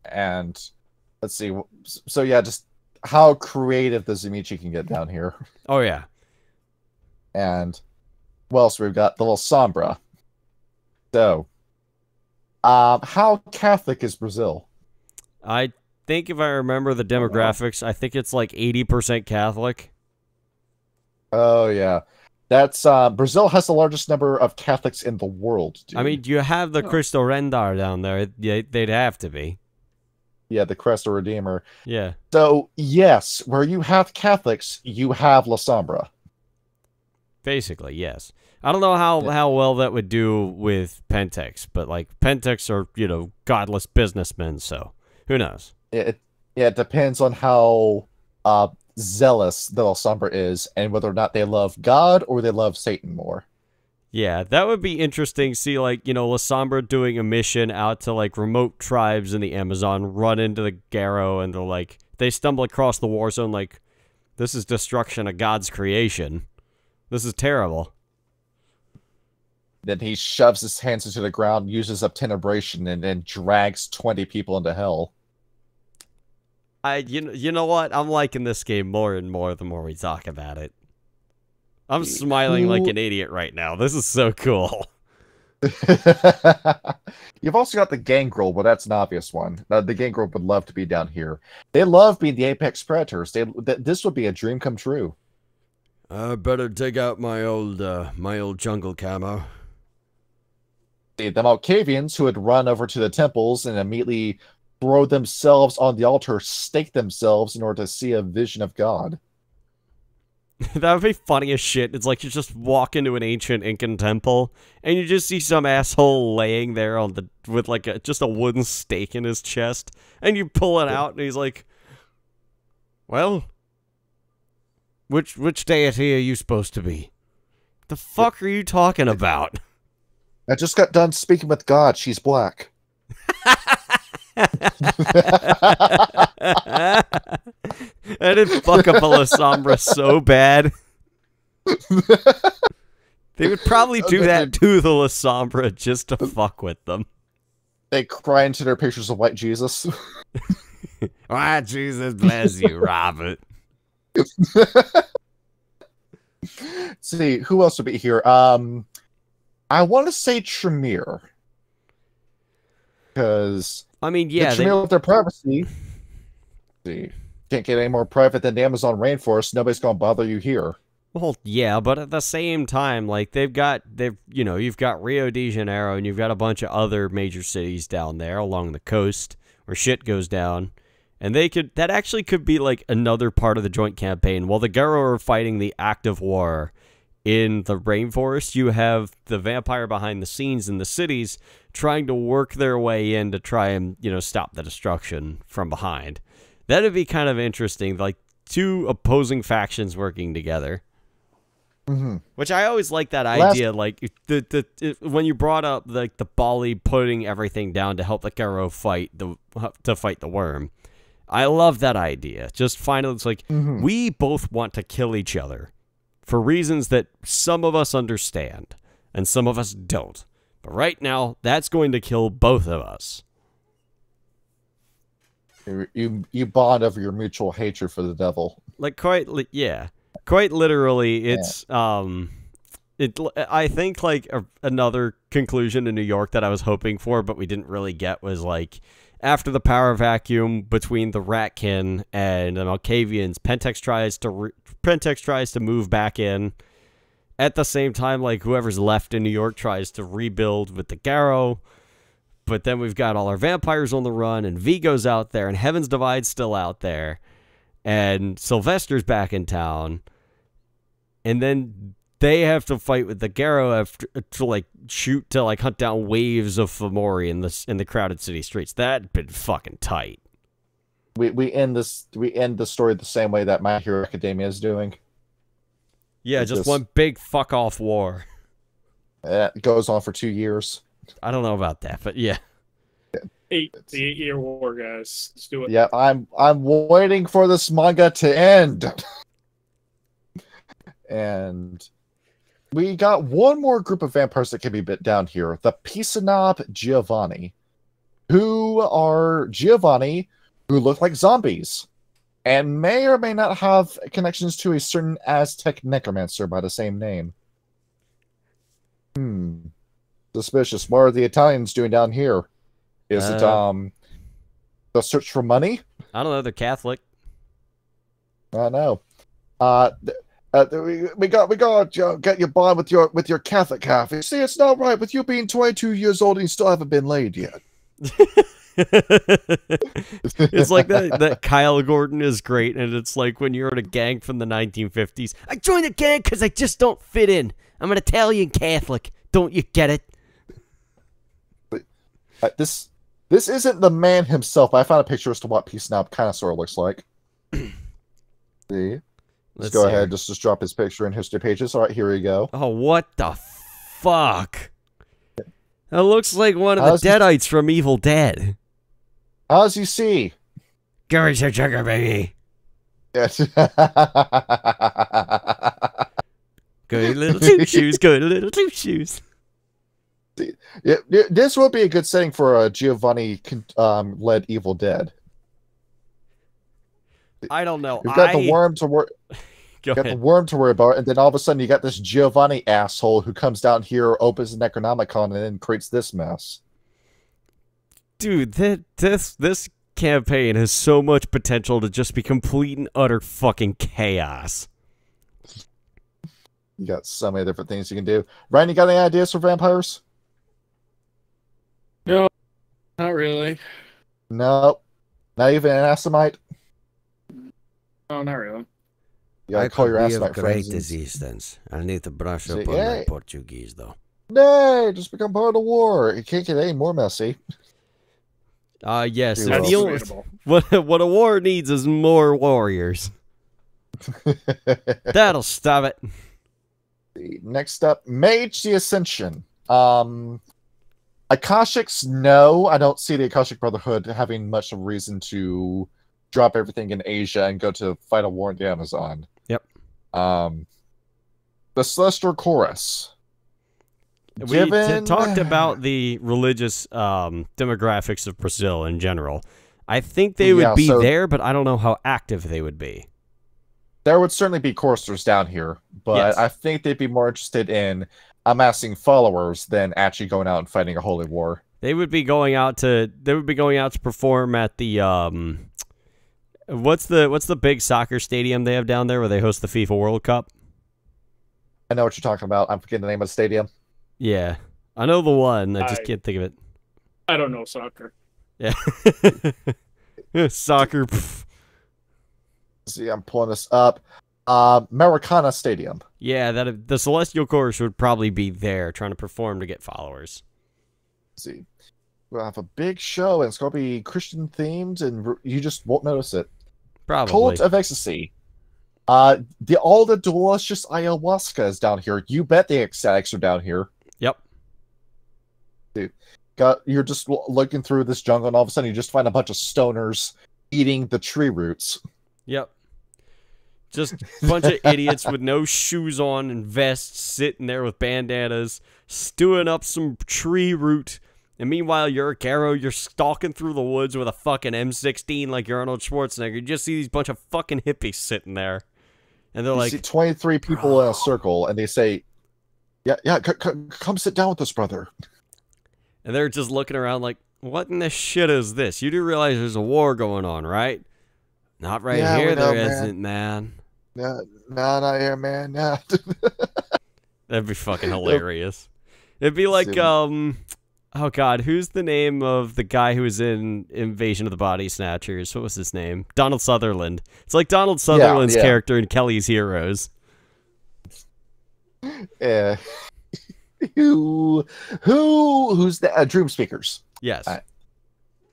And let's see. So yeah, just how creative the Zimichi can get down here. Oh yeah. And what else we've got? The little Sombra. So, how Catholic is Brazil? I think if I remember the demographics, I think it's like 80% Catholic. Oh yeah, that's Brazil has the largest number of Catholics in the world. Dude. I mean, you have the Cristo Rendar down there. They'd have to be. Yeah, the Cristo Redeemer. Yeah. So yes, where you have Catholics, you have La Sombra. Basically, yes. I don't know how well that would do with Pentex, but like Pentex are, godless businessmen, so who knows? It depends on how zealous the La Sombra is and whether or not they love God or they love Satan more. Yeah, that would be interesting. See, like, La Sombra doing a mission out to like remote tribes in the Amazon, run into the Garo, and they're like, they stumble across the war zone like, this is destruction of God's creation. This is terrible. Then he shoves his hands into the ground, uses up tenebration, and then drags 20 people into hell. You know what? I'm liking this game more and more the more we talk about it. I'm smiling like an idiot right now. This is so cool. You've also got the Gangrel, but that's an obvious one. The Gangrel would love to be down here. They love being the apex predators. This would be a dream come true. I better dig out my old jungle camo. The Malkavians, who would run over to the temples and immediately throw themselves on the altar, stake themselves in order to see a vision of God. That would be funny as shit. It's like you just walk into an ancient Incan temple and you just see some asshole laying there with like just a wooden stake in his chest, and you pull it out and he's like, "Well, which deity are you supposed to be? The fuck are you talking about?" I just got done speaking with God. She's black. I didn't fuck up a La Sombra so bad. They would probably do that to the La Sombra just to fuck with them. They cry into their pictures of white Jesus. Why, Jesus bless you, Robert. See, who else would be here? I want to say Tremere. Because... I mean, yeah, Tremere with their privacy. See, can't get any more private than the Amazon rainforest. Nobody's gonna bother you here. Well, yeah, but at the same time, like you've got Rio de Janeiro and you've got a bunch of other major cities down there along the coast where shit goes down, and that actually could be like another part of the joint campaign. While the Garo are fighting the active war in the rainforest, you have the vampire behind the scenes in the cities trying to work their way in to try and, stop the destruction from behind. That'd be kind of interesting, like two opposing factions working together. Mm-hmm. Which I always like that idea, like when you brought up like the Bali putting everything down to help the Garo fight the worm. I love that idea. Just finally, it's like we both want to kill each other for reasons that some of us understand and some of us don't. But right now, that's going to kill both of us. You bond over your mutual hatred for the devil. Like quite literally, it's I think like another conclusion in New York that I was hoping for, but we didn't really get, was like after the power vacuum between the Ratkin and the Malkavians, Pentex tries to move back in. At the same time, like whoever's left in New York tries to rebuild with the Garrow. But then we've got all our vampires on the run, and Vigo's out there, and Heaven's Divide's still out there, and Sylvester's back in town. And then they have to fight with the Garrow to like hunt down waves of Fomori in the crowded city streets. That'd been fucking tight. We end the story the same way that My Hero Academia is doing. Yeah, just one big fuck off war. It goes on for 2 years. I don't know about that, but yeah. The 8-year war, guys. Let's do it. Yeah, I'm waiting for this manga to end. And we got one more group of vampires that can be bit down here. The Pisanob Giovanni. Who look like zombies. And may or may not have connections to a certain Aztec necromancer by the same name. Suspicious. What are the Italians doing down here? Is it the search for money? I don't know. They're Catholic. I know. We got to get you by with your Catholic half. You see, it's not right with you being 22 years old and you still haven't been laid yet. It's like that Kyle Gordon is great, and it's like when you're in a gang from the 1950s. I joined the gang because I just don't fit in. I'm an Italian Catholic. Don't you get it? This isn't the man himself. I found a picture as to what Peace Now kind of sort of looks like. See? Let's go ahead. Just drop his picture in history pages. All right, here we go. Oh, what the fuck? That looks like one of the Deadites from Evil Dead. How's you see? Give me some sugar, baby. Yes. Good little two shoes. Good little two shoes. Yeah, this would be a good setting for a Giovanni led Evil Dead. I don't know. You've got the worm to work. The worm to worry about, and then all of a sudden you got this Giovanni asshole who comes down here, opens the Necronomicon, and then creates this mess. Dude, this campaign has so much potential to just be complete and utter fucking chaos. You got so many different things you can do. Ryan, you got any ideas for vampires? No, not really. No, not even an Assamite. No, not really. You gotta call your Assamite friends. Great resistance. I need to brush up on my Portuguese, though. No, just become part of the war. It can't get any more messy. Yes. What a war needs is more warriors. That'll stop it. Next up, Mage the Ascension. Akashics, no. I don't see the Akashic Brotherhood having much of a reason to drop everything in Asia and go to fight a war in the Amazon. Yep. The Celestial Chorus. We talked about the religious demographics of Brazil in general. I think they would be there, but I don't know how active they would be. There would certainly be choristers down here, but yes. I think they'd be more interested in amassing followers than actually going out and fighting a holy war. They would be going out to perform at the what's the big soccer stadium they have down there where they host the FIFA World Cup? I know what you're talking about. I'm forgetting the name of the stadium. Yeah, I know the one. I just can't think of it. I don't know soccer. Yeah, soccer. See, I'm pulling this up. Maracana Stadium. Yeah, the Celestial Chorus would probably be there trying to perform to get followers. Let's see, we'll have a big show, and it's going to be Christian themed, and you just won't notice it. Probably. Cult of Ecstasy. All the delicious ayahuasca is down here. You bet the ecstatics are down here. Yep. Dude, you're just looking through this jungle, and all of a sudden you just find a bunch of stoners eating the tree roots. Yep. Just a bunch of idiots with no shoes on and vests sitting there with bandanas, stewing up some tree root. And meanwhile, you're a Garrow, you're stalking through the woods with a fucking M16 like you're Arnold Schwarzenegger. You just see these bunch of fucking hippies sitting there. And they're like, see 23 people in a circle, and they say, Yeah, come sit down with us, brother. And they're just looking around like, what in the shit is this? You do realize there's a war going on, right? Not right Yeah, here, we know, there man. isn't, man. No, not here, man. No. That'd be fucking hilarious. It'd be like, oh god, who's the name of the guy who was in Invasion of the Body Snatchers? What was his name? Donald Sutherland. It's like Donald Sutherland's character in Kelly's Heroes. Yeah. Who's the Dream Speakers? Yes.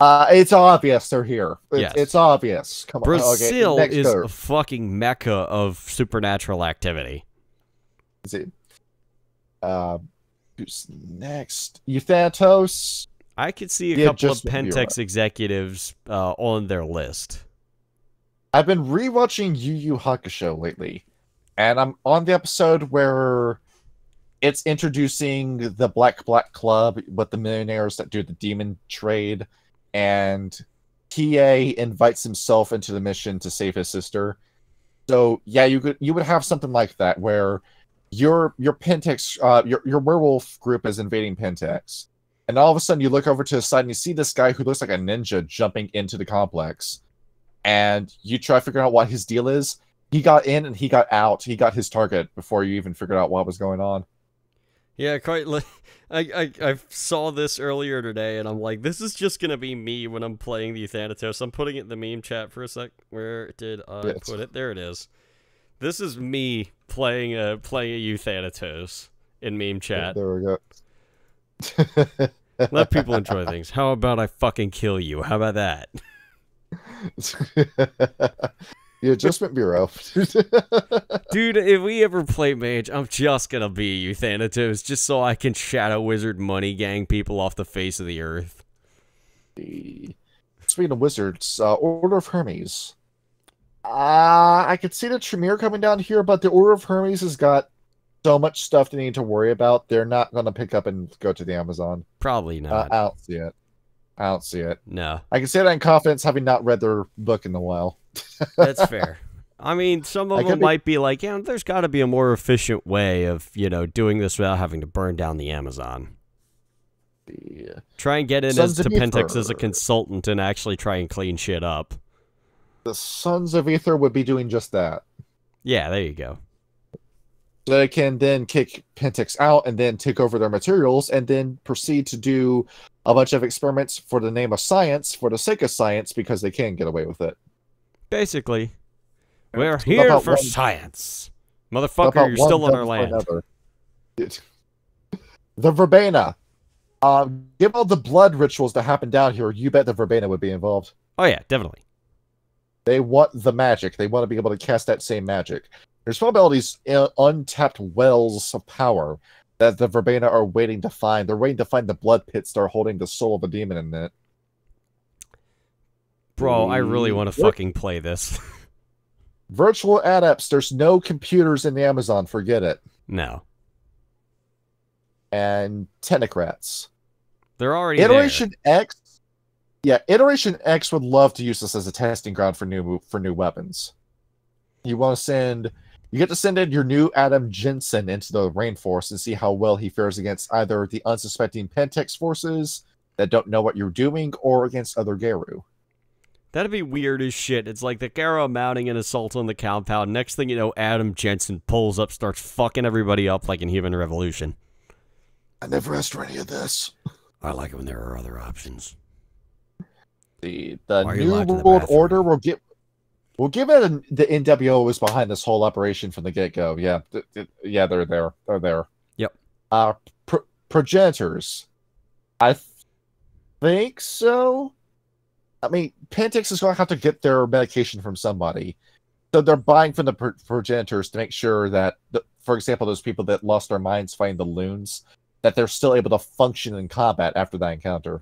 It's obvious they're here. Yes. It's obvious. Come on. Brazil okay, is a fucking mecca of supernatural activity. Is it? Who's next? Euthanatos. I could see a couple of Pentex executives on their list. I've been rewatching Yu Yu Hakusho lately, and I'm on the episode where it's introducing the Black Club with the millionaires that do the demon trade, and TA invites himself into the mission to save his sister. So yeah, you would have something like that where your Pentex, your werewolf group is invading Pentex, and all of a sudden you look over to the side and you see this guy who looks like a ninja jumping into the complex, and you try to figure out what his deal is. He got in and he got out. He got his target before you even figured out what was going on. Yeah, quite. I saw this earlier today, and I'm like, this is just gonna be me when I'm playing the Euthanatos. I'm putting it in the meme chat for a sec. Where did I put it? There it is. This is me playing a Euthanatos in meme chat. There we go. Let people enjoy things. How about I fucking kill you? How about that? The Adjustment Bureau. Dude, if we ever play Mage, I'm just gonna be Euthanatos just so I can Shadow Wizard money gang people off the face of the earth. Speaking of wizards, Order of Hermes. I could see the Tremere coming down here, but the Order of Hermes has got so much stuff they need to worry about. They're not going to pick up and go to the Amazon. Probably not. I don't see it. I don't see it. No. I can say that in confidence, having not read their book in a while. That's fair. I mean, some of them might be like, yeah, there's got to be a more efficient way of, doing this without having to burn down the Amazon. Yeah. Try and get in to Pentex as a consultant and actually try and clean shit up. The Sons of Ether would be doing just that. Yeah, there you go. So they can then kick Pentex out and then take over their materials and then proceed to do a bunch of experiments for the name of science, for the sake of science, because they can get away with it. Basically. We're here for science. Motherfucker, you're still on our land. The Verbena. Given all the blood rituals that happen down here, you bet the Verbena would be involved. Oh yeah, definitely. They want the magic. They want to be able to cast that same magic. There's probably all these untapped wells of power that the Verbena are waiting to find. They're waiting to find the blood pits that are holding the soul of a demon in it. Bro, I really want to fucking play this. Virtual adepts. There's no computers in the Amazon. Forget it. No. And Technocrats. They're already Iteration there. X. Yeah, Iteration X would love to use this as a testing ground for new weapons. You get to send in your new Adam Jensen into the rainforest and see how well he fares against either the unsuspecting Pentex forces that don't know what you're doing or against other Geru. That'd be weird as shit. It's like the Geru mounting an assault on the compound. Next thing you know, Adam Jensen pulls up, starts fucking everybody up like in Human Revolution. I never asked for any of this. I like it when there are other options. The New World Order will give it the NWO was behind this whole operation from the get-go. Yeah, yeah, they're there. They're there. Yep. Progenitors. I think so. I mean, Pentex is going to have to get their medication from somebody. So they're buying from the progenitors to make sure that, for example, those people that lost their minds fighting the loons, that they're still able to function in combat after that encounter.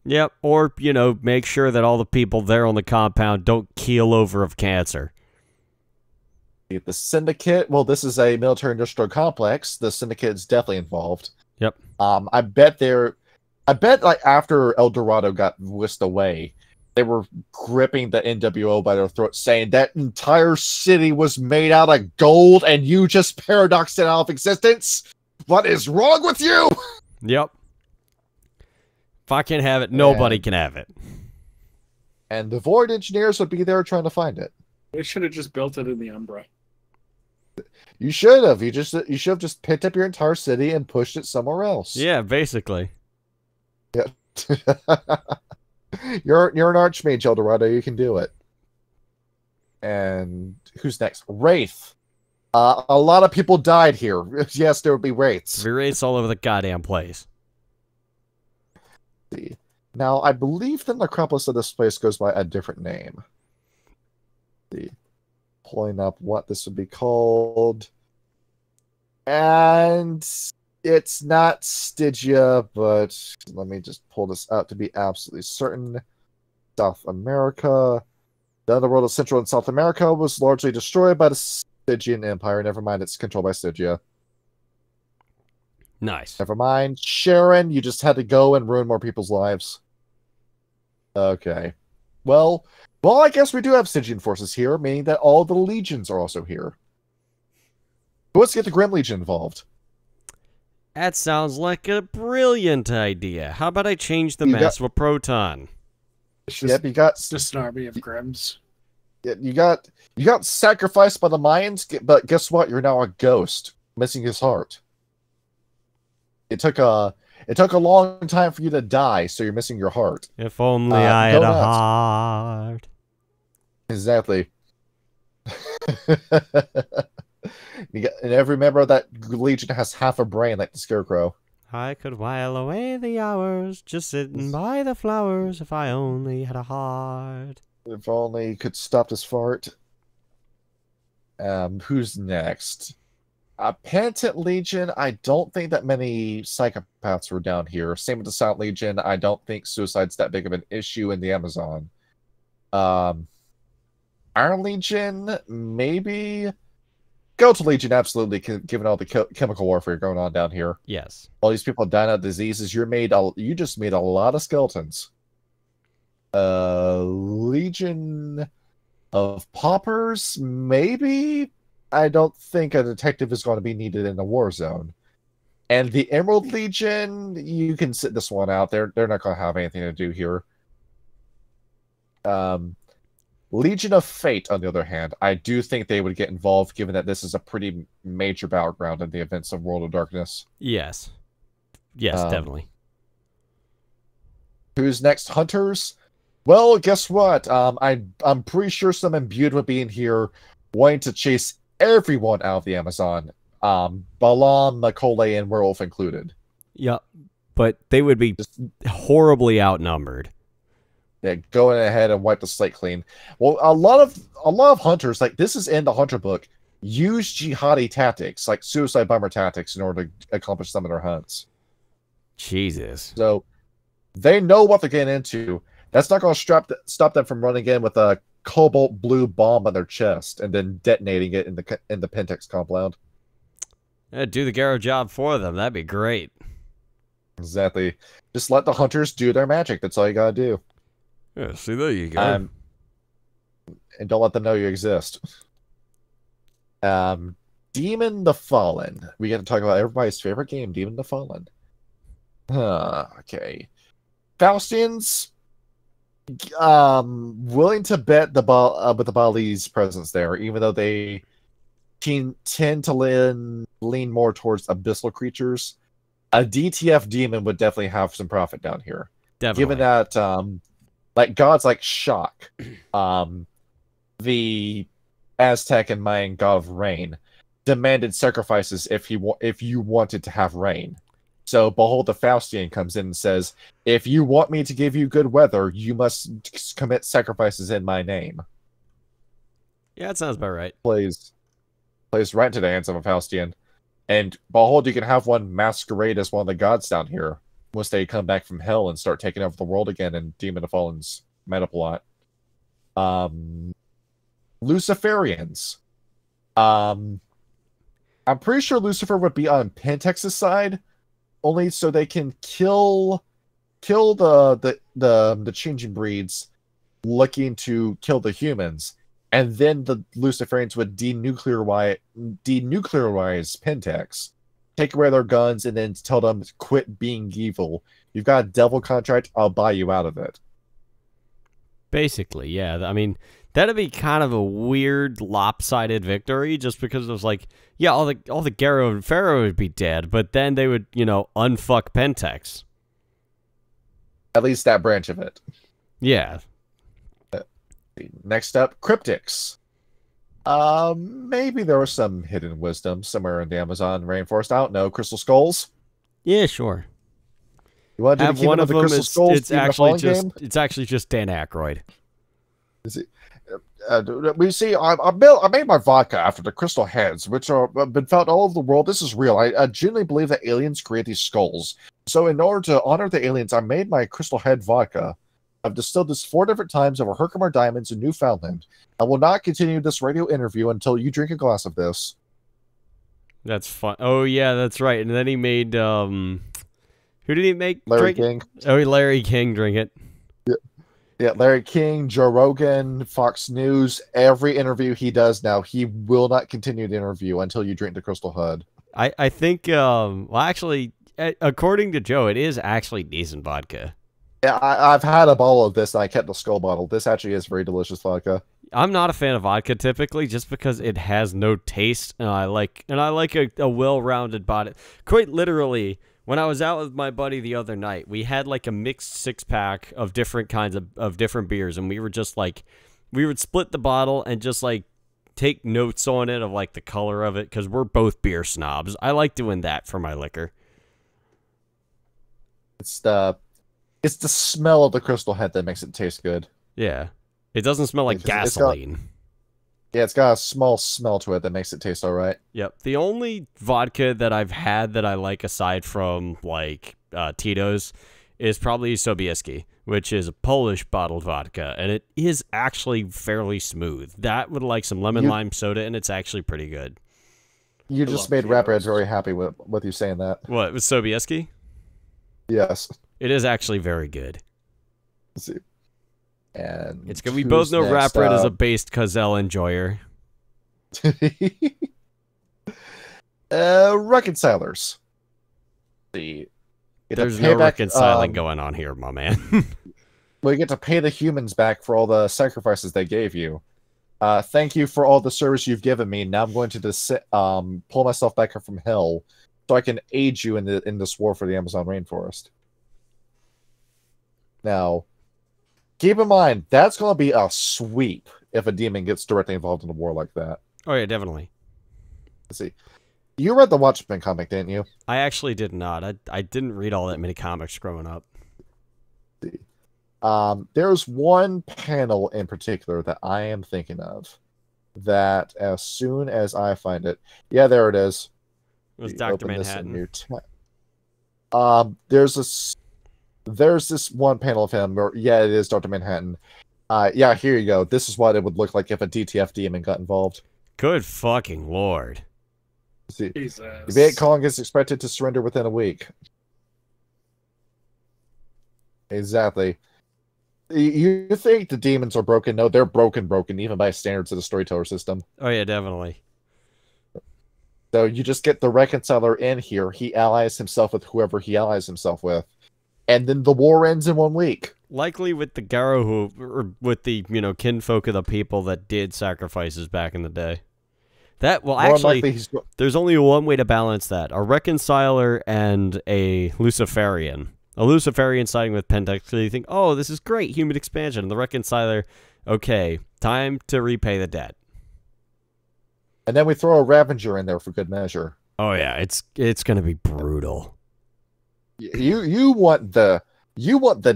Yep, or, make sure that all the people there on the compound don't keel over of cancer. The Syndicate, well, this is a military-industrial complex. The Syndicate is definitely involved. Yep. I bet like after El Dorado got whisked away, they were gripping the NWO by their throat, saying that entire city was made out of gold and you just paradoxed it out of existence. What is wrong with you? Yep. If I can't have it, nobody can have it. And the Void Engineers would be there trying to find it. They should have just built it in the Umbra. You should have. You should have just picked up your entire city and pushed it somewhere else. Yeah, basically. Yeah. You're an Archmage, Eldorado. You can do it. And who's next? Wraith. A lot of people died here. Yes, there would be wraiths. There be wraiths all over the goddamn place. See. Now, I believe the necropolis of this place goes by a different name. See. Pulling up what this would be called. And it's not Stygia, but let me just pull this out to be absolutely certain. South America. The underworld of Central and South America was largely destroyed by the Stygian Empire. Never mind, it's controlled by Stygia. Nice. Never mind. Sharon, you just had to go and ruin more people's lives. Okay. Well, I guess we do have Stygian forces here, meaning that all the legions are also here. Let's get the Grim Legion involved. That sounds like a brilliant idea. How about I change the mass of a proton? Yep, you got just an army of Grims. You got sacrificed by the Mayans, but guess what? You're now a ghost, missing his heart. It took a long time for you to die, so you're missing your heart. If only I had a heart. Exactly. And every member of that legion has half a brain, like the Scarecrow. I could while away the hours, just sitting by the flowers, if I only had a heart. If only you could stop this fart. Who's next? Penitent Legion, I don't think that many psychopaths were down here. Same with the Silent Legion. I don't think suicide's that big of an issue in the Amazon. Iron Legion, maybe. Goat Legion, absolutely, given all the chemical warfare going on down here. Yes. All these people dying of diseases, you just made a lot of skeletons. Legion of Paupers, maybe? I don't think a detective is going to be needed in the war zone. And the Emerald Legion, you can sit this one out. They're not going to have anything to do here. Legion of Fate, on the other hand, I do think they would get involved, given that this is a pretty major battleground in the events of World of Darkness. Yes. Yes, definitely. Who's next? Hunters? Well, guess what? I'm pretty sure some imbued would be in here wanting to chase everyone out of the Amazon. Balam, Macaulay, and Werewolf included. Yeah, but they would be horribly outnumbered. Yeah, going ahead and wipe the slate clean. Well, a lot of hunters, like this is in the hunter book, use jihadi tactics, like suicide bomber tactics, in order to accomplish some of their hunts. Jesus. So they know what they're getting into. That's not going to stop them from running in with a cobalt blue bomb on their chest and then detonating it in the Pentex compound. Yeah, do the Garrow job for them. That'd be great. Exactly. Just let the hunters do their magic. That's all you gotta do. Yeah, see, there you go. And don't let them know you exist. Demon the Fallen. We got to talk about everybody's favorite game, Demon the Fallen. Okay. Faustians, willing to bet with the Bali's presence there, even though they tend to lean more towards abyssal creatures. A DTF demon would definitely have some profit down here. Definitely. Given that, like gods like Shock, the Aztec and Mayan god of rain, demanded sacrifices if you wanted to have rain. So Behold the Faustian comes in and says, if you want me to give you good weather, you must commit sacrifices in my name. Yeah, that sounds about right. Plays right into the hands of a Faustian. And Behold, you can have one masquerade as one of the gods down here once they come back from hell and start taking over the world again in Demon of Fallen's meta plot. Luciferians. I'm pretty sure Lucifer would be on Pentex's side, only so they can kill the changing breeds looking to kill the humans, and then the Luciferians would denuclearize Pentex, take away their guns, and then tell them to quit being evil. You've got a devil contract, I'll buy you out of it. Basically, yeah. I mean, that'd be kind of a weird, lopsided victory, just because it was like, yeah, all the Garrow and Pharaoh would be dead, but then they would, unfuck Pentex. At least that branch of it. Yeah. Next up, Cryptics. Maybe there was some hidden wisdom somewhere in the Amazon rainforest. I don't know. Crystal Skulls? Yeah, sure. You want to do the one of the them Crystal Skulls? it's actually just Dan Aykroyd. Is it? We see. I made my vodka after the crystal heads, which are been found all over the world. This is real. I genuinely believe that aliens create these skulls. So, in order to honor the aliens, I made my crystal head vodka. I've distilled this 4 different times over Herkimer Diamonds in Newfoundland. I will not continue this radio interview until you drink a glass of this. That's fun. Oh yeah, that's right. And then he made who did he make? Larry drink King. It? Oh, Larry King drink it. Yeah, Larry King, Joe Rogan, Fox News, every interview he does now, he will not continue the interview until you drink the Crystal Head. I think, well, actually, according to Joe, it is actually decent vodka. Yeah, I've had a bottle of this, and I kept the skull bottle. This actually is very delicious vodka. I'm not a fan of vodka typically, just because it has no taste, and I like a well-rounded body. Quite literally, when I was out with my buddy the other night, we had like a mixed 6-pack of different kinds of different beers, and we were just like, we would split the bottle and just like take notes on it of like the color of it, because we're both beer snobs. I like doing that for my liquor. It's the smell of the Crystal Head that makes it taste good. Yeah. It doesn't smell like gasoline. It's got a small smell to it that makes it taste all right. Yep. The only vodka that I've had that I like aside from like Tito's is probably Sobieski, which is a Polish bottled vodka, and it is actually fairly smooth. That with like some lemon lime soda, and it's actually pretty good. You just made Rapid very happy with you saying that. What, with Sobieski? Yes. It is actually very good. Let's see. And it's good. We both know Rapid is a based Cozell enjoyer. Reconcilers. There's no reconciling going on here, my man. Well, you get to pay the humans back for all the sacrifices they gave you. Thank you for all the service you've given me. Now I'm going to pull myself back up from hell so I can aid you in this war for the Amazon rainforest. Now, keep in mind, that's going to be a sweep if a demon gets directly involved in a war like that. Oh, yeah, definitely. Let's see. You read the Watchmen comic, didn't you? I actually did not. I didn't read all that many comics growing up. Let's see. There's one panel in particular that I am thinking of that as soon as I find it... Yeah, there it is. It was Dr. Manhattan. There's this one panel of him where, yeah, it is Dr. Manhattan. Yeah, here you go. This is what it would look like if a DTF demon got involved. Good fucking lord. See, Jesus. Viet Cong is expected to surrender within a week. Exactly. You think the demons are broken? No, they're broken, even by standards of the storyteller system. Oh, yeah, definitely. So you just get the reconciler in here. He allies himself with whoever he allies himself with. And then the war ends in 1 week. Likely with the Garrow, or with the, kinfolk of the people that did sacrifices back in the day. Actually, there's only one way to balance that. A reconciler and a Luciferian. A Luciferian siding with Pentex, so you think, oh, this is great, human expansion. And the reconciler, okay, time to repay the debt. And then we throw a Ravager in there for good measure. Oh, yeah, it's going to be brutal. You want the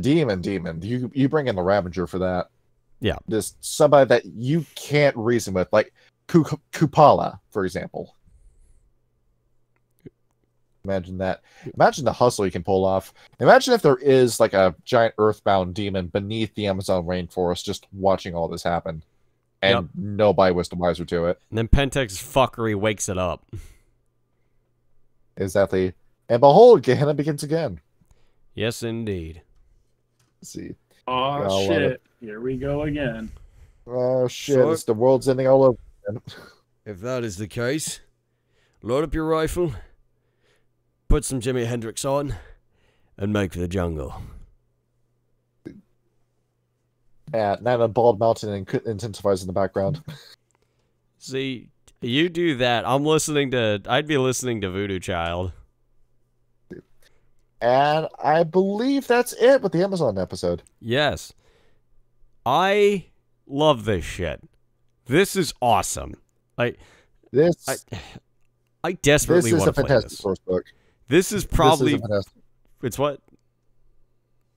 demon. You bring in the Ravager for that. Yeah. Just somebody that you can't reason with, like Kupala, for example. Imagine that. Imagine the hustle you can pull off. Imagine if there is like a giant earthbound demon beneath the Amazon rainforest just watching all this happen. And nobody was the wiser to it. And then Pentex's fuckery wakes it up. Exactly. And behold, Gehenna begins again. Yes, indeed. Let's see. Oh, shit. Here we go again. Oh, shit. It's the world's ending all over again. If that is the case, load up your rifle put some Jimi Hendrix on, and make the jungle. Yeah, now a bald mountain intensifies in the background. See, you do that. I'd be listening to Voodoo Child. And I believe that's it with the Amazon episode. Yes. I love this shit. This is awesome. I desperately want to play this. This is a fantastic source book. This is probably... It's what?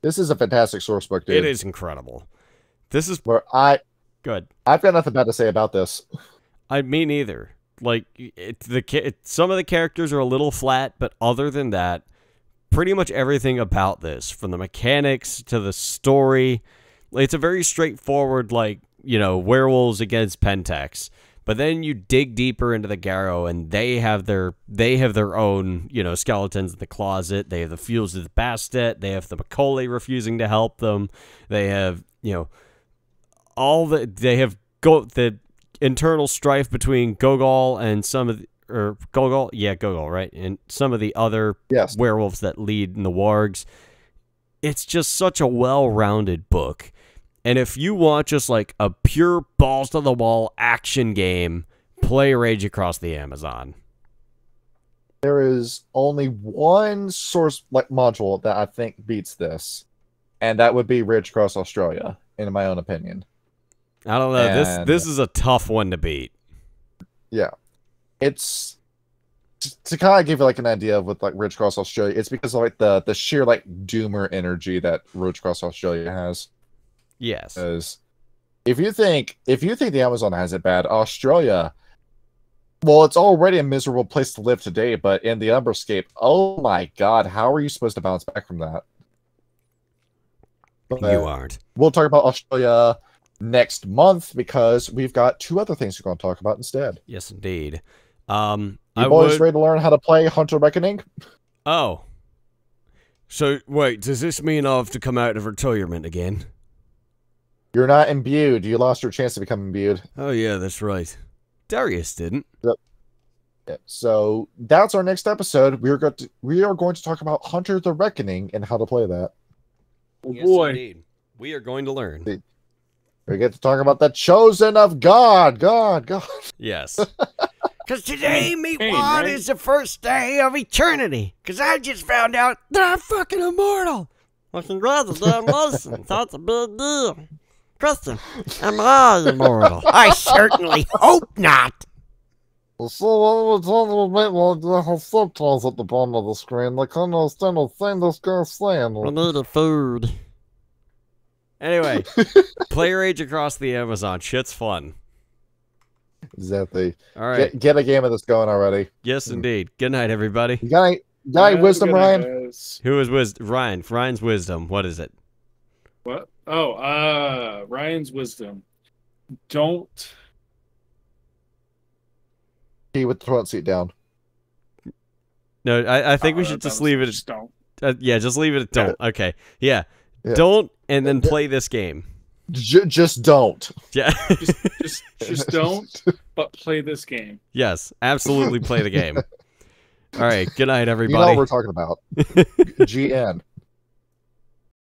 This is a fantastic source book, dude. It is incredible. This is... Good. I've got nothing bad to say about this. Me neither. Like, some of the characters are a little flat, but other than that, pretty much everything about this, from the mechanics to the story, it's a very straightforward, like, you know, werewolves against Pentex. But then you dig deeper into the Garrow, and they have their own, you know, skeletons in the closet. They have the Feuds of the Bastet. They have the Macaulay refusing to help them. They have, you know, the internal strife between Gogol and some of the, or Gogol, yeah, Gogol, right, and some of the other werewolves that lead in the wargs. It's just such a well-rounded book. And if you want just like a pure balls-to-the-wall action game, play Rage Across the Amazon. There is only one source module that I think beats this, and that would be Rage Across Australia, in my own opinion. I don't know. This is a tough one to beat. Yeah. It's... To kind of give you like an idea of what like Rage Across Australia, it's because of like the sheer like doomer energy that Rage Across Australia has. Yes. Because if you think the Amazon has it bad, Australia, well, it's already a miserable place to live today, but in the Umberscape, oh my god, how are you supposed to bounce back from that? But you aren't. We'll talk about Australia next month because we've got two other things we're going to talk about instead. Yes, indeed. You boys ready to learn how to play Hunter Reckoning? Oh. So, wait, does this mean I'll have to come out of retirement again? You're not imbued. You lost your chance to become imbued. Oh, yeah, that's right. Darius didn't. Yep. Yeah, so that's our next episode. We are going to talk about Hunter the Reckoning and how to play that. Oh, yes, boy. Indeed. We are going to learn. We get to talk about the Chosen of God. God. Yes. Because today, Meatwad, is the first day of eternity. Because I just found out that I'm fucking immortal. Well, congratulations. That's a big deal. Kristen, am I immortal? I certainly hope not. So, what we're talking about, they have subtitles at the bottom of the screen. They can't understand a thing this guy's saying. We need a food. Anyway, play Rage Across the Amazon. Shit's fun. Exactly. All right. Get a game of this going already. Yes, indeed. Good night, everybody. You got any wisdom, Ryan? Who is wisdom? Ryan's wisdom. What is it? What? Oh, Ryan's wisdom. Don't. Pee with the toilet seat down. No, I think we should just leave it. Just don't. Yeah, just leave it at don't. Okay. Yeah. Don't, and then play this game. Just don't. Yeah. just don't, but play this game. Yes, absolutely play the game. All right. Good night, everybody. You know what we're talking about. GN.